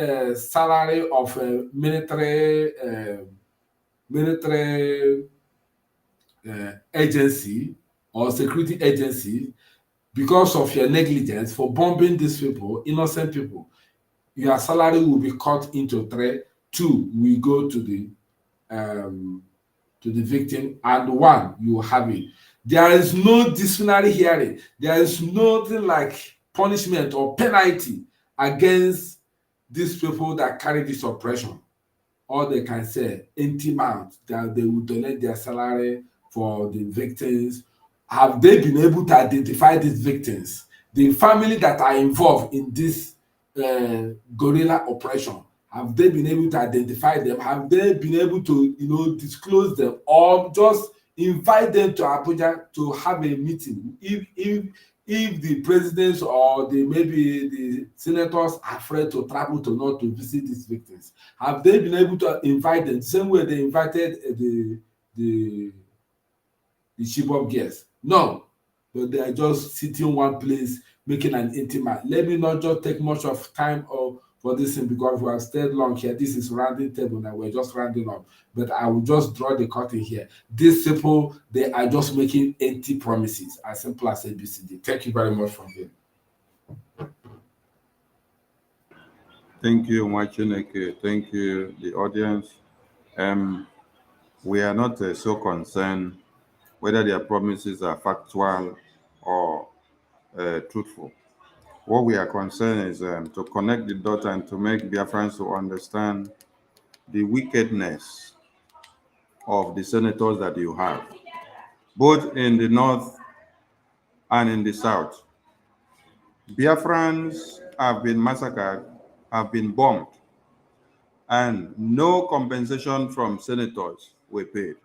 salary of military agency or security agency, because of your negligence for bombing these people, innocent people, your salary will be cut into 3. 2 will go to the victim, and 1 you will have it. There is no disciplinary hearing. There is nothing like punishment or penalty against these people that carry this oppression. All they can say, empty mouth, that they will donate their salary for the victims. Have they been able to identify these victims? The family that are involved in this guerrilla operation, have they been able to identify them? Have they been able to, disclose them, or just invite them to Abuja to have a meeting? If the presidents or maybe the senators are afraid to travel to visit these victims, have they been able to invite them the same way they invited the Chibok girls? No, but they are just sitting in one place making an intimate. Let me not just take much of time for this thing because we have stayed long here. This is rounding table and we're just rounding up. But I will just draw the curtain here. These people, they are just making empty promises, as simple as ABCD. Thank you very much from here. Thank you, Mwachineke. Thank you, the audience. We are not so concerned whether their promises are factual or truthful. What we are concerned is to connect the dots and to make Biafrans to understand the wickedness of the senators that you have, both in the north and in the south. Biafrans have been massacred, have been bombed, and no compensation from senators were paid.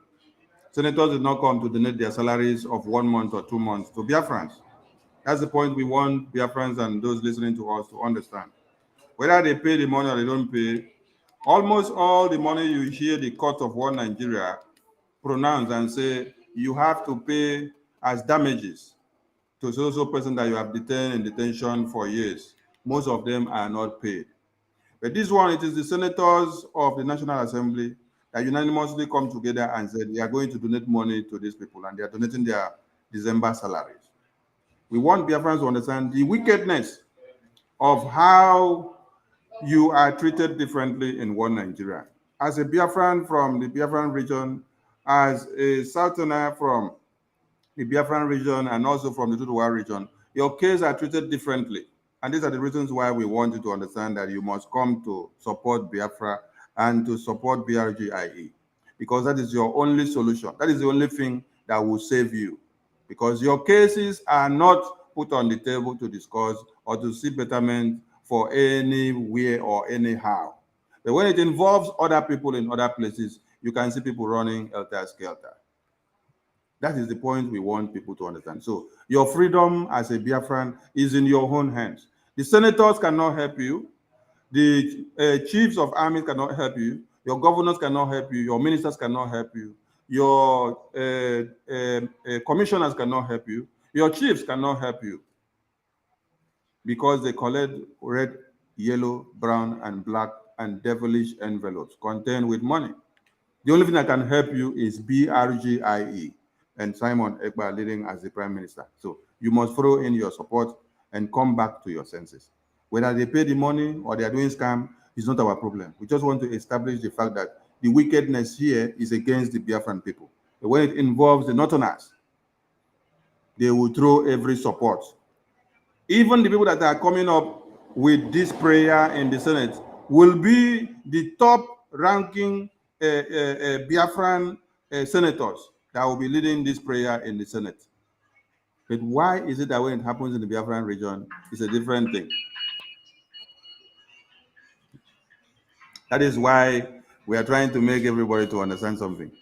Senators did not come to donate their salaries of 1 month or 2 months to Biafrans. That's the point we want Biafrans and those listening to us to understand. Whether they pay the money or they don't pay, almost all the money you hear the court of one Nigeria pronounce and say you have to pay as damages to so person that you have detained in detention for years. Most of them are not paid. But this one, it is the senators of the National Assembly that unanimously come together and said they are going to donate money to these people, and they are donating their December salaries. We want Biafrans to understand the wickedness of how you are treated differently in one Nigeria. As a Biafran from the Biafran region, as a Southerner from the Biafran region and also from the Tutuwa region, your case are treated differently. And these are the reasons why we want you to understand that you must come to support Biafra and to support BRGIE, because that is your only solution. That is the only thing that will save you, because your cases are not put on the table to discuss or to see betterment for anywhere or anyhow. But when it involves other people in other places, you can see people running helter-skelter. That is the point we want people to understand. So your freedom as a Biafran is in your own hands. The senators cannot help you. The chiefs of armies cannot help you. Your governors cannot help you. Your ministers cannot help you. Your commissioners cannot help you. Your chiefs cannot help you, because they collect red, yellow, brown, and black and devilish envelopes contained with money. The only thing that can help you is BRGIE and Simon Ekpa leading as the Prime Minister. So you must throw in your support and come back to your senses. Whether they pay the money or they are doing scam is not our problem. We just want to establish the fact that the wickedness here is against the Biafran people. But when it involves the Northerners, they will throw every support. Even the people that are coming up with this prayer in the Senate will be the top-ranking Biafran senators that will be leading this prayer in the Senate. But why is it that when it happens in the Biafran region, it's a different thing? That is why we are trying to make everybody to understand something,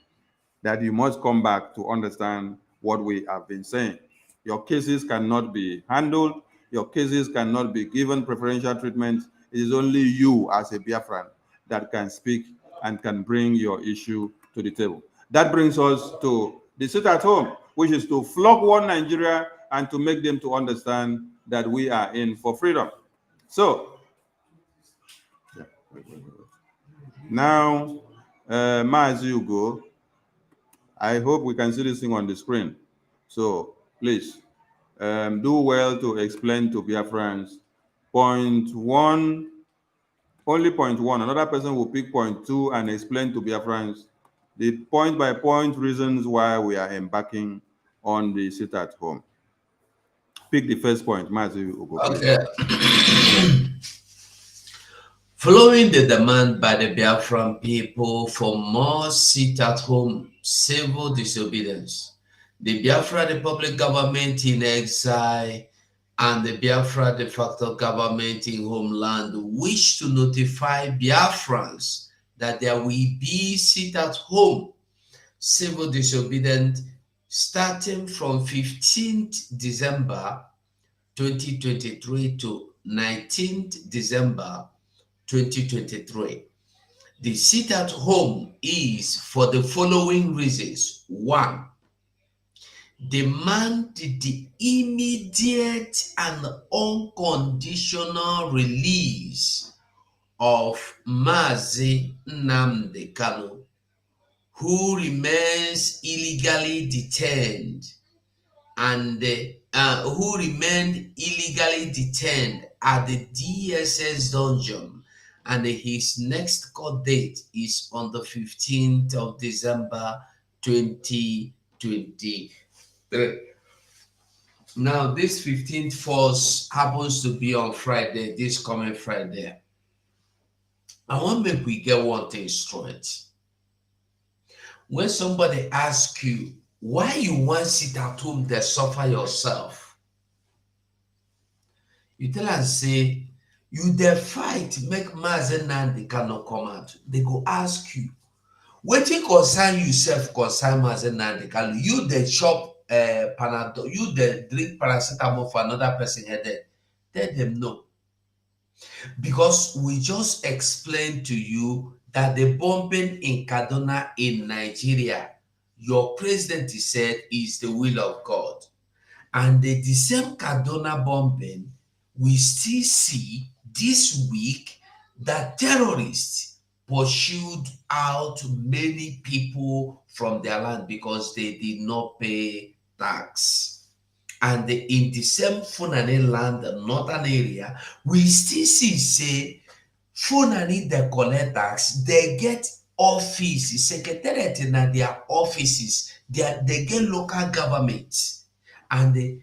that you must come back to understand what we have been saying. Your cases cannot be handled. Your cases cannot be given preferential treatment. It is only you as a Biafran that can speak and can bring your issue to the table. That brings us to the sit at home, which is to flog one Nigeria and to make them to understand that we are in for freedom. So, now, Mazi Ugo, I hope we can see this thing on the screen. So, please, do well to explain to Biafrans point 1, only point 1. Another person will pick point 2 and explain to Biafrans the point-by-point reasons why we are embarking on the sit at home. Pick the first point, Mazi Ugo. Okay. Following the demand by the Biafran people for more sit-at-home civil disobedience, the Biafra Republic government in exile and the Biafra de facto government in homeland wish to notify Biafrans that there will be sit-at-home civil disobedience starting from 15th December 2023 to 19th December 2023. The sit-at-home is for the following reasons. 1, demand the immediate and unconditional release of Mazi Nnamdi Kanu, who remains illegally detained and who remained illegally detained at the DSS dungeon, and his next court date is on the 15th of December 2023. Now, this 15th falls happens to be on Friday, this coming Friday. I want to make we get one thing straight. When somebody asks you why you want to sit at home to suffer yourself, you tell and say, you dey fight, make Mazi Nnamdi cannot come out. They go ask you, what you concern yourself, concern Mazi Nnamdi Kanu? You dey chop Panadol, you dey drink paracetamol for another person headache. Tell them no. Because we just explained to you that the bombing in Kaduna in Nigeria, your president said is the will of God. And the same Kaduna bombing, we still see this week that terrorists pursued out many people from their land because they did not pay tax. And in the same Fulani land, northern area, we still see, say, Fulani, they collect tax, they get offices, secretariat in their offices, they get local governments. And the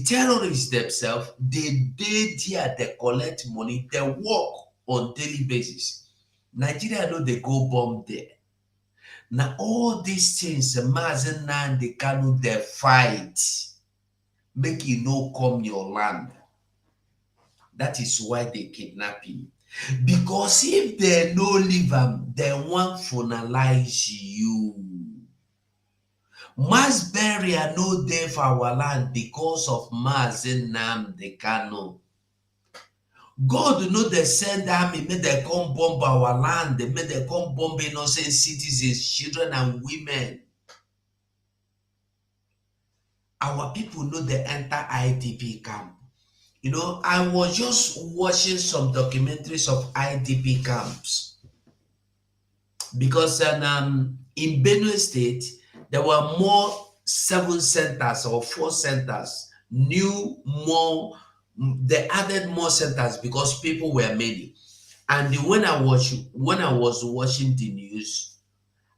terrorists themselves, they there, they collect money, they work on daily basis. Nigeria know they go bomb there. Now all these things, Mazi Nnamdi Kanu, they fight, make you no come your land. That is why they kidnap him. Because if they no leave him, they want finalize you. Mass burial no there for our land because of Mazi Nnamdi Kanu. God know they send army, may they come bomb our land, may they come bomb innocent citizens, children and women. Our people know they enter IDP camp. You know, I was just watching some documentaries of IDP camps because in Benue State, there were more 7 centers or 4 centers, they added more centers because people were many. And when I was watching the news,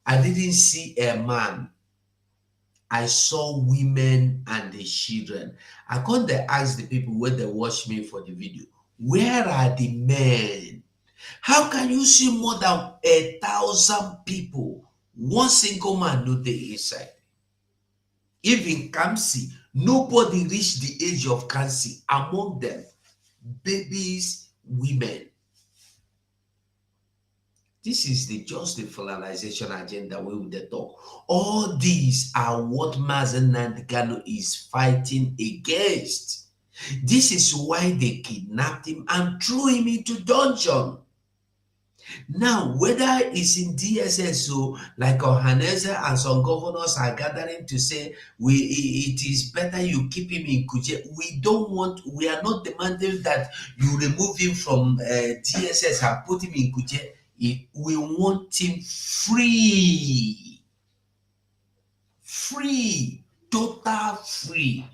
I didn't see a man. I saw women and the children. I couldn't ask the people when they watch me for the video, where are the men? How can you see more than 1,000 people? One single man no dey inside. Even Kamsi, nobody reached the age of Kamsi. Among them, babies, women. This is just the finalization agenda we will talk. All these are what Mazi Nnamdi Kanu is fighting against. This is why they kidnapped him and threw him into dungeon. Now, whether it's in DSS, so like Ohaneze and some governors are gathering to say it is better you keep him in Kuje. We are not demanding that you remove him from DSS and put him in Kuje. We want him free, total freedom.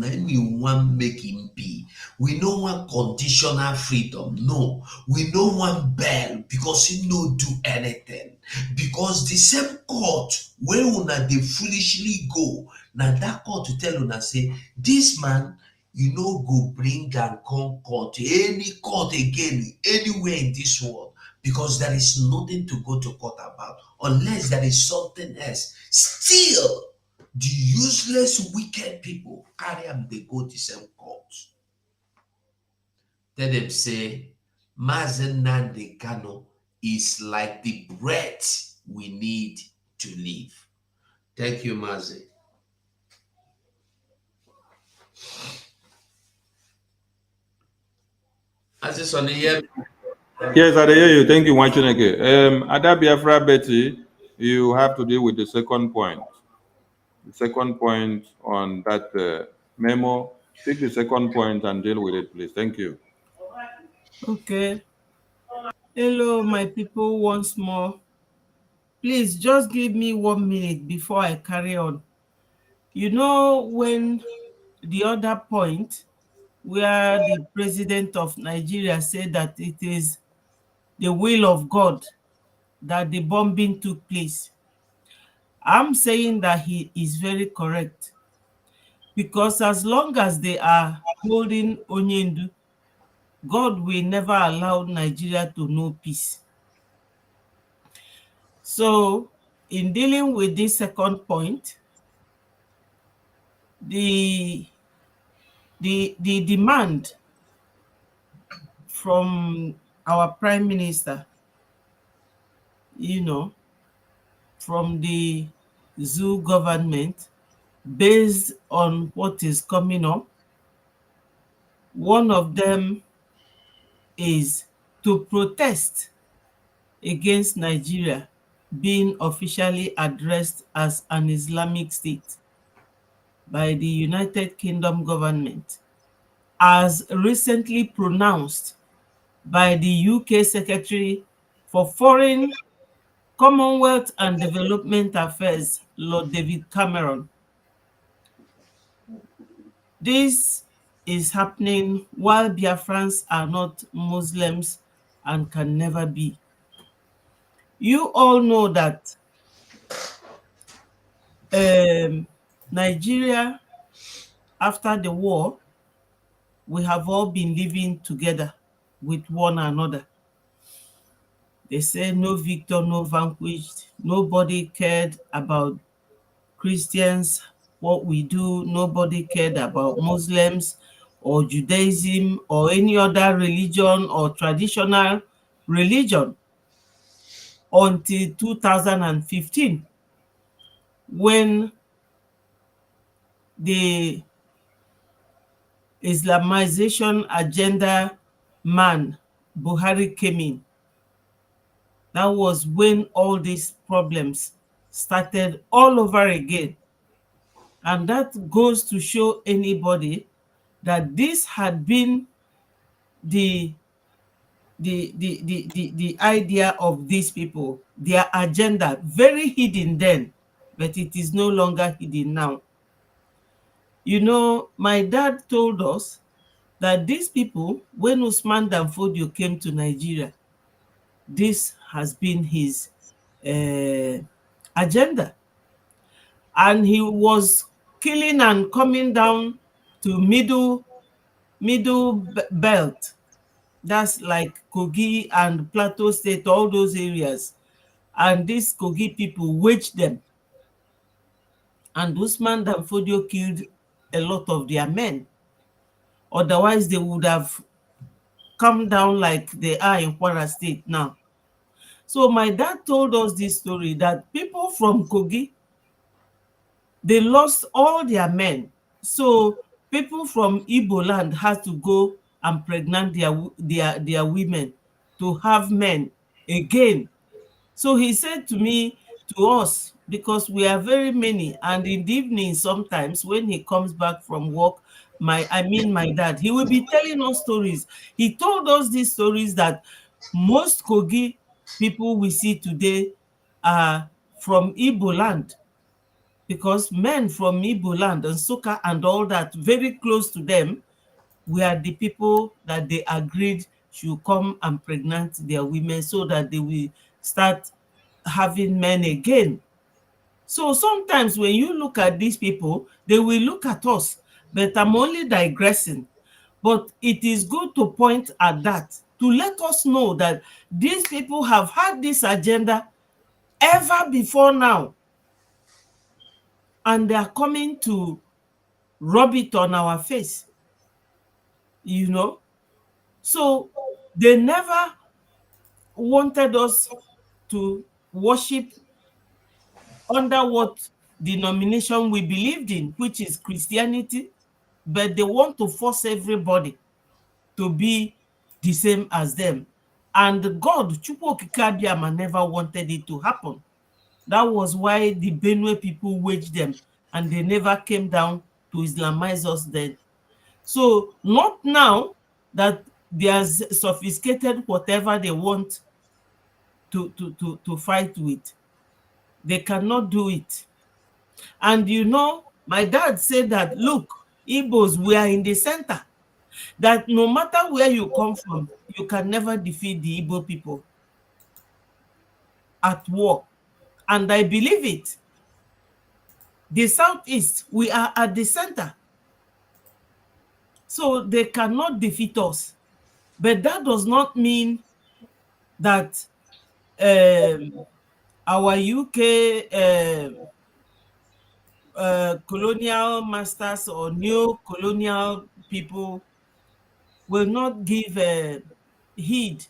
Then we want make him be. We no want conditional freedom. No, we no want bail because he no do anything. Because the same court where una they foolishly go, now that court to tell una say this man, you know, go bring and come court, any court again, anywhere in this world, because there is nothing to go to court about, unless there is something else. Still, the useless, wicked people carry them, they go to same court. Tell them say, Mazi Nnamdi Kanu is like the breath we need to live. Thank you, Mazi. Yes, I hear you. Thank you, Wanchineke. Ada Biafra Betty, you have to deal with the second point. The second point on that memo. Take the second point and deal with it, please. Thank you. Okay. Hello, my people, once more. Please just give me 1 minute before I carry on. You know, when the other point where the president of Nigeria said that it is the will of God that the bombing took place, I'm saying that he is very correct, because as long as they are holding Onyendu, God will never allow Nigeria to know peace. So, in dealing with this second point, the demand from our prime minister, you know, from the zoo government, based on what is coming up, one of them is to protest against Nigeria being officially addressed as an Islamic state by the United Kingdom government, as recently pronounced by the UK Secretary for Foreign, Commonwealth and Development Affairs, Lord David Cameron. This is happening while Biafrans are not Muslims and can never be. You all know that Nigeria, after the war, we have all been living together with one another. They say no victor, no vanquished. Nobody cared about Christians, what we do. Nobody cared about Muslims or Judaism or any other religion or traditional religion until 2015, when the Islamization agenda man Buhari came in. That was when all these problems started all over again. And that goes to show anybody that this had been the idea of these people, their agenda, very hidden then, but it is no longer hidden now. You know, my dad told us that these people, when Usman Danfodio came to Nigeria, this has been his agenda. And he was killing and coming down to middle belt. That's like Kogi and Plateau State, all those areas. And these Kogi people waged them. And Usman Danfodio killed a lot of their men. Otherwise, they would have come down like they are in Kwara State now. So my dad told us this story, that people from Kogi, they lost all their men. So people from Igbo land had to go and pregnant their women to have men again. So he said to me, to us, because we are very many, and in the evening sometimes when he comes back from work, my dad, he will be telling us stories. He told us these stories that most Kogi people we see today are from Igbo land, because men from Igbo land and Soka and all that, very close to them, were the people that they agreed should come and pregnant their women so that they will start having men again. So sometimes when you look at these people, they will look at us, but I'm only digressing. But it is good to point at that, to let us know that these people have had this agenda ever before now, and they are coming to rub it on our face, you know. So they never wanted us to worship under what denomination we believed in, which is Christianity, but they want to force everybody to be the same as them. And God, Chukwu Okike Abiama, never wanted it to happen. That was why the Benue people waged them, and they never came down to Islamize us then. So not now that there's sophisticated whatever they want to fight with. They cannot do it. And you know, my dad said that, look, Igbos, we are in the center. That no matter where you come from, you can never defeat the Igbo people at war. And I believe it. The Southeast, we are at the center. So they cannot defeat us. But that does not mean that our UK colonial masters or new colonial people will not give heed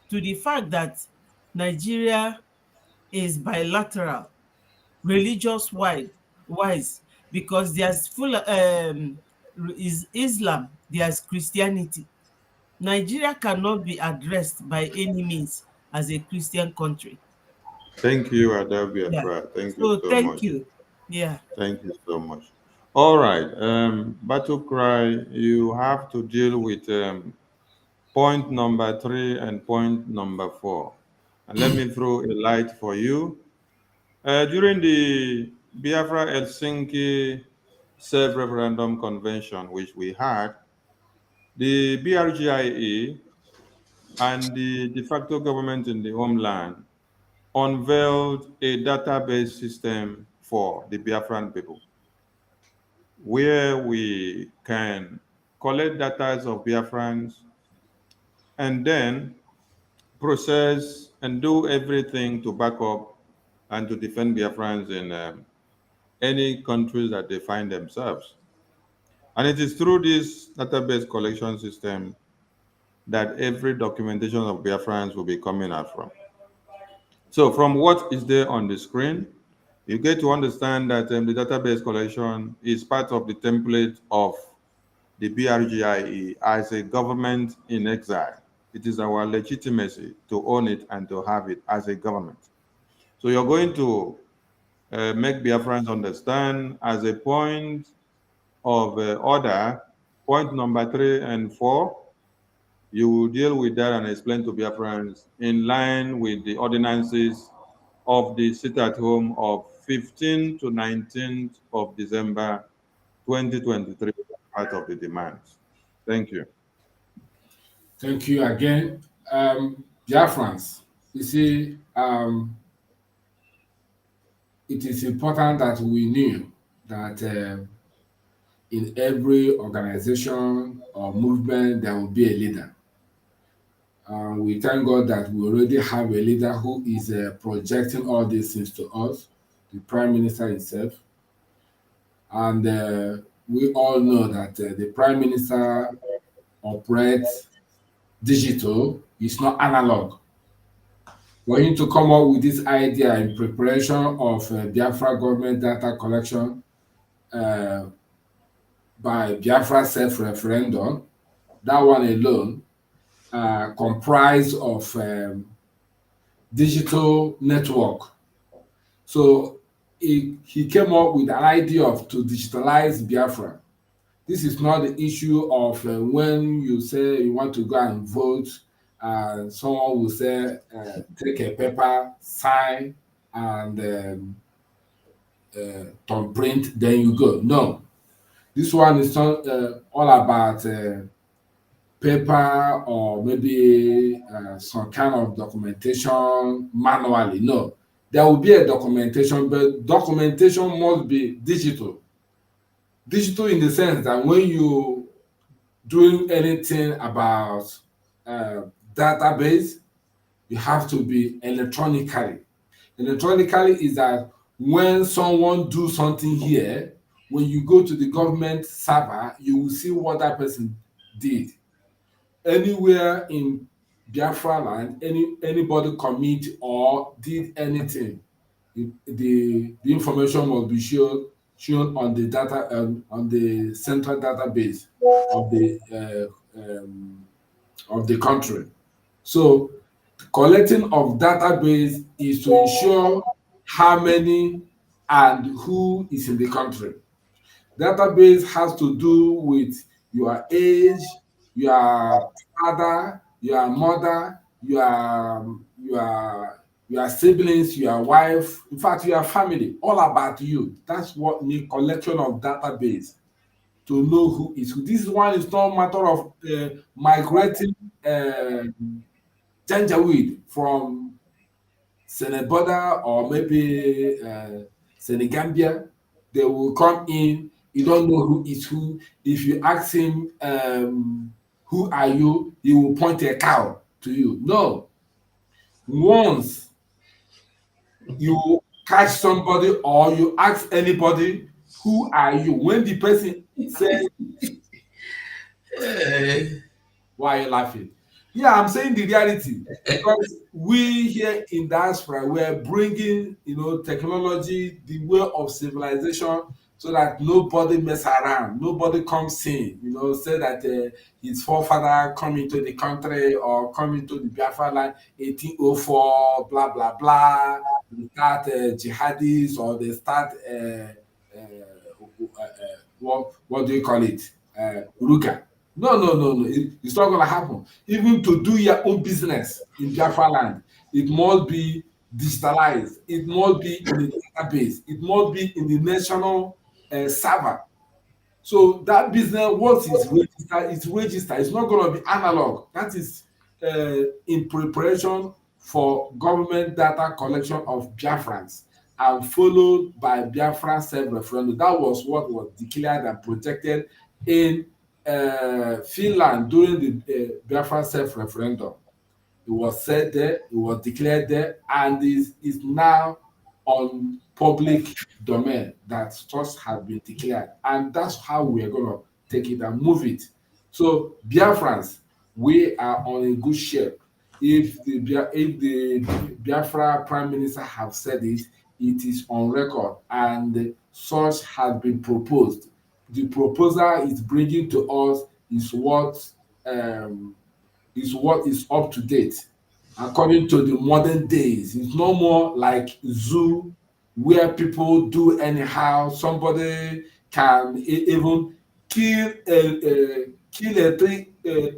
to the fact that Nigeria is bilateral, religious wise, because there's full is Islam, there's Christianity. Nigeria cannot be addressed by any means as a Christian country. Thank you, Ada Yeah. Biafra. Thank you So so thank much. you. Yeah. Thank you so much. All right. Battle Cry, you have to deal with point number 3 and point number 4. And let me throw a light for you. During the Biafra Helsinki self-referendum convention, which we had, the BRGIE and the de facto government in the homeland unveiled a database system for the Biafran people, where we can collect data of Biafrans and then process and do everything to back up and to defend Biafrans in any countries that they find themselves. And it is through this database collection system that every documentation of Biafrans will be coming out from. So from what is there on the screen, you get to understand that the database collection is part of the template of the BRGIE as a government in exile. It is our legitimacy to own it and to have it as a government. So you're going to make Biafrans understand as a point of order, point number 3 and 4, you will deal with that and explain to Biafrans in line with the ordinances of the sit-at-home of 15th to 19th of December 2023, part of the demands. Thank you. Thank you again. Biafrans, you see, it is important that we knew that in every organization or movement, there will be a leader. We thank God that we already have a leader who is projecting all these things to us, the Prime Minister himself. And we all know that the Prime Minister operates digital, it's not analog. For him to come up with this idea in preparation of Biafra government data collection by Biafra self-referendum, that one alone comprised of digital network. So he came up with an idea of to digitalize Biafra. This is not the issue of when you say you want to go and vote, someone will say, take a paper, sign, and thumbprint, then you go. No, this one is not all about paper or maybe some kind of documentation manually. No, there will be a documentation, but documentation must be digital. Digital in the sense that when you doing anything about database, you have to be electronically. Electronically is that when someone do something here, when you go to the government server, you will see what that person did. Anywhere in Biafra land, anybody commit or did anything, the information must be shown on the data on the central database of the country. So collecting of database is to ensure how many and who is in the country. Database has to do with your age, your father, your mother, your siblings, your wife, in fact, your family, all about you. That's what the collection of database to know who is who. This one is not a matter of migrating Janjaweed from Senegal or maybe Senegambia. They will come in. You don't know who is who. If you ask him, who are you? He will point a cow to you. No. Once you catch somebody or you ask anybody, who are you? When the person says, why are you laughing? Yeah, I'm saying the reality because we here in diaspora we're bringing, technology, the way of civilization, so that nobody mess around, nobody comes in, say that his forefather come into the country or come into the Biafra land 1804, blah blah blah. They start jihadis or they start what do you call it? Uruka. No. It's not going to happen. Even to do your own business in Biafra land, it must be digitalized. It must be in the database. It must be in the national server. So that business, once it's registered. It's not going to be analog. That is in preparation for government data collection of Biafrans and followed by Biafra self-referendum. That was what was declared and projected in Finland during the Biafra self-referendum. It was said there, it was declared there, and is now on public domain that such has been declared. And that's how we are going to take it and move it. So Biafrans, we are on a good shape. If the Biafra Prime Minister have said it, it is on record, and such has been proposed. The proposal is bringing to us is what is up to date according to the modern days. It's no more like zoo where people do anyhow. Somebody can even kill a 3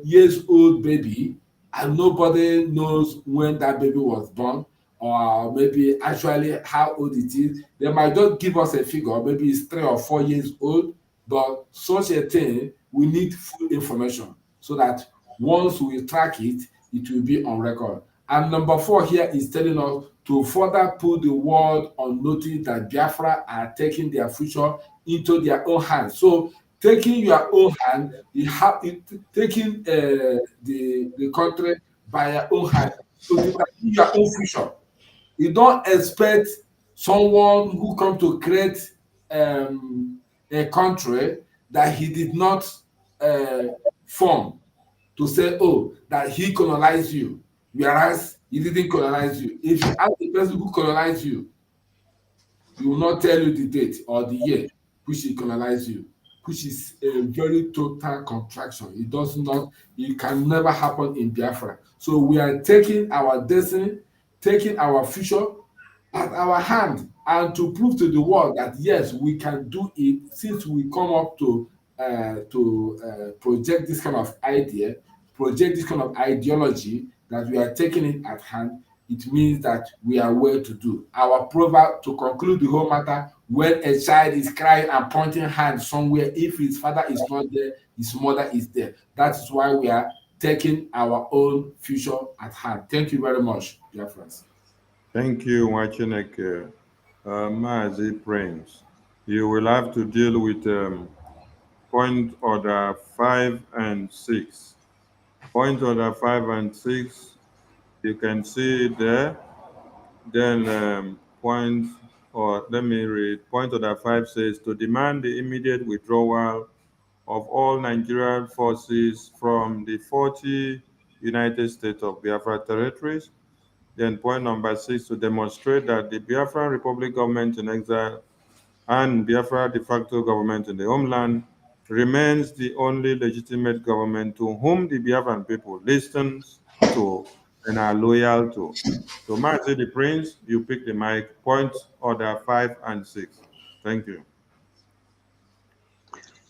years old baby and nobody knows when that baby was born or maybe actually how old it is. They might just give us a figure, maybe it's 3 or 4 years old, but such a thing, we need full information so that once we track it, it will be on record. And number 4 here is telling us to further put the world on notice that Biafra are taking their future into their own hands. So taking your own hand, you have taking the country by your own hand to determine your own future. You don't expect someone who come to create a country that he did not form to say, oh, that he colonized you, whereas he didn't colonize you. If you ask the person who colonized you, he will not tell you the date or the year which he colonized you, which is a very total contraction. It can never happen in Biafra. So we are taking our destiny, taking our future at our hand, and to prove to the world that yes, we can do it. Since we come up to project this kind of idea, project this kind of ideology, that we are taking it at hand, it means that we are well to do. Our proverb, to conclude the whole matter, when a child is crying and pointing hands somewhere, if his father is not there, his mother is there. That is why we are taking our own future at hand. Thank you very much, dear friends. Thank you, Wachineke. Mazi Prince. You will have to deal with point order 5 and 6. Point order 5 and 6, you can see it there. Then let me read. Point order 5 says to demand the immediate withdrawal of all Nigerian forces from the 40 United States of Biafra territories. Then point number 6, to demonstrate that the Biafran Republic government in exile and Biafra de facto government in the homeland remains the only legitimate government to whom the Biafran people listens to and are loyal to. So, Mazi the Prince, you pick the mic. Point order 5 and 6. Thank you.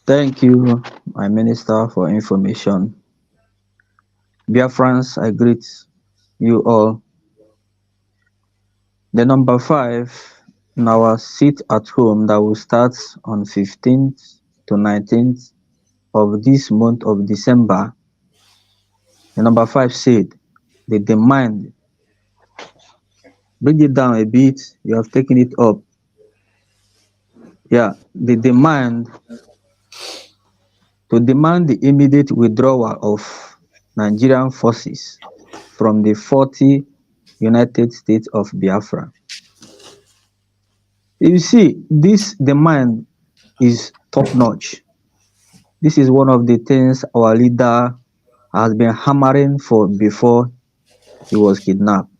Thank you, my minister, for information. Biafrans, I greet you all. The number 5 in our sit at home that will start on 15th to 19th of this month of December. The number 5 said, the demand, bring it down a bit, you have taken it up. Yeah, the demand to demand the immediate withdrawal of Nigerian forces from the 40 United States of Biafra. You see, this demand is top-notch. This is one of the things our leader has been hammering for before he was kidnapped.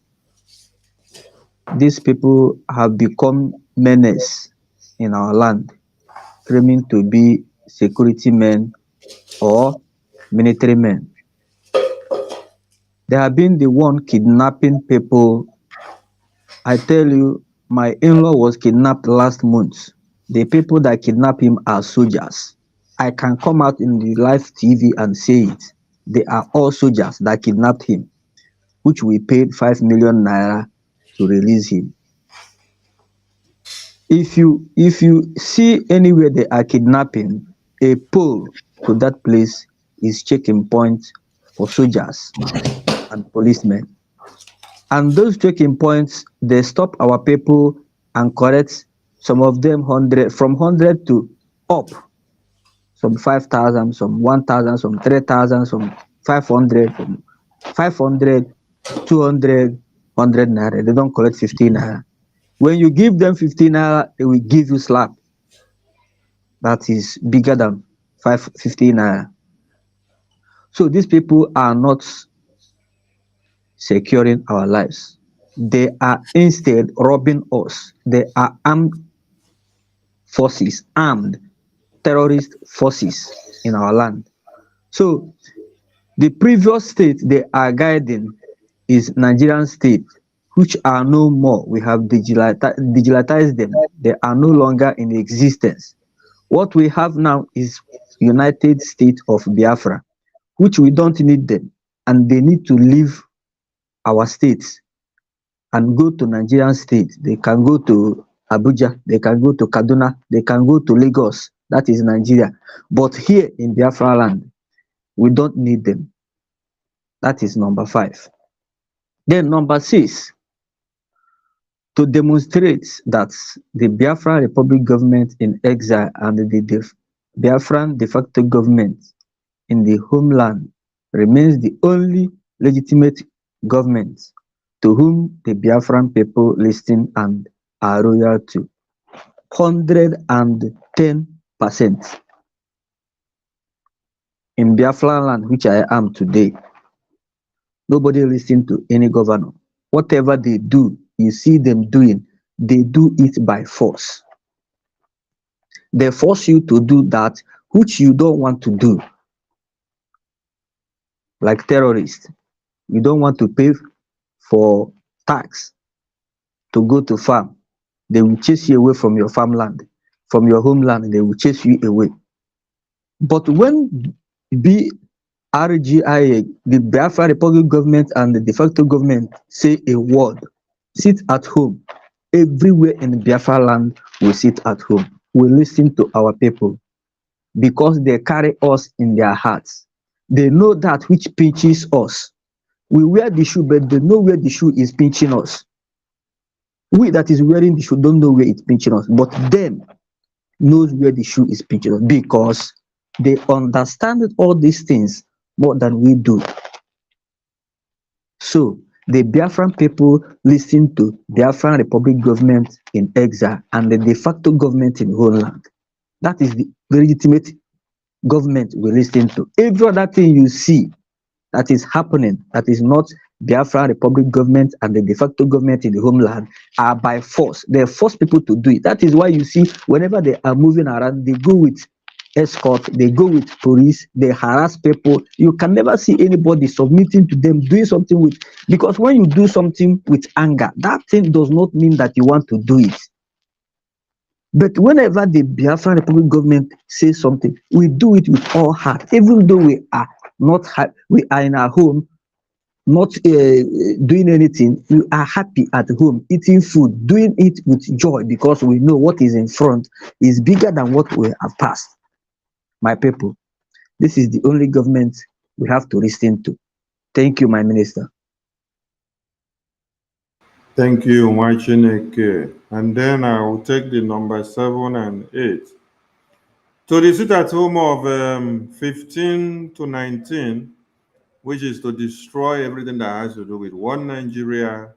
These people have become menace in our land, claiming to be security men or military men. They have been the one kidnapping people. I tell you, my in-law was kidnapped last month. The people that kidnap him are soldiers. I can come out in the live TV and say it. They are all soldiers that kidnapped him, which we paid 5 million naira to release him. If you see anywhere they are kidnapping, a pole to that place is checking point for soldiers and policemen. And those checking points, they stop our people and correct some of them 100, from 100 to up. Some 5,000, some 1,000, some 3,000, some 500, some 500, 200, 100 naira. They don't collect 15 naira. When you give them 15 naira, they will give you slap. That is bigger than 15 naira. So these people are not securing our lives. They are instead robbing us. They are armed forces, armed terrorist forces in our land. So the previous state they are guiding is Nigerian state, which are no more. We have digitalized them. They are no longer in existence. What we have now is United States of Biafra, which we don't need them, and they need to leave our states and go to Nigerian state. They can go to Abuja, they can go to Kaduna, they can go to Lagos, that is Nigeria. But here in Biafra land, we don't need them. That is number 5. Then number 6, to demonstrate that the Biafra Republic government in exile and the Biafran de facto government in the homeland remains the only legitimate government to whom the Biafran people listen and are loyal to. 110%. In Biafra land, which I am today, nobody listens to any governor. Whatever they do, you see them doing, they do it by force. They force you to do that which you don't want to do. Like terrorists, you don't want to pay for tax to go to farm. They will chase you away from your farmland, from your homeland, they will chase you away. But when BRGI, the Biafra Republic government and the de facto government say a word, sit at home, everywhere in Biafra land will sit at home. We listen to our people because they carry us in their hearts. They know that which pinches us. We wear the shoe, but they know where the shoe is pinching us. We that is wearing the shoe don't know where it's pinching us, but them knows where the shoe is pinching us because they understand all these things more than we do. So the Biafran people listen to Biafran Republic government in exile and the de facto government in whole land. That is the legitimate government we listen to. Every other thing you see that is happening, that is not Biafra Republic government and the de facto government in the homeland, are by force. They force people to do it. That is why you see whenever they are moving around, they go with escort, they go with police, they harass people. You can never see anybody submitting to them, doing something with, because when you do something with anger, that thing does not mean that you want to do it. But whenever the Biafra Republic government says something, we do it with all heart, even though we are not we are in our home, not doing anything. We are happy at home, eating food, doing it with joy because we know what is in front is bigger than what we have passed. My people, this is the only government we have to listen to. Thank you, my minister. Thank you, Mwachineke. And then I will take the number 7 and 8. To the sit at home of 15 to 19, which is to destroy everything that has to do with one Nigeria,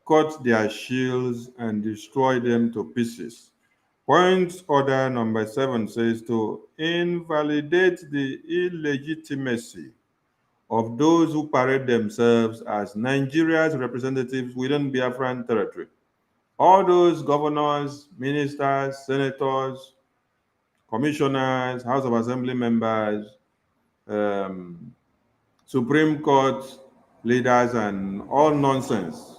cut their shields and destroy them to pieces. Point order number 7 says to invalidate the illegitimacy of those who parade themselves as Nigeria's representatives within Biafran territory. All those governors, ministers, senators, commissioners, House of Assembly members, Supreme Court leaders, and all nonsense.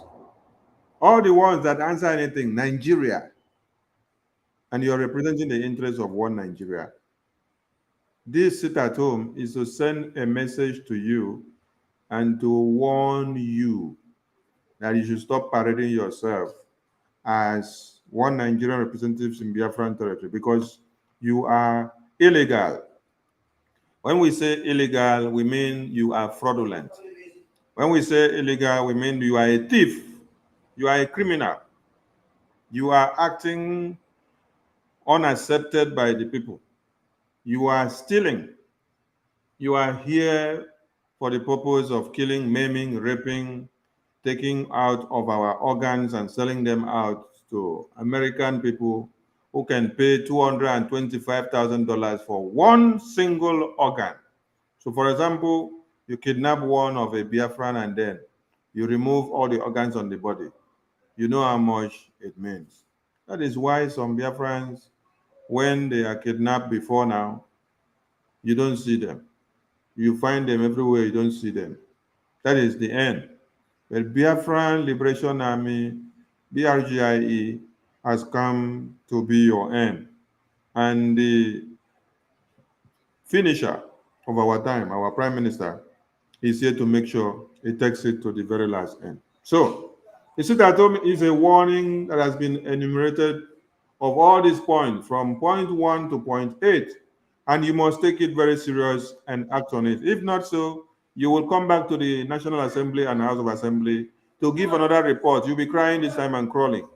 All the ones that answer anything, Nigeria, and you're representing the interests of one Nigeria. This sit at home is to send a message to you and to warn you that you should stop parading yourself as one Nigerian representatives in Biafran territory because you are illegal. When we say illegal, we mean you are fraudulent. When we say illegal, we mean you are a thief, you are a criminal, you are acting unaccepted by the people. You are stealing. You are here for the purpose of killing, maiming, raping, taking out of our organs and selling them out to American people who can pay $225,000 for one single organ. So for example, you kidnap one of a Biafran and then you remove all the organs on the body. You know how much it means. That is why some Biafrans, when they are kidnapped before now, you don't see them. You find them everywhere, you don't see them. That is the end. But Biafran Liberation Army, BRGIE, has come to be your end. And the finisher of our time, our Prime Minister, is here to make sure he takes it to the very last end. So, the sit at home is a warning that has been enumerated of all these points from point 1 to point 8, and you must take it very serious and act on it. If not so, you will come back to the National Assembly and House of Assembly to give another report. You'll be crying this time and crawling.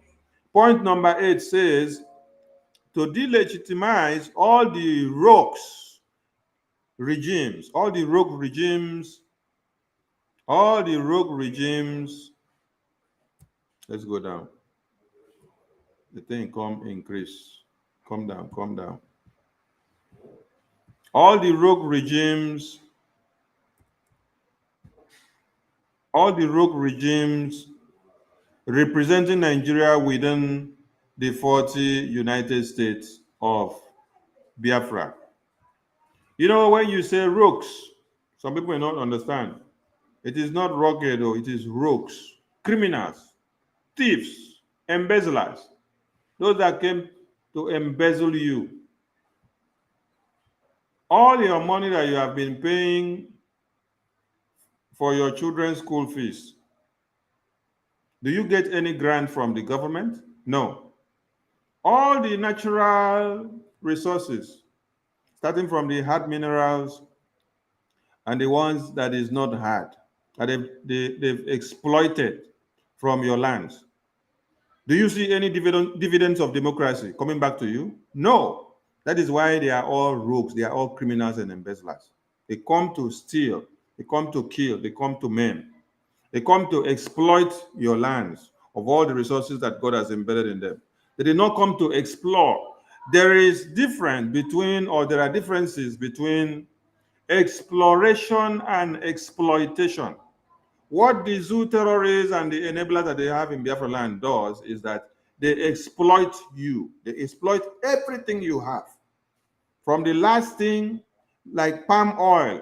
Point number 8 says to delegitimize all the rogue regimes, let's go down. The thing increase. Come down. All the rogue regimes representing Nigeria within the 40 United States of Biafra. You know, when you say rogues, some people may not understand. It is not rugged, it is rogues, criminals, thieves, embezzlers, those that came to embezzle you. All your money that you have been paying for your children's school fees, do you get any grant from the government? No. All the natural resources, starting from the hard minerals and the ones that is not hard, that they've exploited from your lands. Do you see any dividends of democracy coming back to you? No. That is why they are all rogues. They are all criminals and embezzlers. They come to steal. They come to kill. They come to maim. They come to exploit your lands of all the resources that God has embedded in them. They did not come to explore. There are differences between exploration and exploitation. What the zoo terrorists and the enablers that they have in Biafra land does is that they exploit you. They exploit everything you have. From the last thing, like palm oil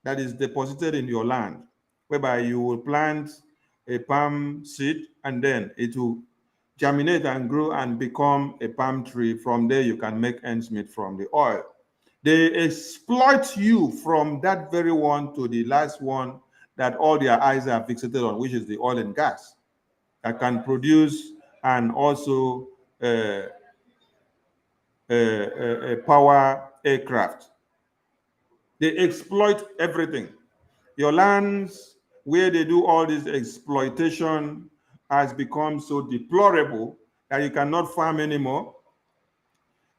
that is deposited in your land, whereby you will plant a palm seed and then it will germinate and grow and become a palm tree. From there, you can make ends meet from the oil. They exploit you from that very one to the last one that all their eyes are fixated on, which is the oil and gas that can produce and also power aircraft. They exploit everything. Your lands where they do all this exploitation has become so deplorable that you cannot farm anymore.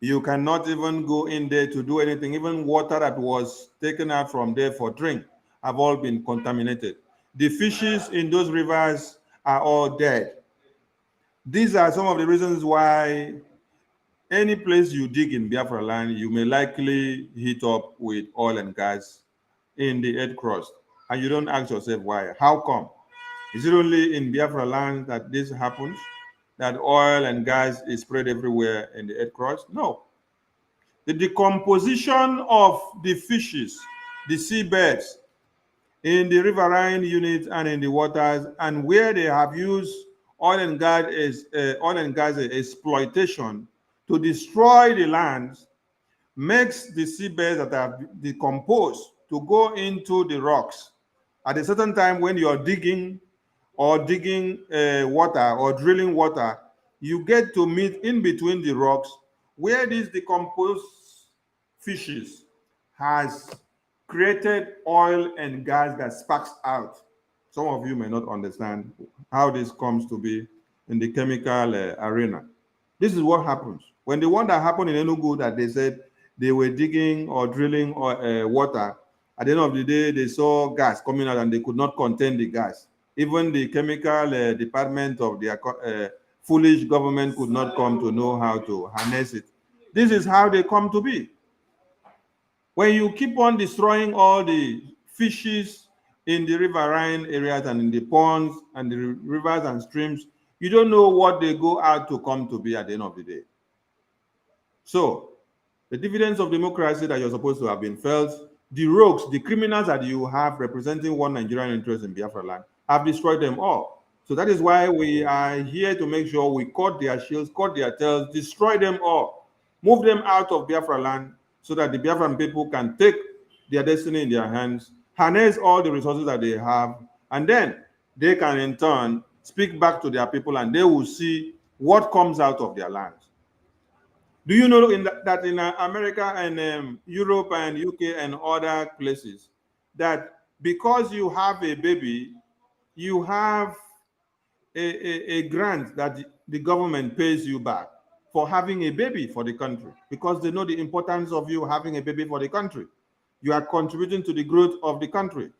You cannot even go in there to do anything. Even water that was taken out from there for drink have all been contaminated. The fishes in those rivers are all dead. These are some of the reasons why any place you dig in Biafra land, you may likely hit up with oil and gas in the earth crust. And you don't ask yourself why. How come? Is it only in Biafra land that this happens? That oil and gas is spread everywhere in the earth crust? No. The decomposition of the fishes, the seabeds, in the riverine units and in the waters, and where they have used oil and gas exploitation to destroy the lands, makes the seabeds that have decomposed to go into the rocks. At a certain time when you are digging water or drilling water, you get to meet in between the rocks where these decomposed fishes has created oil and gas that sparks out. Some of you may not understand how this comes to be in the chemical arena. This is what happens. When the one that happened in Enugu that they said they were digging or drilling water, at the end of the day, they saw gas coming out and they could not contain the gas. Even the chemical department of the foolish government could not come to know how to harness it. This is how they come to be. When you keep on destroying all the fishes in the riverine areas and in the ponds and the rivers and streams, you don't know what they go out to come to be at the end of the day. So, the dividends of democracy that you're supposed to have been felt, the rogues, the criminals that you have representing one Nigerian interest in Biafra land, have destroyed them all. So that is why we are here to make sure we cut their shields, cut their tails, destroy them all, move them out of Biafra land, so that the Biafran people can take their destiny in their hands, harness all the resources that they have, and then they can in turn speak back to their people and they will see what comes out of their lands. Do you know that in America and Europe and UK and other places, that because you have a baby, you have a grant that the government pays you back for having a baby for the country, because they know the importance of you having a baby for the country. You are contributing to the growth of the country.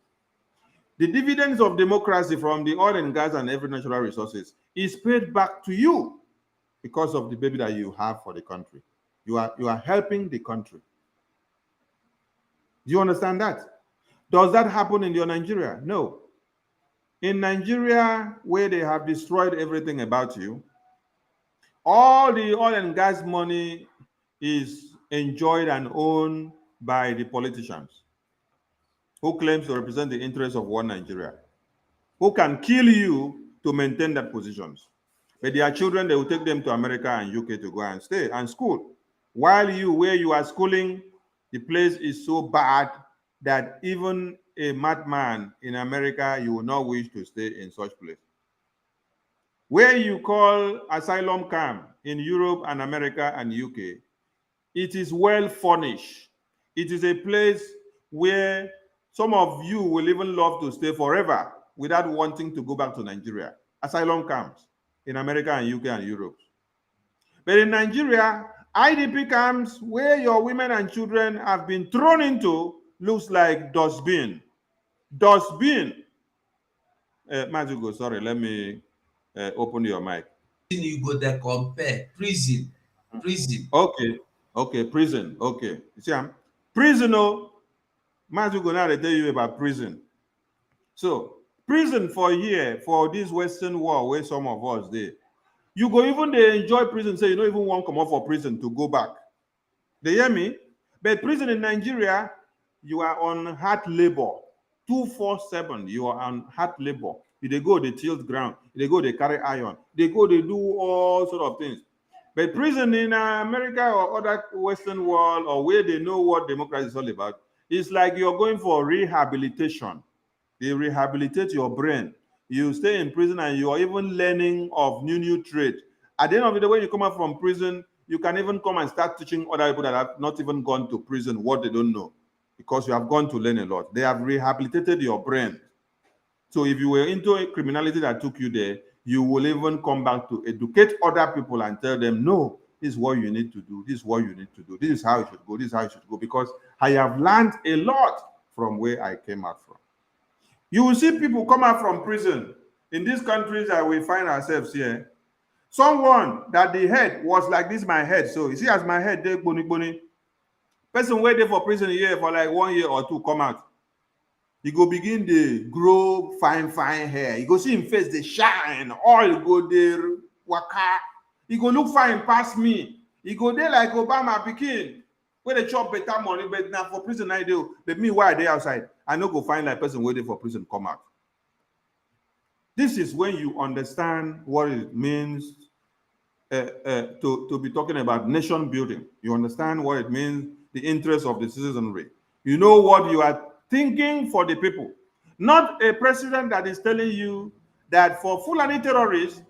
The dividends of democracy from the oil and gas and every natural resources is paid back to you because of the baby that you have for the country. You are helping the country. Do you understand that? Does that happen in your Nigeria? No. In Nigeria, where they have destroyed everything about you, all the oil and gas money is enjoyed and owned by the politicians who claims to represent the interests of one Nigeria, who can kill you to maintain that positions. But their children, they will take them to America and UK to go and stay and school. While where you are schooling, the place is so bad that even a madman in America, you will not wish to stay in such place. Where you call asylum camp in Europe and America and UK, it is well furnished. It is a place where some of you will even love to stay forever without wanting to go back to Nigeria. Asylum camps in America and UK and Europe. But in Nigeria, IDP camps where your women and children have been thrown into looks like dustbin. Dustbin. Mazugo, sorry, let me open your mic. You go there compare prison. Okay, prison. Okay, you see, prison. Oh, Mazugo, now they tell you about prison. So, prison for here, for this Western world where some of us did. You go even they enjoy prison, say you don't even want to come out for prison to go back. They hear me? But prison in Nigeria, you are on hard labor. 247, you are on hard labor. They go, they tilt ground. They go, they carry iron. They go, they do all sort of things. But prison in America or other Western world, or where they know what democracy is all about, it's like you're going for rehabilitation. They rehabilitate your brain. You stay in prison and you are even learning of new trade. At the end of the day, when you come out from prison, you can even come and start teaching other people that have not even gone to prison what they don't know, because you have gone to learn a lot. They have rehabilitated your brain. So if you were into a criminality that took you there, you will even come back to educate other people and tell them, no, this is what you need to do. This is what you need to do. This is how it should go. This is how it should go. Because I have learned a lot from where I came out from. You will see people come out from prison in these countries that we find ourselves here. Someone that the head was like this, my head. So you see, as my head, they boni. Person waiting for prison here for like 1 year or two, come out. He go begin to grow fine hair. You go see him face they shine. All go there waka. He go look fine past me. He go there like Obama pikin. Where they chop better money, but now for prison I do. But me, why are they outside? I no go find like person waiting for prison come out. This is when you understand what it means to be talking about nation building. You understand what it means, the interest of the citizenry. You know what you are thinking for the people. Not a president that is telling you that for Fulani terrorists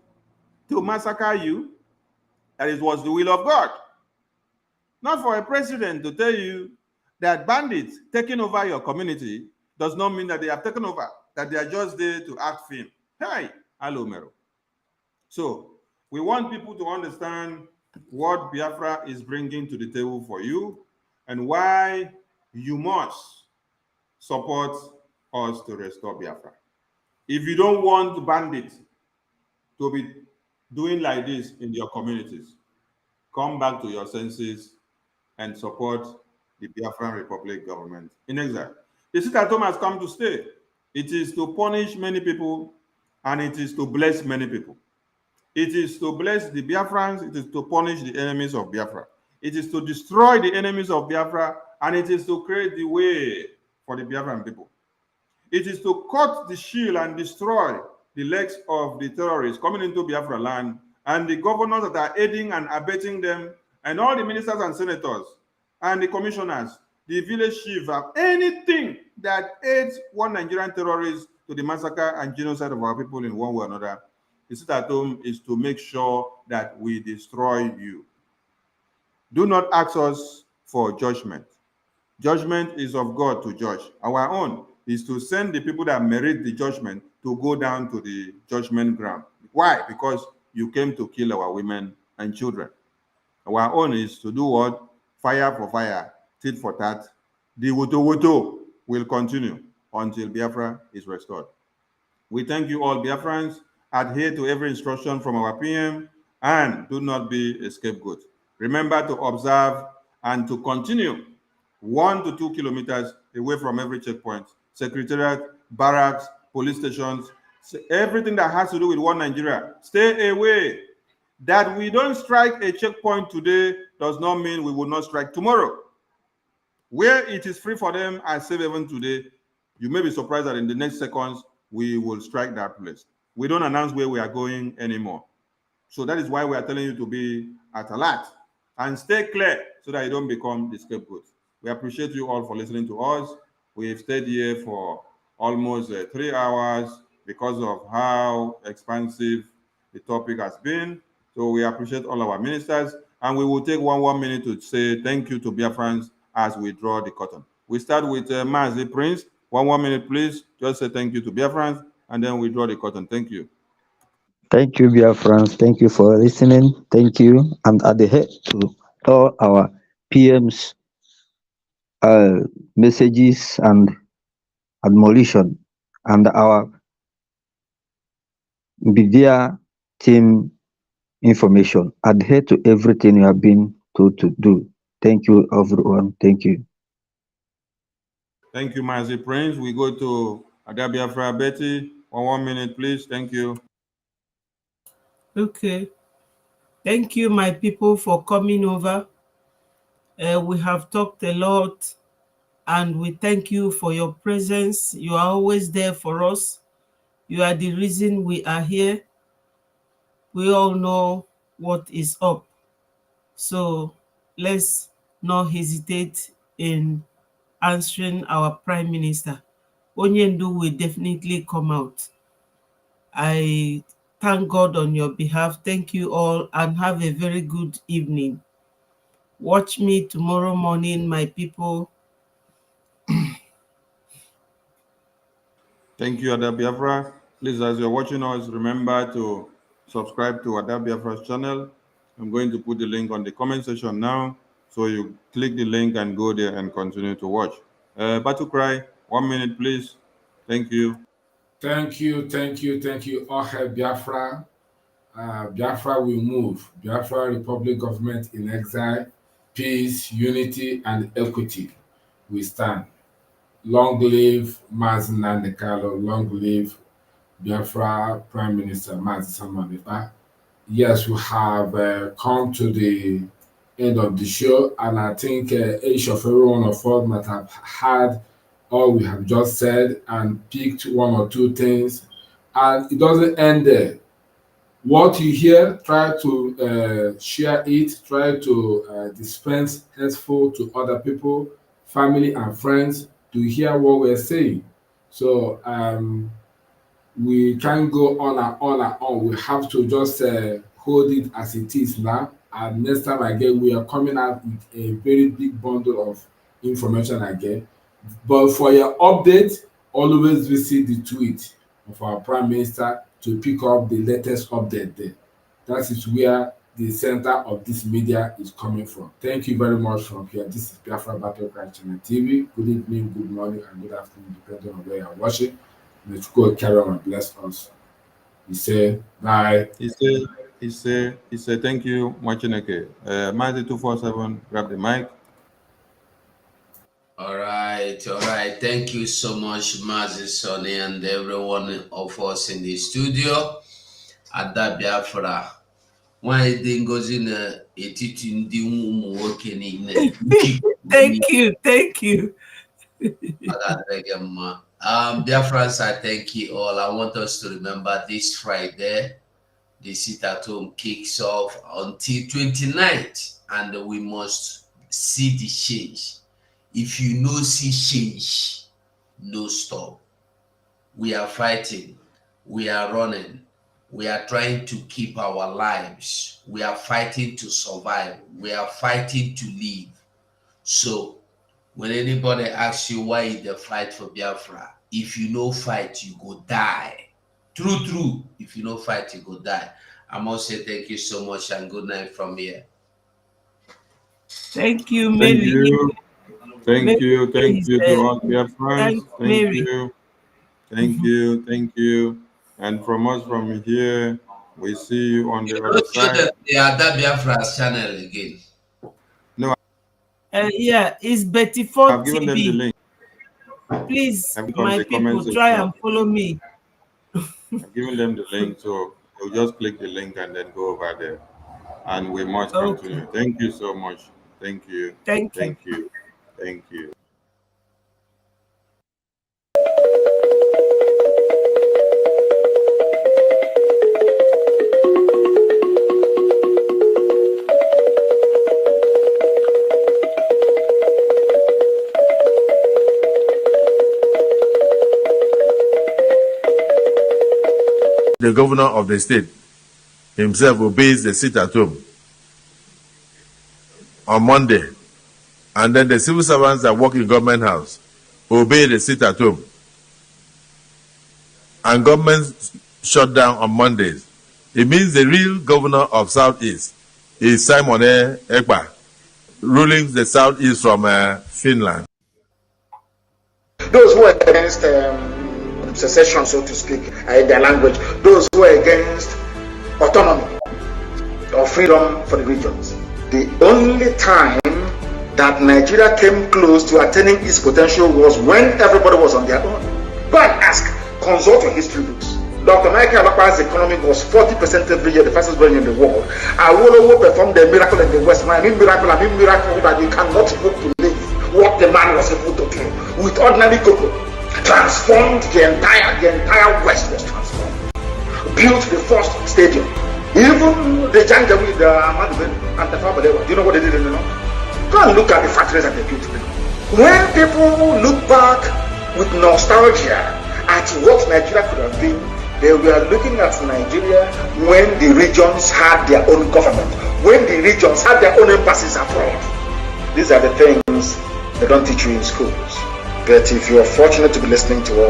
to massacre you, that it was the will of God. Not for a president to tell you that bandits taking over your community does not mean that they have taken over, that they are just there to act film. Hey, hello, Mero. So we want people to understand what Biafra is bringing to the table for you and why you must support us to restore Biafra. If you don't want bandits to be doing like this in your communities, come back to your senses and support the Biafran Republic government in exile. The sit at home has come to stay. It is to punish many people and it is to bless many people. It is to bless the Biafrans, it is to punish the enemies of Biafra. It is to destroy the enemies of Biafra, and it is to create the way for the Biafran people. It is to cut the shield and destroy the legs of the terrorists coming into Biafra land, and the governors that are aiding and abetting them, and all the ministers and senators, and the commissioners, the village chief, anything that aids one Nigerian terrorist to the massacre and genocide of our people in one way or another. The sit at home is to make sure that we destroy you. Do not ask us for judgment. Judgment is of God to judge. Our own is to send the people that merit the judgment to go down to the judgment ground. Why? Because you came to kill our women and children. Our own is to do what? Fire for fire, tit for tat. The WOTOWOTO will continue until Biafra is restored. We thank you all, Biafrans. Adhere to every instruction from our PM and do not be a scapegoat. Remember to observe and to continue 1 to 2 kilometers away from every checkpoint, secretariat, barracks, police stations, everything that has to do with one Nigeria. Stay away. That we don't strike a checkpoint today does not mean we will not strike tomorrow. Where it is free for them, I say even today, you may be surprised that in the next seconds, we will strike that place. We don't announce where we are going anymore. So that is why we are telling you to be at alert and stay clear so that you don't become the scapegoat. We appreciate you all for listening to us. We have stayed here for almost 3 hours because of how expansive the topic has been. So we appreciate all our ministers, and we will take one minute to say thank you to Biafrans as we draw the curtain. We start with Mazi Prince. One minute, please. Just say thank you to Biafrans, and then we draw the curtain. Thank you. Thank you, Biafrans. Thank you for listening. Thank you. And adhere to all our PM's messages and admonition, and our BDA team information. Adhere to everything you have been told to do. Thank you, everyone. Thank you. Thank you, Mazi Prince. We go to Biafra Betty. 1 minute, please. Thank you. Okay. Thank you, my people, for coming over. We have talked a lot, and we thank you for your presence. You are always there for us. You are the reason we are here. We all know what is up. So let's not hesitate in answering our Prime Minister. Onyendu will definitely come out. I thank God on your behalf. Thank you all and have a very good evening. Watch me tomorrow morning, my people. Thank you, Ada Biafra. Please, as you're watching us, remember to subscribe to Ada Biafra's channel. I'm going to put the link on the comment section now. So you click the link and go there and continue to watch. Battle Cry, 1 minute, please. Thank you. Thank you. All hail Biafra. Biafra will move. Biafra Republic government in exile. Peace, unity, and equity. We stand. Long live Mazi Nnamdi Kanu. Long live Biafra Prime Minister Mazi Samanipa. Yes, we have come to the end of the show, and I think each of every one of us might have had all we have just said and picked one or two things, and it doesn't end there. What you hear, try to share it, try to dispense henceforth to other people, family and friends to hear what we're saying. So we can't go on and on and on. We have to just hold it as it is now. And next time again, we are coming out with a very big bundle of information again. But for your update, always visit the tweet of our Prime Minister to pick up the latest update there. That is where the center of this media is coming from. Thank you very much from here. This is Biafra Battle Cry Channel TV. Good evening, good morning, and good afternoon, depending on where you are watching. Let's go carry on and bless us. He said, bye. He said, thank you, Machineke. Mazi 247, grab the mic. All right. Thank you so much, Mazi, Sonny, and everyone of us in the studio. Ada Biafra. Why didn't go in a teaching the working in? Thank you. Biafrans, I thank you all. I want us to remember this Friday, the sit-at-home kicks off until 29th, and we must see the change. If you no see change, no stop. We are fighting. We are running. We are trying to keep our lives. We are fighting to survive. We are fighting to live. So, when anybody asks you why the fight for Biafra, if you no fight, you go die. True. If you no fight, you go die. I must say thank you so much and good night from here. Thank you, Mary. Thank you to all Biafrans. Thank you. And from us from here, we see you on the other side. The Ada Biafra's channel again. No. Yeah, it's Betty Ford I've given them the link. Please, my people, try and follow me. I've given them the link, so they'll just click the link and then go over there. And we must continue. Thank you so much. Thank you. Thank you. The governor of the state himself obeys the sit-at-home on Monday, and then the civil servants that work in government house obey the sit-at-home, and government shut down on Mondays. It means the real governor of Southeast is Simon Ekpa, ruling the Southeast from Finland. Those who are against secession, so to speak, their language, those who are against autonomy or freedom for the regions. The only time that Nigeria came close to attaining its potential was when everybody was on their own. Go and ask, consult your history books. Dr. Michael Alapa's economy was 40% every year, the fastest growing in the world. Awolowo performed a miracle in the West. When I mean miracle that you cannot hope to live what the man was able to do with ordinary cocoa. Transformed the entire West was transformed. Built the first stadium. Even the jungle with the Ahmadu and the Fabalewa. Do you know what they did in the north? Go and look at the factories that they built. When people look back with nostalgia at what Nigeria could have been. They were looking at Nigeria when the regions had their own government, when the regions had their own embassies abroad. These are the things they don't teach you in schools. But if you are fortunate to be listening to us,